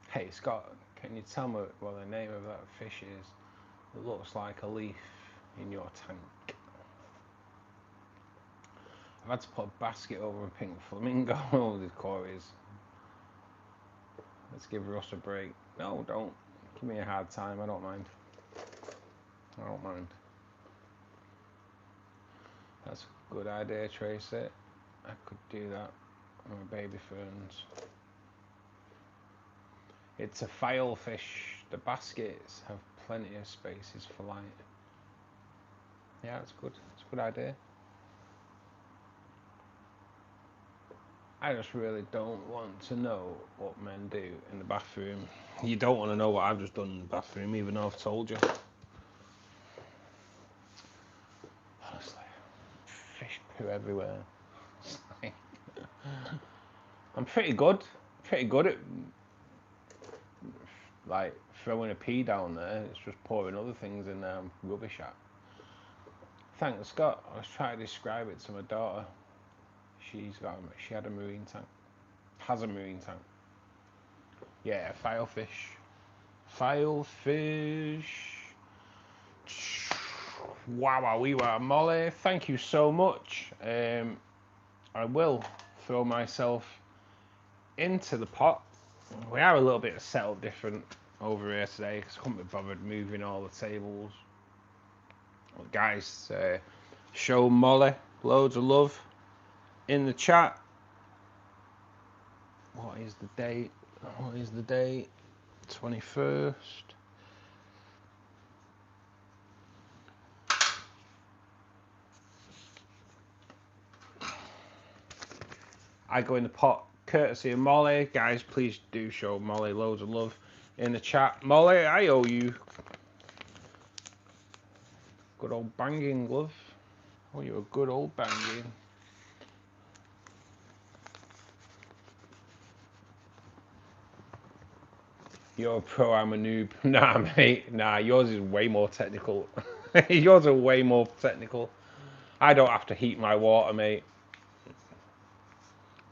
S1: Hey, Scott, can you tell me what the name of that fish is? It looks like a leaf in your tank. I've had to put a basket over a pink flamingo. Oh, the chorus. Let's give Russ a break. No, don't. Give me a hard time. I don't mind. I don't mind. That's a good idea, Tracy. I could do that on my baby ferns. It's a file fish. The baskets have plenty of spaces for light. Yeah, it's good. It's a good idea. I just really don't want to know what men do in the bathroom. You don't want to know what I've just done in the bathroom, even though I've told you. Honestly, fish poo everywhere. I'm pretty good at like throwing a pee down there. It's just pouring other things in there I'm rubbish at. Thanks, Scott. I was trying to describe it to my daughter. She had a marine tank. Has a marine tank. Yeah, filefish. Filefish. Wow, we were Molly. Thank you so much. I will throw myself into the pot. We are a little bit set up different over here today because I couldn't be bothered moving all the tables. Well, guys, show Molly loads of love in the chat. What is the date? What is the date? 21st. I go in the pot courtesy of Molly. Guys, please do show Molly loads of love in the chat. Molly, I owe you. Good old banging, love. Oh, you're a good old banging. You're a pro, I'm a noob. Nah, mate. Nah, yours is way more technical. Yours are way more technical. I don't have to heat my water, mate.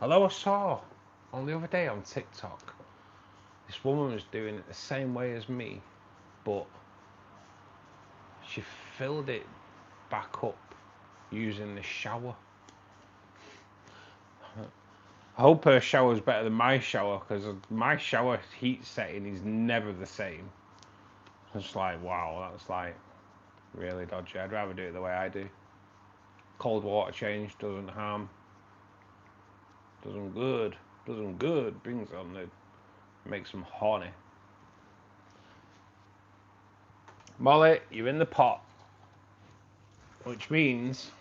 S1: Although I saw on the other day on TikTok, this woman was doing it the same way as me, but she filled it back up using the shower. I hope her shower's better than my shower, because my shower heat setting is never the same. It's like, wow, that's like really dodgy. I'd rather do it the way I do. Cold water change doesn't harm. Does them good. Does them good. Brings on the, makes them horny. Molly, you're in the pot, which means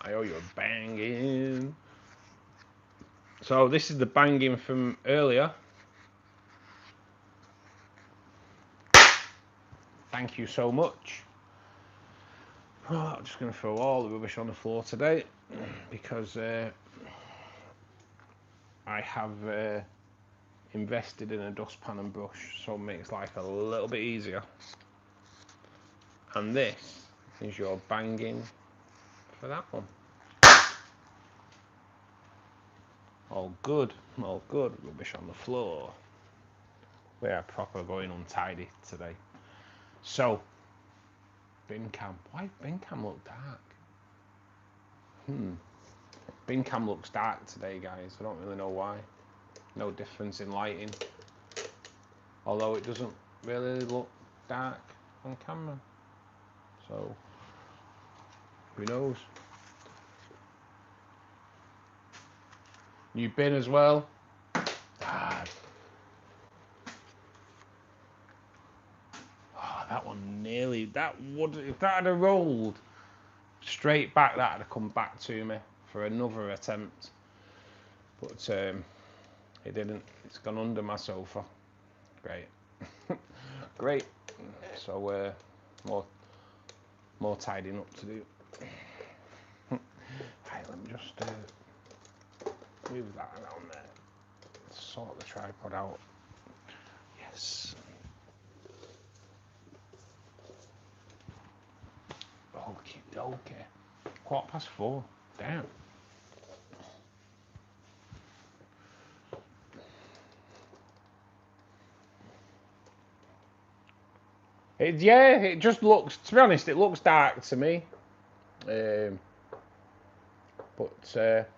S1: I owe you a banging. So this is the banging from earlier. Thank you so much. Oh, I'm just going to throw all the rubbish on the floor today because I have invested in a dustpan and brush, so it makes life a little bit easier. And this is your banging for that one. All good, rubbish on the floor. We are proper going untidy today. So, bin cam. Why bin cam look dark? Bin cam looks dark today, guys. I don't really know why. No difference in lighting. Although it doesn't really look dark on camera. So, who knows? New bin as well. That one nearly, that would, if that had rolled straight back, that would have come back to me for another attempt. But it didn't. It's gone under my sofa. Great. Great. So more tidying up to do. Right, let me just move that around there. Sort the tripod out. Yes. Okay. 4:15. Damn. It just looks, to be honest, it looks dark to me. But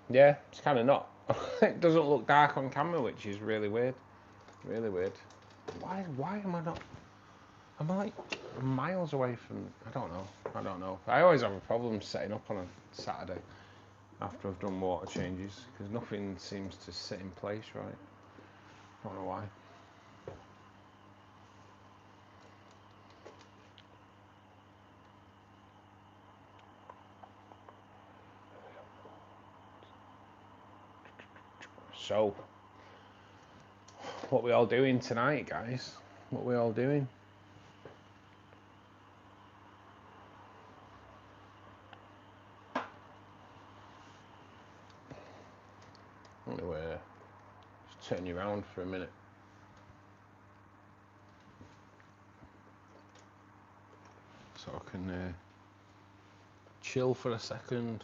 S1: yeah, it's kind of not. It doesn't look dark on camera, which is really weird. Really weird. Why am I not? I'm like miles away from. I don't know. I always have a problem setting up on a Saturday after I've done water changes because nothing seems to sit in place right. I don't know why. So, what we all doing tonight, guys? What we all doing? I'm gonna just turn you around for a minute. So I can chill for a second.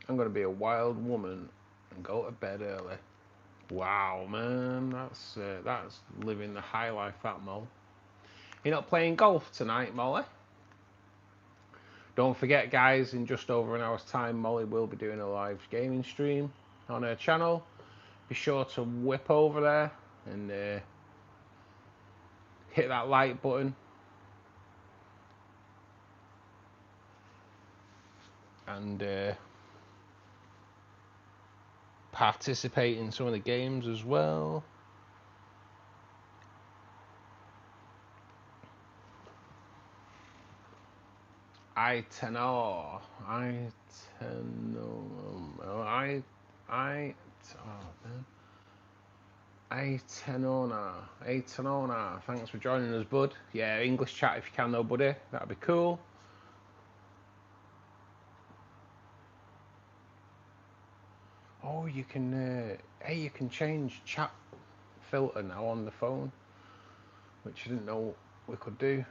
S1: I'm gonna be a wild woman and go to bed early. Wow, man, that's living the high life, that Mo. You're not playing golf tonight, Molly? Don't forget, guys, in just over an hour's time, Molly will be doing a live gaming stream on her channel. Be sure to whip over there and hit that like button. And participate in some of the games as well. I tenor. Oh man. Atenona, thanks for joining us, bud. Yeah, English chat if you can though, buddy. That'd be cool. Oh, you can, hey, you can change chat filter now on the phone, which I didn't know we could do.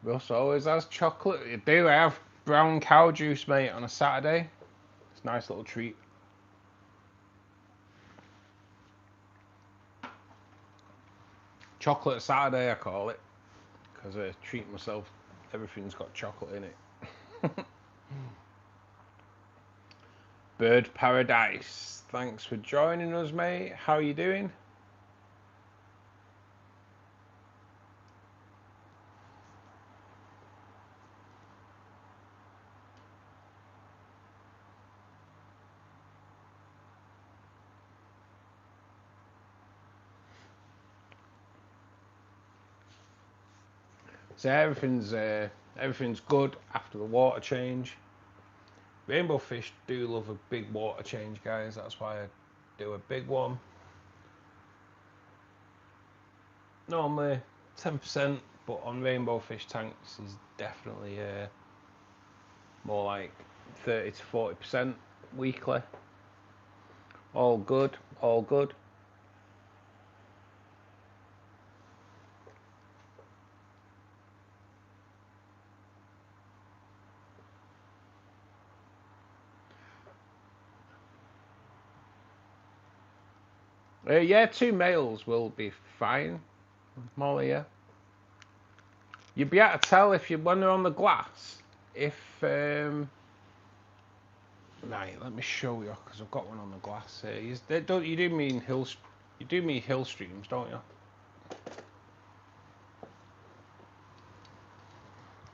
S1: Russ always has chocolate. You do. I have brown cow juice, mate, on a Saturday. It's a nice little treat. Chocolate Saturday, I call it, because I treat myself. Everything's got chocolate in it. Bird Paradise, thanks for joining us, mate. How are you doing? So everything's good after the water change. Rainbow fish do love a big water change, guys. That's why I do a big one. Normally 10%, but on rainbow fish tanks is definitely more like 30 to 40% weekly. All good, all good. Yeah, 2 males will be fine, Molly. Yeah, you'd be able to tell if when they're on the glass. If right, let me show you because I've got one on the glass here. You do mean hill streams, don't you?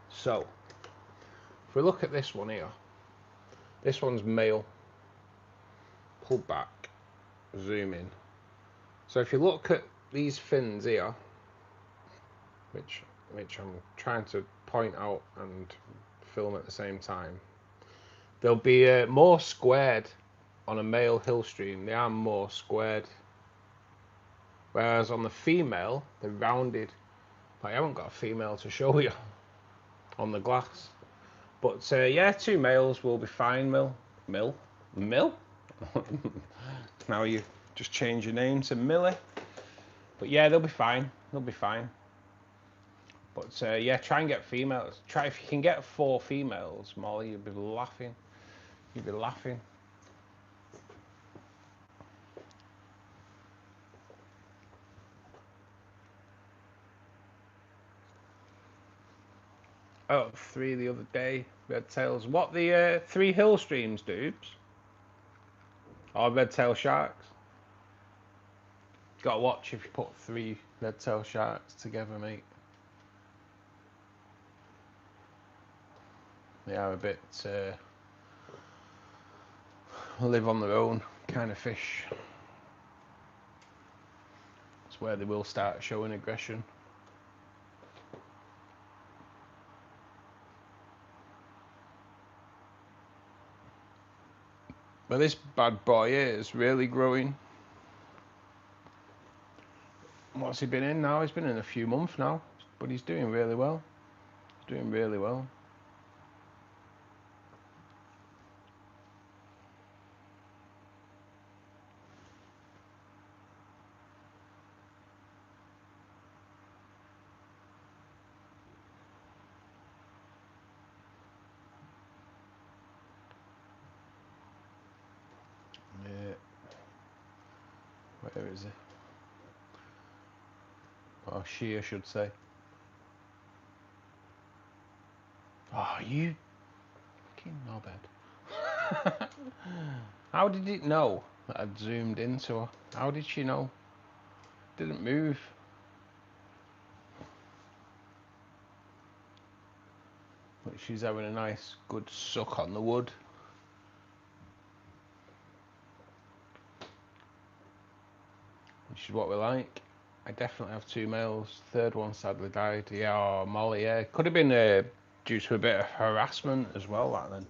S1: So, if we look at this one here, this one's male. Pull back, zoom in. So if you look at these fins here, which I'm trying to point out and film at the same time, they'll be more squared on a male hill stream. They are more squared, whereas on the female they're rounded. But I haven't got a female to show you on the glass. But yeah, 2 males will be fine. Mill. Now you just change your name to Millie. But yeah, they'll be fine. They'll be fine. But yeah, try and get females. Try if you can get 4 females, Molly. You'll be laughing. You'll be laughing. Oh, 3 the other day. Red tails. What the 3 hill streams, dudes? Or red tail sharks? Gotta watch if you put 3 red tail sharks together, mate. They are a bit live on their own kind of fish. It's where they will start showing aggression. But this bad boy here is really growing. What's he been in now? He's been in a few months now, but he's doing really well. He's doing really well. Yeah. Where is he? Or she, I should say. Oh, you fucking knobhead. How did it know that I'd zoomed into her? How did she know? Didn't move. But she's having a nice, good suck on the wood. Which is what we like. I definitely have 2 males. 3rd one sadly died. Yeah, oh, Molly, yeah. Could have been due to a bit of harassment as well back then.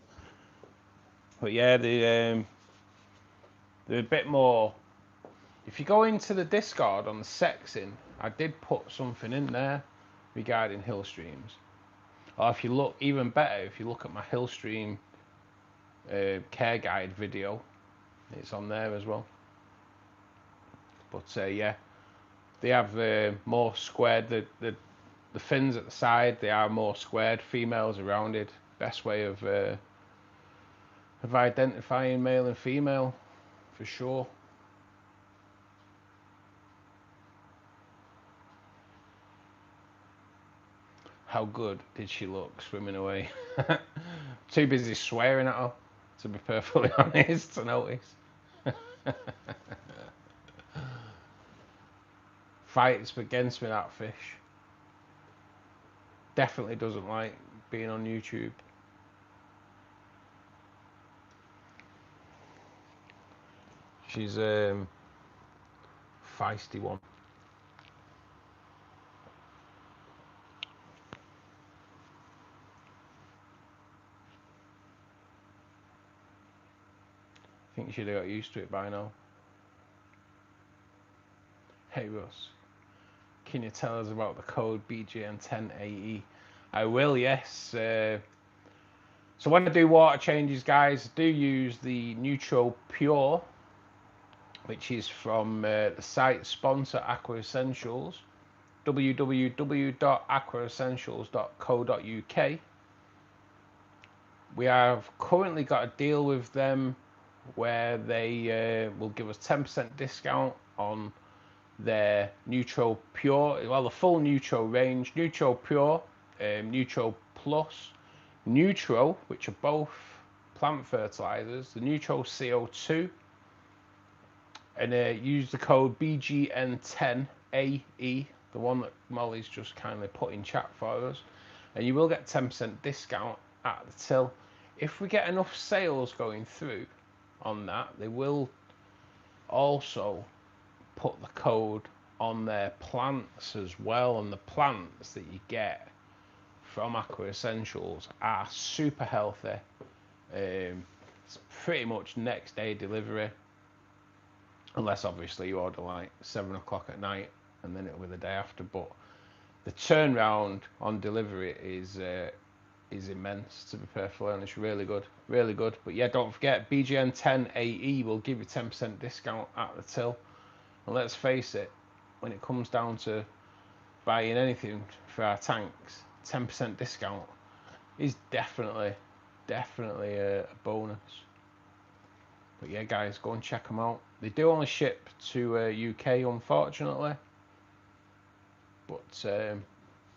S1: But yeah, they're a bit more If you go into the Discord on the sexing, I did put something in there regarding hill streams. Or if you look, even better, if you look at my hill stream care guide video, it's on there as well. But yeah, they have more squared. The fins at the side, they are more squared. Females are rounded. Best way of identifying male and female, for sure. How good did she look swimming away? Too busy swearing at her, to be perfectly honest, to notice. Fights against me, that fish. Definitely doesn't like being on YouTube. She's a feisty one. I think she'd have got used to it by now. Hey Russ, can you tell us about the code BGN10AE? I will, yes. So when I do water changes, guys, I do use the Neutro Pure, which is from the site sponsor Aqua Essentials, www.aquaessentials.co.uk. We have currently got a deal with them where they will give us 10% discount on their Neutro Pure, well, the full Neutro range, Neutro Pure, Neutro Plus, Neutro, which are both plant fertilizers, the Neutro CO2, and use the code BGN10AE, the one that Molly's just kindly put in chat for us, and you will get 10% discount at the till. If we get enough sales going through on that, they will also put the code on their plants as well, and the plants that you get from Aqua Essentials are super healthy. It's pretty much next day delivery, unless obviously you order like 7 o'clock at night and then it'll be the day after, but the turnaround on delivery is immense, to be perfectly honest. Really good, really good. But yeah, don't forget, BGN10AE will give you 10% discount at the till. And let's face it, when it comes down to buying anything for our tanks, 10% discount is definitely a bonus. But yeah, guys, go and check them out. They do only ship to UK, unfortunately. But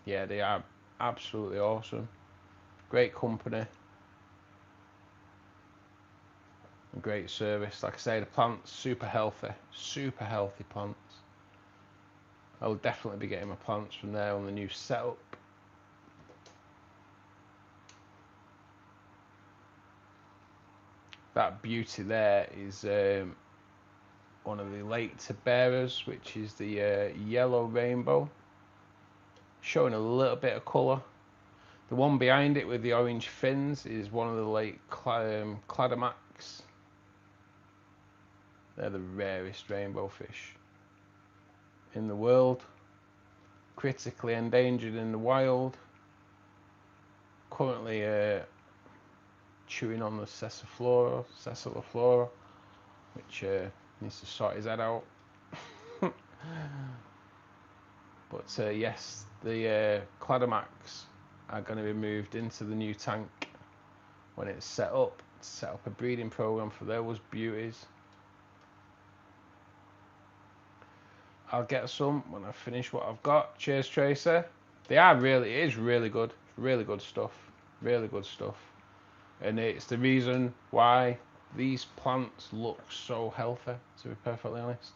S1: yeah, they are absolutely awesome. Great company. And great service. Like I say, the plants super healthy plants. I'll definitely be getting my plants from there on the new setup. That beauty there is one of the late to bearers, which is the yellow rainbow, showing a little bit of colour. The one behind it with the orange fins is one of the late Cladomax. They're the rarest rainbow fish in the world, critically endangered in the wild, currently chewing on the sessiliflora, which needs to sort his head out. But yes, the Cladomax are going to be moved into the new tank when it's set up a breeding program for those beauties. I'll get some when I finish what I've got. Cheers, Tracer. They are really, it is really good stuff, really good stuff. And it's the reason why these plants look so healthy, to be perfectly honest.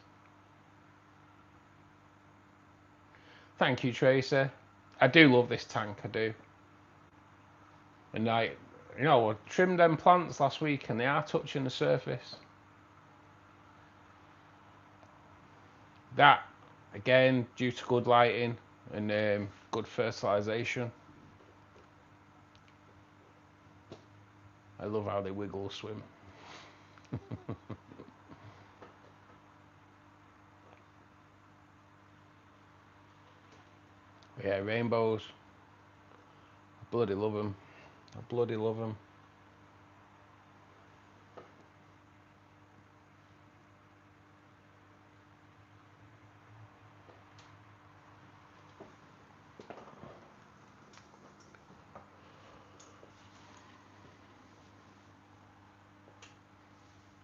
S1: Thank you, Tracer. I do love this tank, I do. And I trimmed them plants last week and they are touching the surface. That, again, due to good lighting and good fertilization. I love how they wiggle swim. Yeah, rainbows. I bloody love them. I bloody love them.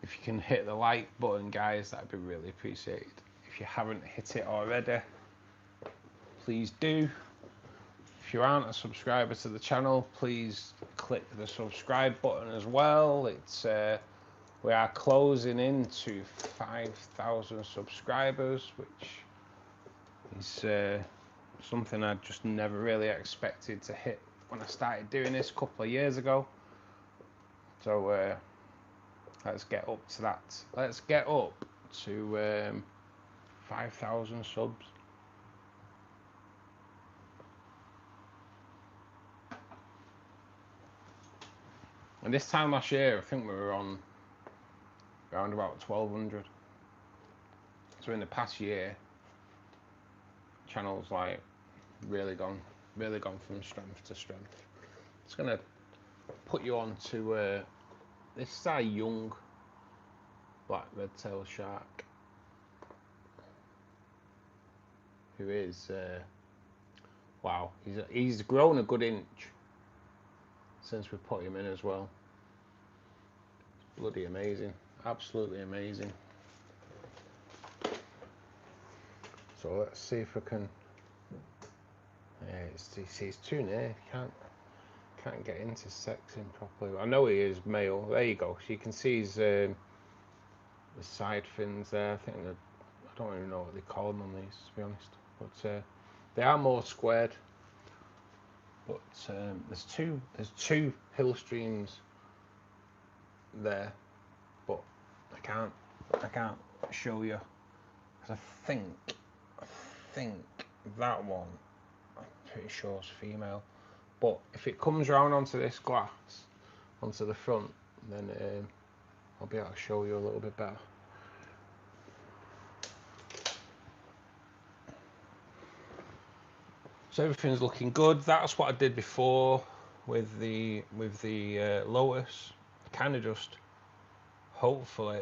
S1: If you can hit the like button, guys, that'd be really appreciated. If you haven't hit it already, please do. If you aren't a subscriber to the channel, please click the subscribe button as well. It's we are closing into 5,000 subscribers, which is something I just never really expected to hit when I started doing this a couple of years ago. So let's get up to that. Let's get up to 5,000 subs. And this time last year, I think we were on around about 1,200. So in the past year, channel's like really gone from strength to strength. It's gonna put you on to this is our young black red-tailed shark, who is wow, he's grown a good inch since we put him in as well. It's bloody amazing, absolutely amazing. So let's see if we can. Yeah, it's too near. Can't get into sexing properly. I know he is male. There you go. So you can see his the side fins there. I don't even know what they call them on these, to be honest. But they are more squared. But there's two hill streams there, but I can't show you because I think that one, I'm pretty sure is female. But if it comes round onto this glass, onto the front, then I'll be able to show you a little bit better. So everything's looking good. That's what I did before with the Lotus. Kind of just hopefully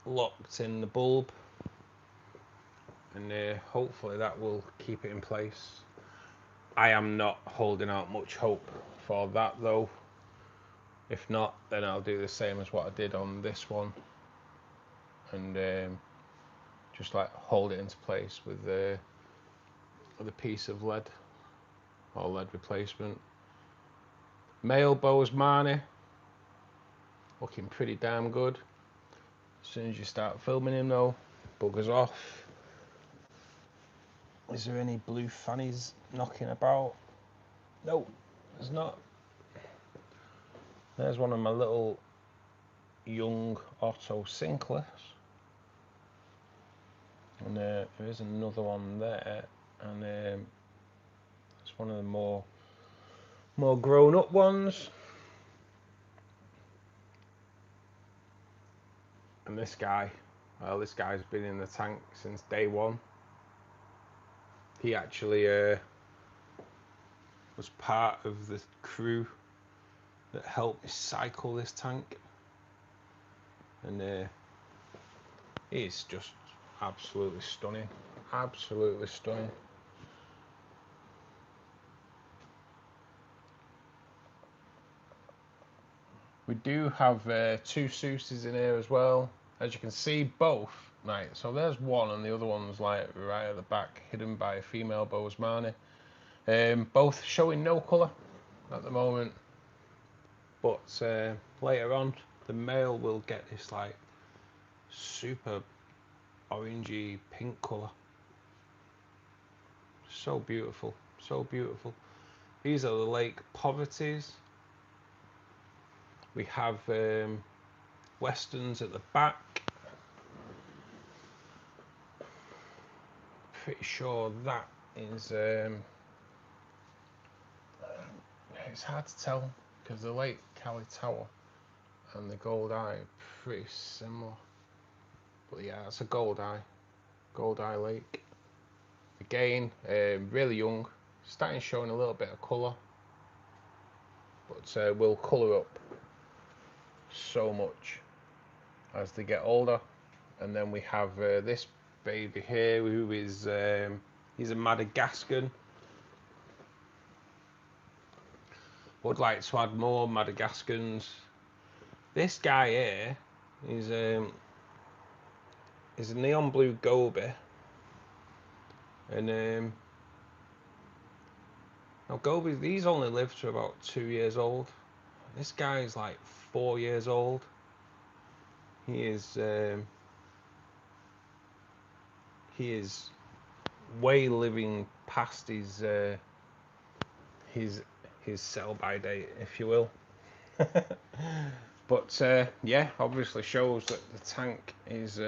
S1: locked in the bulb, and hopefully that will keep it in place. I am not holding out much hope for that though. If not, then I'll do the same as what I did on this one, and just like hold it into place with a piece of lead or lead replacement. Male Bozeman, looking pretty damn good. As soon as you start filming him though, buggers off. Is there any blue fannies knocking about? No, there's not. There's one of my little young Otto Sinclairs. And there is another one there, and it's one of the more grown up ones. And this guy, well, this guy's been in the tank since day one. He actually was part of the crew that helped me cycle this tank, and he's just absolutely stunning, absolutely stunning. We do have two Seuses in here as well, as you can see, both. Right, so there's one, and the other one's like right at the back, hidden by a female Bozeman. Both showing no colour at the moment, but later on the male will get this like super orangey pink colour. So beautiful, so beautiful. These are the lake poverties. We have westerns at the back. Pretty sure that is it's hard to tell because the Lake Cali Tower and the Gold Eye are pretty similar, but yeah, it's a Gold Eye Lake. The again, really young, starting showing a little bit of colour, but will colour up so much as they get older. And then we have this baby here, who is he's a Madagascan. Would like to add more Madagascans. This guy here is a neon blue goby, and now gobies, these only live to about 2 years old. This guy is like 4 years old. He is way living past his sell by date, if you will. But yeah, obviously shows that the tank is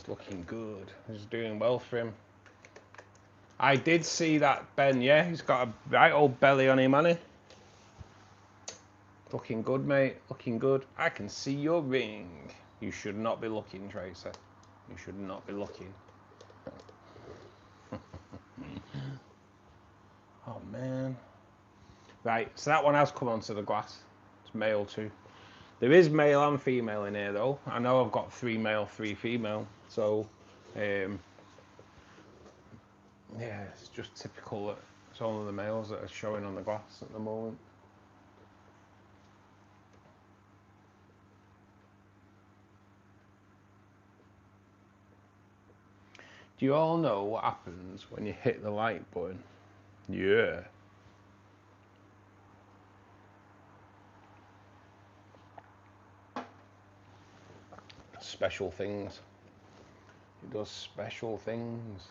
S1: looking good. He's doing well for him. I did see that Ben, yeah, he's got a right old belly on him, hasn't he? Looking good, mate, looking good. I can see your ring. You should not be looking, Tracer. You should not be looking. Oh, man. Right, so that one has come onto the glass. It's male too. There is male and female in here, though. I know I've got 3 male, 3 female. So, yeah, it's just typical that it's only the males that are showing on the glass at the moment. Do you all know what happens when you hit the like button? Yeah. Special things. It does special things.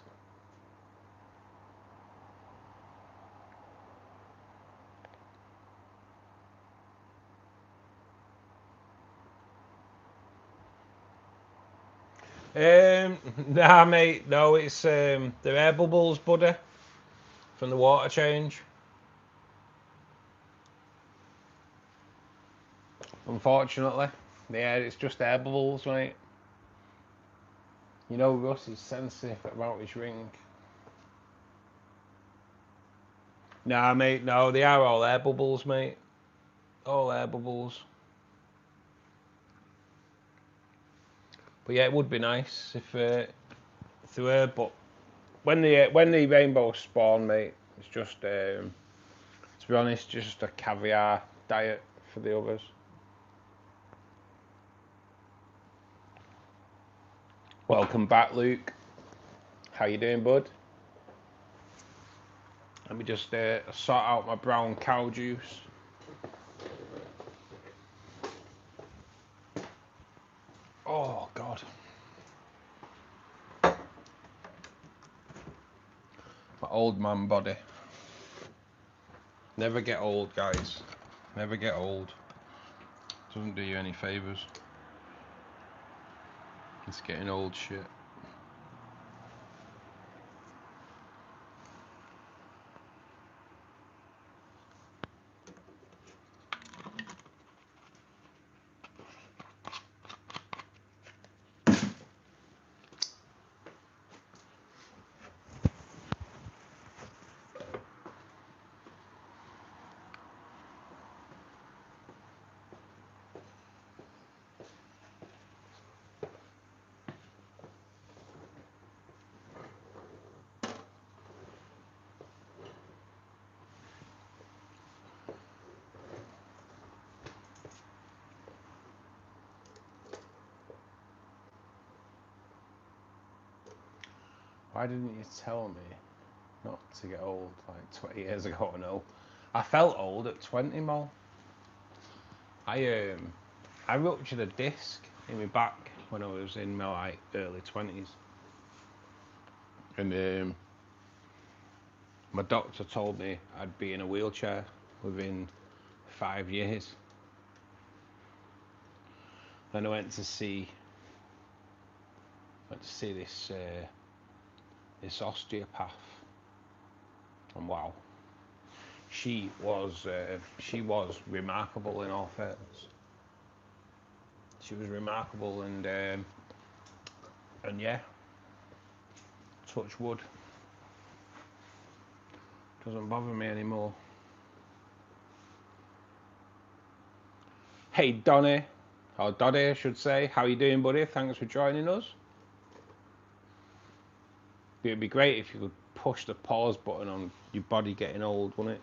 S1: Nah, mate. No, it's the air bubbles, buddy, from the water change. Unfortunately, yeah, it's just air bubbles, mate. You know, Russ is sensitive about his ring. Nah, mate. No, they are all air bubbles, mate. All air bubbles. But yeah, it would be nice if they were. But when the rainbows spawn, mate, it's just to be honest, just a caviar diet for the others. Welcome back, Luke. How you doing, bud? Let me just sort out my brown cow juice. Oh God. My old man body. Never get old, guys. Never get old. Doesn't do you any favours. It's getting old shit. Why didn't you tell me not to get old like 20 years ago? No, I felt old at 20, Mo. I ruptured a disc in my back when I was in my like early 20s, and my doctor told me I'd be in a wheelchair within 5 years. Then I went to see this this osteopath, and wow, she was remarkable in all fairness. She was remarkable, and yeah, touch wood, Doesn't bother me anymore. Hey Donny, or Doddy I should say, how you doing buddy? Thanks for joining us. It'd be great if you could push the pause button on your body getting old, wouldn't it?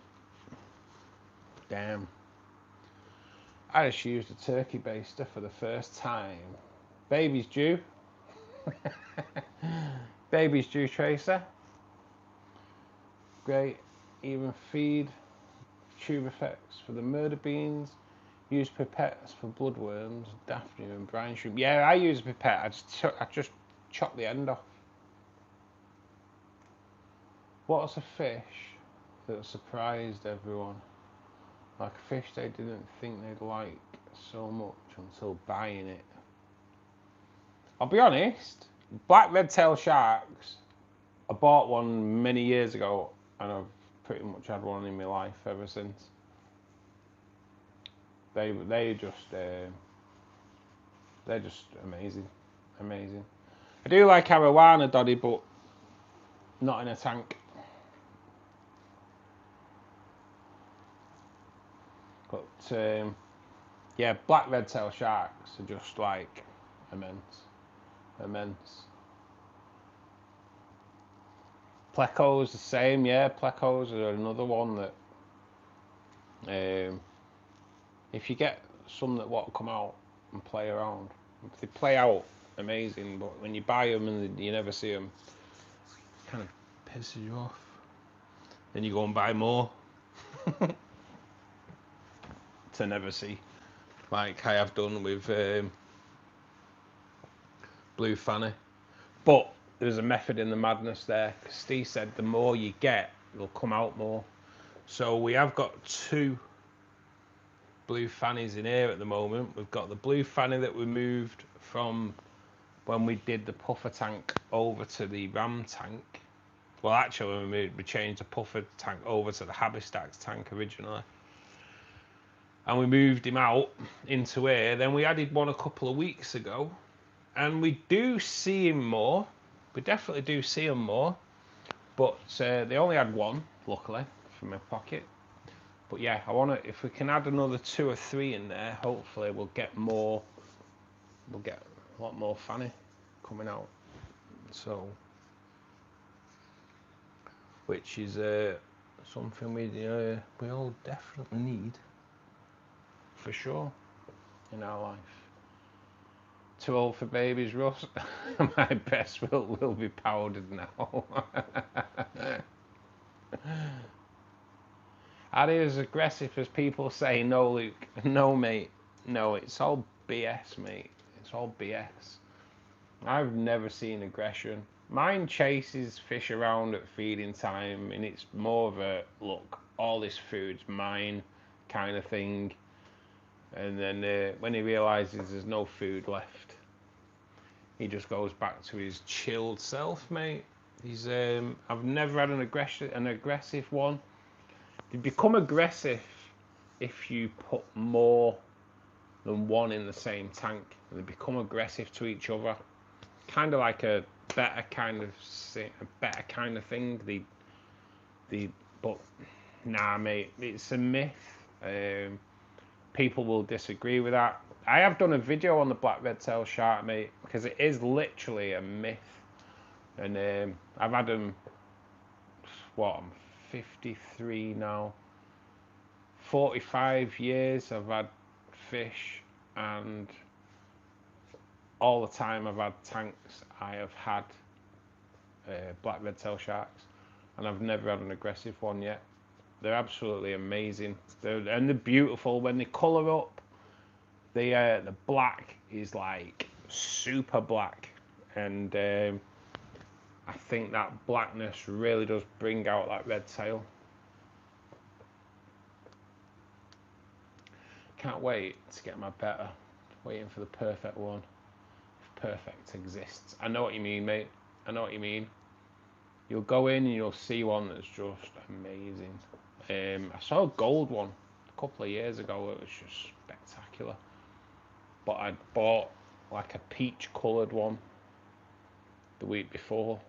S1: Damn. I just used a turkey baster for the first time. Baby's due. Baby's due, Tracer. Great. Even feed tube effects for the murder beans. Use pipettes for bloodworms, daphnia and brine shrimp. Yeah, I use a pipette. I just chop the end off. What's a fish that surprised everyone? Like a fish they didn't think they'd like so much until buying it. I'll be honest, black red-tailed sharks, I bought one many years ago and I've pretty much had one in my life ever since. They're just amazing. I do like arowana, Doddy, but not in a tank. But yeah, black red-tailed sharks are just like immense. Plecos the same, yeah. Plecos are another one that if you get some that want to come out and play around, if they play out, amazing. But when you buy them and you never see them, it kind of pisses you off. Then you go and buy more to never see, like I have done with blue fanny. But there's a method in the madness there, because Steve said the more you get, they'll come out more. So we have got 2 blue fannies in here at the moment. We've got the blue fanny that we moved from when we did the puffer tank over to the ram tank. Well, actually, we changed the puffer tank over to the hobbyist tank originally. And we moved him out into here. Then we added one a couple of weeks ago. And we do see him more. We definitely do see him more. But they only had one, luckily, from my pocket. But yeah, I want to, if we can add another 2 or 3 in there, hopefully we'll get more, we'll get a lot more fanny coming out. So, which is something we all definitely need, for sure, in our life. Too old for babies, Russ. My best will be powdered now. Are they as aggressive as people say? No, Luke. No, mate. No, it's all BS, mate. It's all BS. I've never seen aggression. Mine chases fish around at feeding time, and it's more of a, look, all this food's mine kind of thing. And then when he realises there's no food left, he just goes back to his chilled self, mate. He's I've never had an aggressive one. They become aggressive if you put more than one in the same tank. They become aggressive to each other, kind of like a betta kind of thing. But nah, mate, it's a myth. People will disagree with that. I have done a video on the black red-tailed shark, mate, because it is literally a myth. And I've had them, what, I'm 53 now. 45 years I've had fish, and all the time I've had tanks, I have had black red-tailed sharks, and I've never had an aggressive one yet. They're absolutely amazing. And they're beautiful when they colour up. The black is like super black, and I think that blackness really does bring out that red tail. Can't wait to get my betta. Waiting for the perfect one. If perfect exists. I know what you mean, mate. I know what you mean. You'll go in and you'll see one that's just amazing. I saw a gold one a couple of years ago. It was just spectacular. But I bought like a peach coloured one the week before.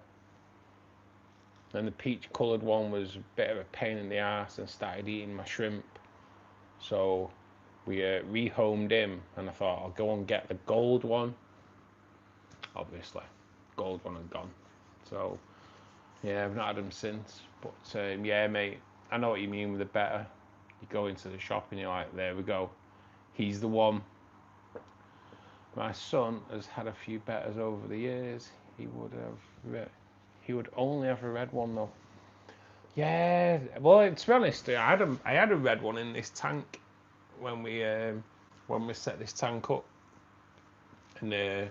S1: and the peach coloured one was a bit of a pain in the arse and started eating my shrimp. So we rehomed him, and I thought I'll go and get the gold one. Obviously, gold one had gone. So yeah, I've not had them since. But yeah, mate, I know what you mean with the betta. You go into the shop and you're like, there we go, he's the one. My son has had a few bettas over the years. He would only have a red one though. Yeah, well, to be honest, I had a red one in this tank when we set this tank up, and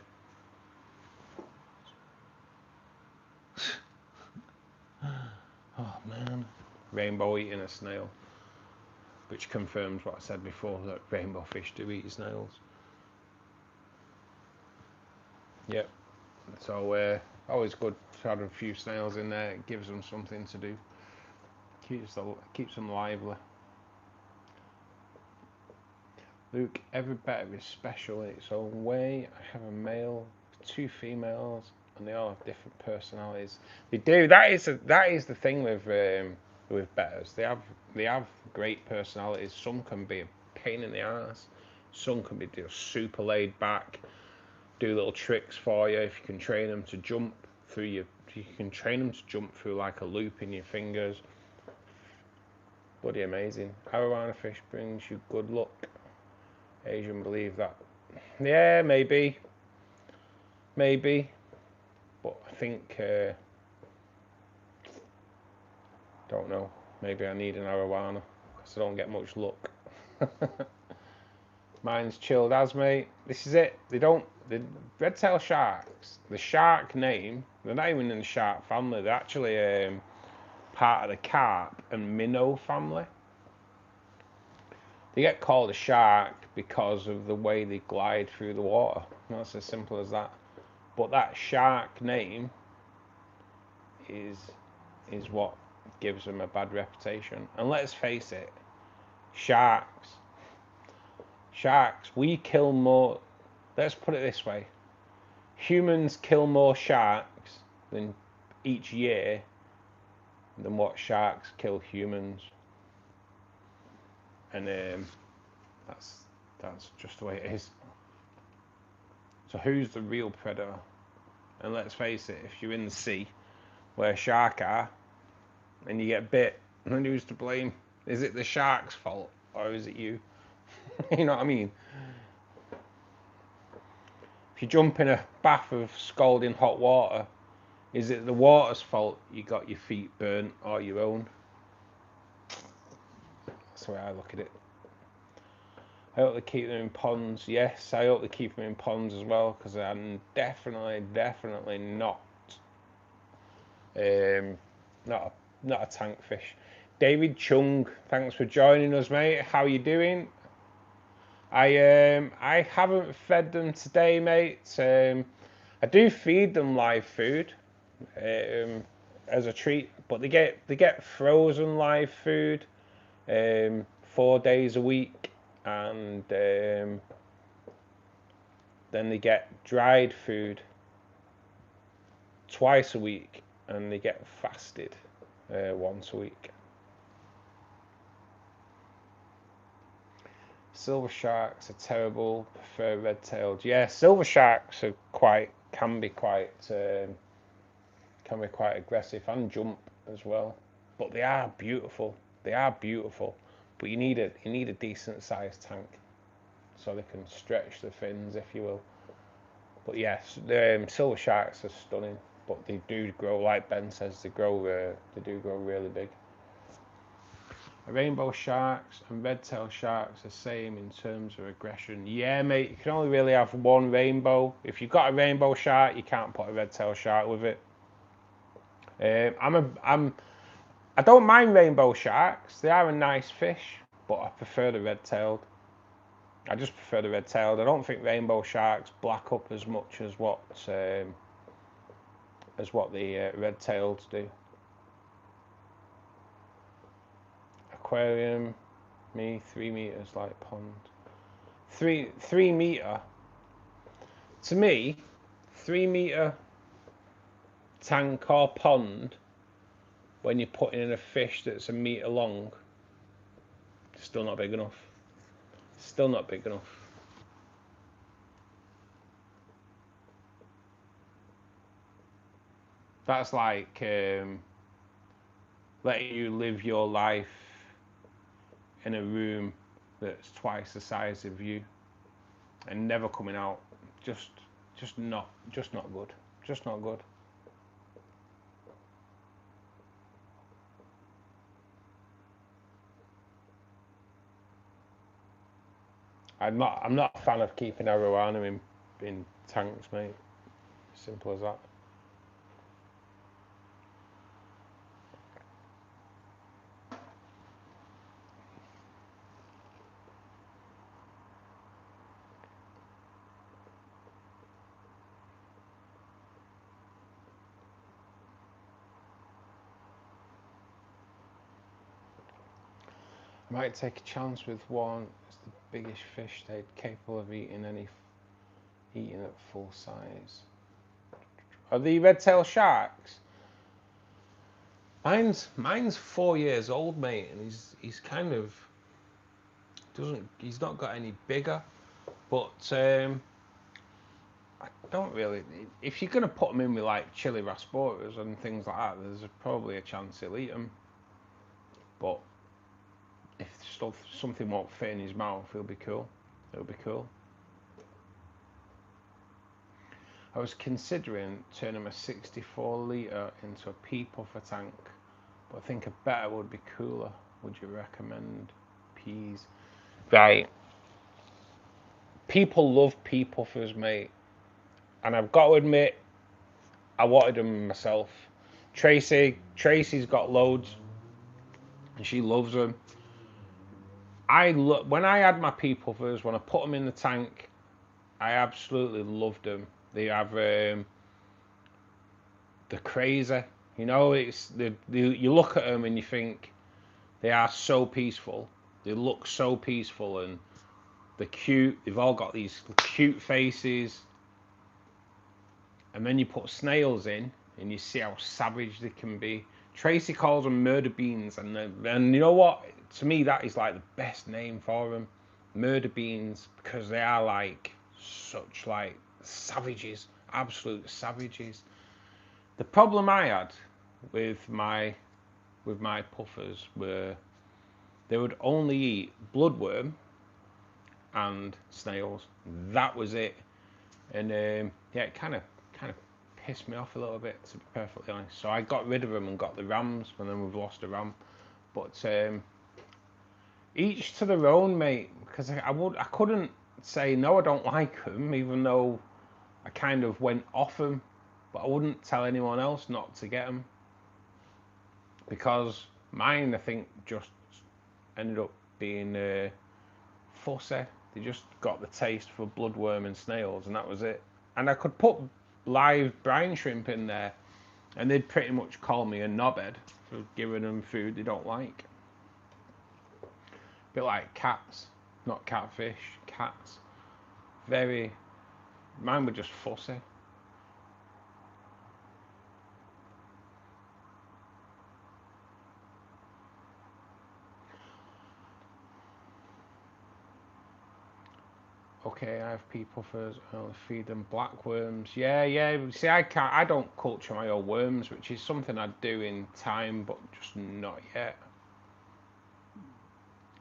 S1: oh man, rainbow eating a snail, which confirms what I said before, that rainbow fish do eat snails. Yep. So always good to have a few snails in there. It gives them something to do. Keeps them lively. Luke, every betta is special in its own way. I have a male, 2 females, and they all have different personalities. They do. That is the thing with bettas. They have great personalities. Some can be a pain in the ass. Some can be just super laid back. Do little tricks for you. If you can train them to jump through you can train them to jump through like a loop in your fingers. Bloody amazing. Arowana fish brings you good luck. Asian believe that. Yeah, maybe. But I think don't know. Maybe I need an arowana because I don't get much luck. Mine's chilled as, mate. This is it. The red-tailed sharks, the shark name, they're not even in the shark family. They're actually part of the carp and minnow family. They get called a shark because of the way they glide through the water. That's as simple as that. But that shark name is what gives them a bad reputation. And let's face it, sharks, we kill more. Let's put it this way: humans kill more sharks than each year than what sharks kill humans. And that's just the way it is. So who's the real predator? And let's face it, if you're in the sea where sharks are and you get bit, then who's to blame? Is it the shark's fault or is it you? You know what I mean? If you jump in a bath of scalding hot water, is it the water's fault you got your feet burnt or your own? That's the way I look at it. I hope they keep them in ponds. Yes, I hope they keep them in ponds as well, because I'm definitely not a tank fish. David Chung, thanks for joining us, mate. How you doing? I haven't fed them today, mate. I do feed them live food as a treat, but they get frozen live food 4 days a week, and then they get dried food twice a week, and they get fasted once a week. Silver sharks are terrible. Prefer red-tailed. Yeah, silver sharks are can be quite aggressive and jump as well. But they are beautiful. But you need a decent sized tank so they can stretch the fins, if you will. But yes, the silver sharks are stunning. But they do grow, like Ben says, they do grow really big. Rainbow sharks and red-tailed sharks are the same in terms of aggression. Yeah, mate, you can only really have one rainbow. If you've got a rainbow shark, you can't put a red-tailed shark with it. I don't mind rainbow sharks. They are a nice fish, but I prefer the red-tailed. I just prefer the red-tailed. I don't think rainbow sharks black up as much as what the red-tailed do. Aquarium, me 3 meters like pond. 3 meter. To me, 3 meter tank or pond when you're putting in a fish that's a metre long, it's still not big enough. Still not big enough. That's like letting you live your life in a room that's twice the size of you and never coming out. Just not good. Just not good. I'm not a fan of keeping arowana in tanks, mate. Simple as that. I might take a chance with one. It's the biggest fish they'd capable of eating at full size. Are the red-tailed sharks? Mine's 4 years old, mate, and he's kind of he's not got any bigger, but I don't really. If you're gonna put them in with like chili rasboras and things like that, there's probably a chance he'll eat them. But if something won't fit in his mouth, it'll be cool. It'll be cool. I was considering turning a 64 litre into a pea puffer tank, but I think a betta would be cooler. Would you recommend peas? Right. People love pea puffers, mate. And I've got to admit, I wanted them myself. Tracy's got loads, and she loves them. When I had my pea puffers, when I put them in the tank, I absolutely loved them. They have the crazy, you know. You look at them and you think they are so peaceful. They look so peaceful and they're cute. They've all got these cute faces. And then you put snails in and you see how savage they can be. Tracy calls them murder beans, and you know what? To me, that is like the best name for them, murder beans, because they are like such like savages, absolute savages. The problem I had with my puffers were they would only eat bloodworm and snails. That was it, and yeah, it kind of pissed me off a little bit, to be perfectly honest. So I got rid of them and got the rams, and then we've lost a ram. But each to their own, mate. Because I couldn't say no, I don't like them, even though I kind of went off them. But I wouldn't tell anyone else not to get them, because mine, I think, just ended up being fussy. They just got the taste for bloodworm and snails, and that was it. And I could put live brine shrimp in there, and they'd pretty much call me a knobhead for giving them food they don't like. A bit like cats, not catfish, cats. Mine were just fussy. Okay, I have pea puffers. I only feed them black worms. Yeah. See, I don't culture my own worms, which is something I'd do in time, but just not yet.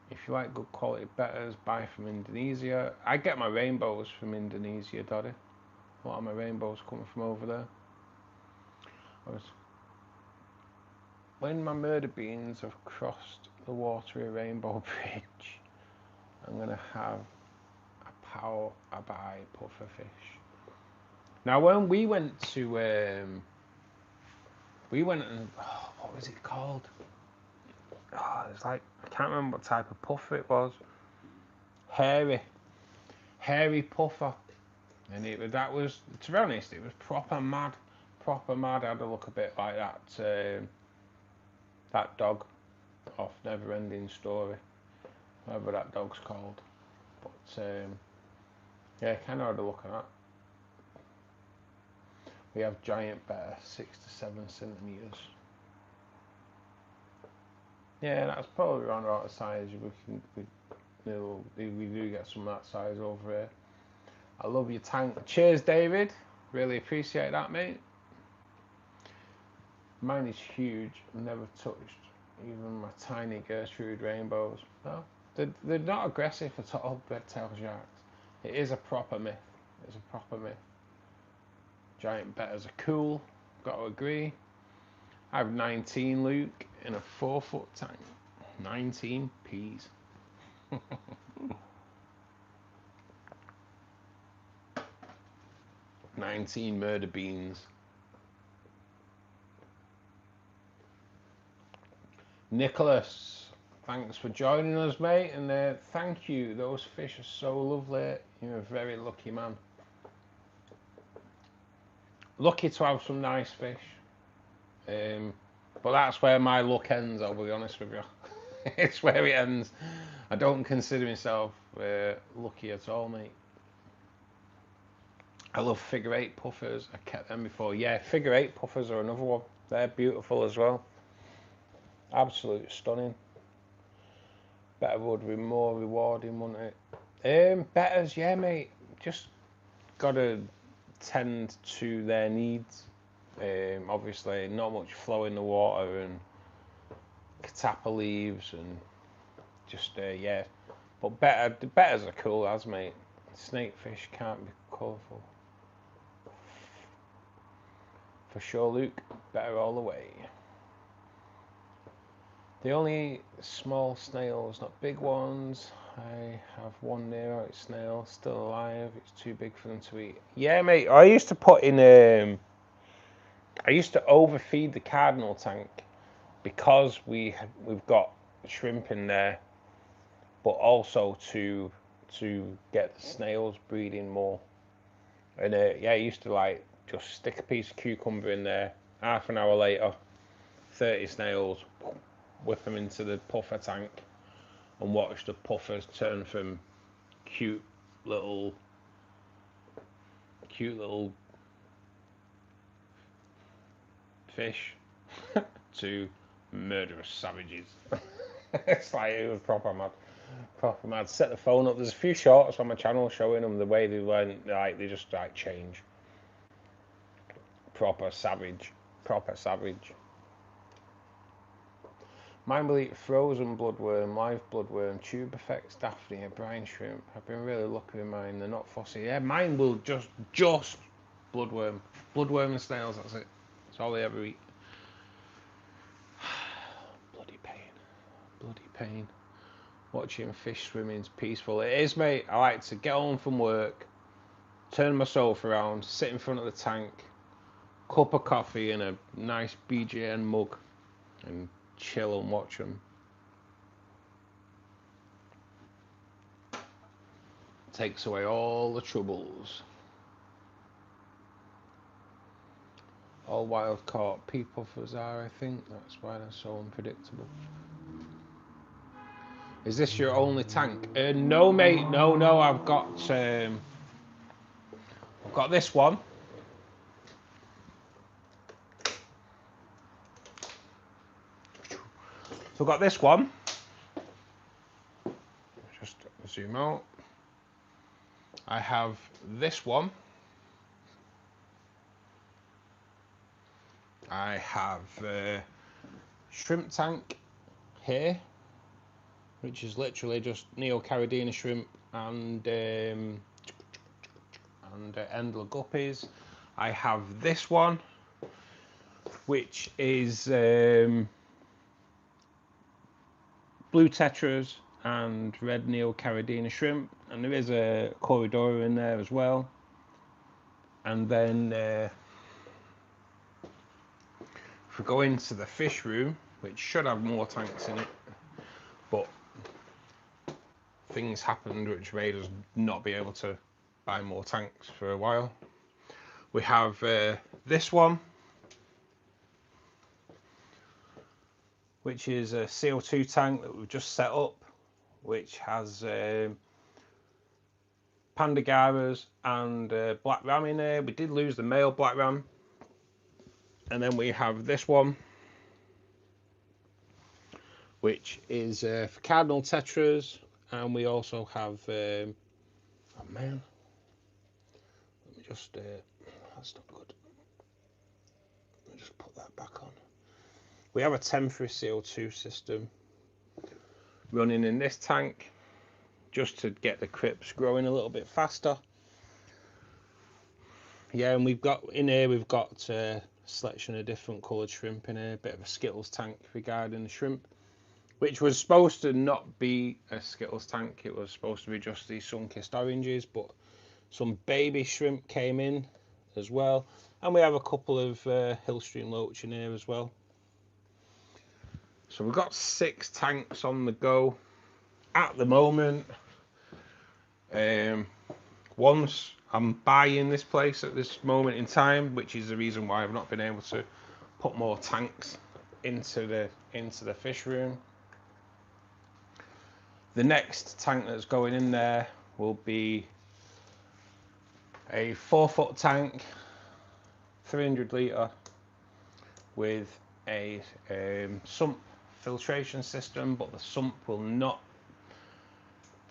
S1: If you like good quality bettas, buy from Indonesia. I get my rainbows from Indonesia, Daddy. A lot of my rainbows coming from over there. When my murder beans have crossed the watery rainbow bridge, I'm gonna have a buy puffer fish. Now, when we went to what was it called? It's like, I can't remember what type of puffer it was. Hairy puffer, and that was, to be honest, it was proper mad. I had to look a bit like that dog off Never Ending Story, whatever that dog's called. But yeah, kind of had a look at that. We have giant betta, 6 to 7 centimeters. Yeah, that's probably around about the size we do get some of that size over here. I love your tank. Cheers, David. Really appreciate that, mate. Mine is huge. Never touched even my tiny Gertrude rainbows. No, they're not aggressive at all, red-tailed sharks. It is a proper myth. It's a proper myth. Giant bettas are cool. Got to agree. I have 19, Luke, in a 4-foot tank. 19 P's. 19 murder beans. Nicholas, thanks for joining us, mate, and thank you. Those fish are so lovely. You're a very lucky man. Lucky to have some nice fish. But that's where my luck ends, I'll be honest with you. It's where it ends. I don't consider myself lucky at all, mate. I love figure 8 puffers. I kept them before. Yeah, figure 8 puffers are another one. They're beautiful as well. Absolutely stunning. Better would be more rewarding, wouldn't it? Betters, yeah, mate. Just gotta tend to their needs. Obviously, not much flow in the water and catappa leaves and just yeah. But the betters are cool as, mate. Snakefish can't be colourful. For sure, Luke. Better all the way. The only small snails, not big ones. I have one near out snail, still alive. It's too big for them to eat. Yeah, mate. I used to put in I used to overfeed the cardinal tank because we've got shrimp in there, but also to get the snails breeding more. And yeah, I used to like just stick a piece of cucumber in there. Half an hour later, 30 snails, whip them into the puffer tank, and watch the puffers turn from cute little fish to murderous savages. It's like, it was proper mad. Proper mad. Set the phone up. There's a few shorts on my channel showing them the way they went. Like, they just like change. Proper savage. Proper savage. Mine will eat frozen bloodworm, live bloodworm, tube effects, daphnia, brine shrimp. I've been really lucky with mine. They're not fussy. Yeah, mine will just bloodworm. Bloodworm and snails, that's it. That's all they ever eat. Bloody pain. Bloody pain. Watching fish swimming's peaceful. It is, mate. I like to get home from work, turn my sofa around, sit in front of the tank, cup of coffee and a nice BGN mug, and chill and watch them. Takes away all the troubles. All wild caught pea puffers are, I think. That's why they're so unpredictable. Is this your only tank? No, mate. No. I've got this one. So I've got this one. Just zoom out. I have this one. I have shrimp tank here, which is literally just Neocaridina shrimp and Endler guppies. I have this one, which is blue tetras and red Neocaridina shrimp, and there is a Corridora in there as well. And then if we go into the fish room, which should have more tanks in it, but things happened which made us not be able to buy more tanks for a while. We have this one, which is a CO2 tank that we've just set up, which has Pandagaras and black ram in there. We did lose the male black ram. And then we have this one, which is for cardinal tetras, and we also have oh man, let me just that's not good. Let me just put that back on. We have a temporary CO2 system running in this tank just to get the crypts growing a little bit faster. Yeah, and we've got in here, we've got a selection of different coloured shrimp in here, a bit of a Skittles tank regarding the shrimp, which was supposed to not be a Skittles tank. It was supposed to be just these sun-kissed oranges, but some baby shrimp came in as well, and we have a couple of Hillstream loach in here as well. So we've got 6 tanks on the go at the moment. Once I'm buying this place at this moment in time, which is the reason why I've not been able to put more tanks into the fish room. The next tank that's going in there will be a 4-foot tank, 300 litre, with a sump filtration system, but the sump will not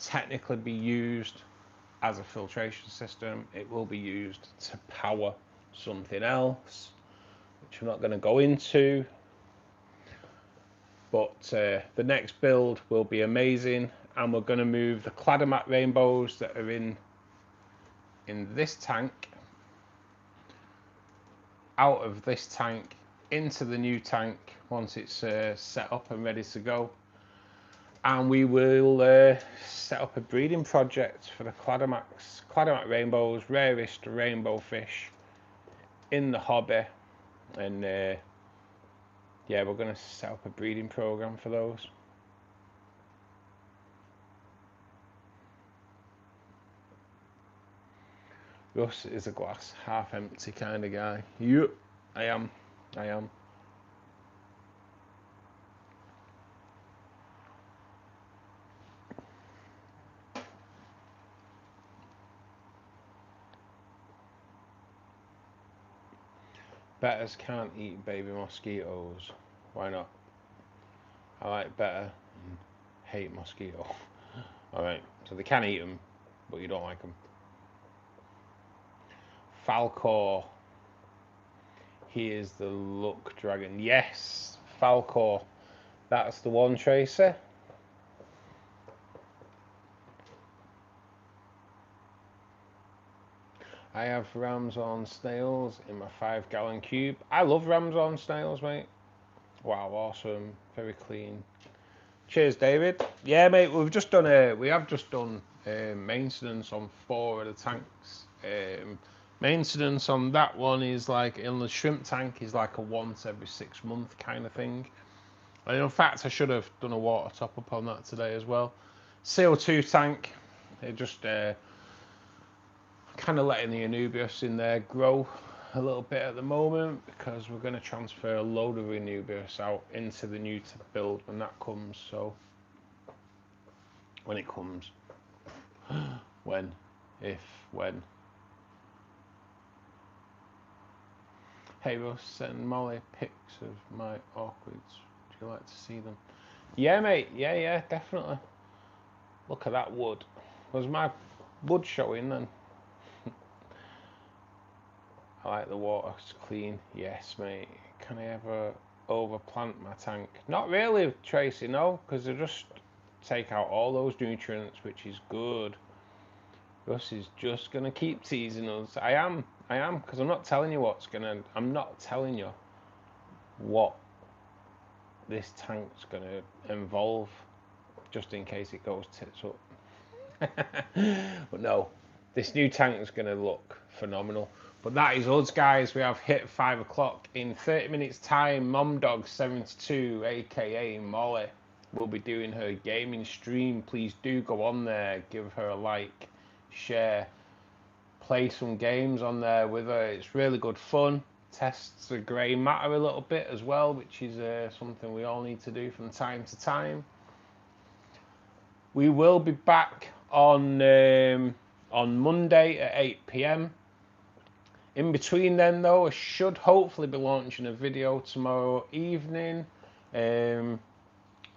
S1: technically be used as a filtration system. It will be used to power something else, which I'm not going to go into, but the next build will be amazing, and we're going to move the cladomat rainbows that are in this tank out of this tank into the new tank once it's set up and ready to go. And we will set up a breeding project for the cladomat rainbows, rarest rainbow fish in the hobby. And yeah, we're going to set up a breeding program for those. Russ is a glass half empty kind of guy. Yep, I am. Bettas can't eat baby mosquitoes. Why not? I like betta and hate mosquito. Alright, so they can eat them, but you don't like them. Falcor. He is the luck dragon. Yes, Falcor. That's the one, Tracy. I have Ramshorn snails in my 5-gallon cube. I love Ramshorn snails, mate. Wow, awesome. Very clean. Cheers, David. Yeah, mate, we have just done maintenance on 4 of the tanks. Maintenance on that one is like, in the shrimp tank, is like a once every 6 month kind of thing. And in fact, I should have done a water top up on that today as well. CO2 tank, it just kind of letting the Anubias in there grow a little bit at the moment, because we're going to transfer a load of Anubias out into the new build when that comes. So when it comes, when hey Russ, send Molly pics of my orchids. Would you like to see them? Yeah, mate. Yeah, definitely. Look at that wood. Was my wood showing then? I like the water, it's clean. Yes, mate. Can I ever overplant my tank? Not really, Tracy, no, because I just take out all those nutrients, which is good. Russ is just gonna keep teasing us. I am, because I'm not telling you what this tank's gonna involve, just in case it goes tits up. But no, this new tank is gonna look phenomenal. But that is us, guys. We have hit 5 o'clock. In 30 minutes time, MomDog72, aka Molly, will be doing her gaming stream. Please do go on there, give her a like, share, play some games on there with her. It's really good fun. Tests the grey matter a little bit as well, which is something we all need to do from time to time. We will be back on Monday at 8 PM. In between then, though, I should hopefully be launching a video tomorrow evening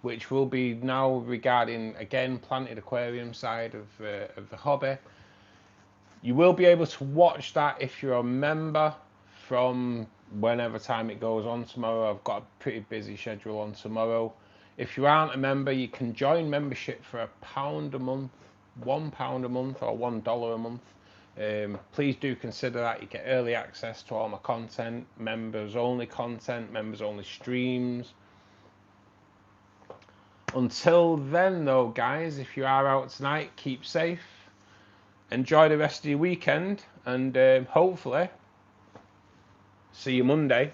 S1: which will be now regarding, again, planted aquarium side of the hobby. You will be able to watch that if you're a member from whenever time it goes on tomorrow. I've got a pretty busy schedule on tomorrow. If you aren't a member, you can join membership for £1 a month, £1 a month, or $1 a month. Please do consider that. You get early access to all my content, members only content, members only streams. Until then though, guys, if you are out tonight, keep safe, enjoy the rest of your weekend, and hopefully see you Monday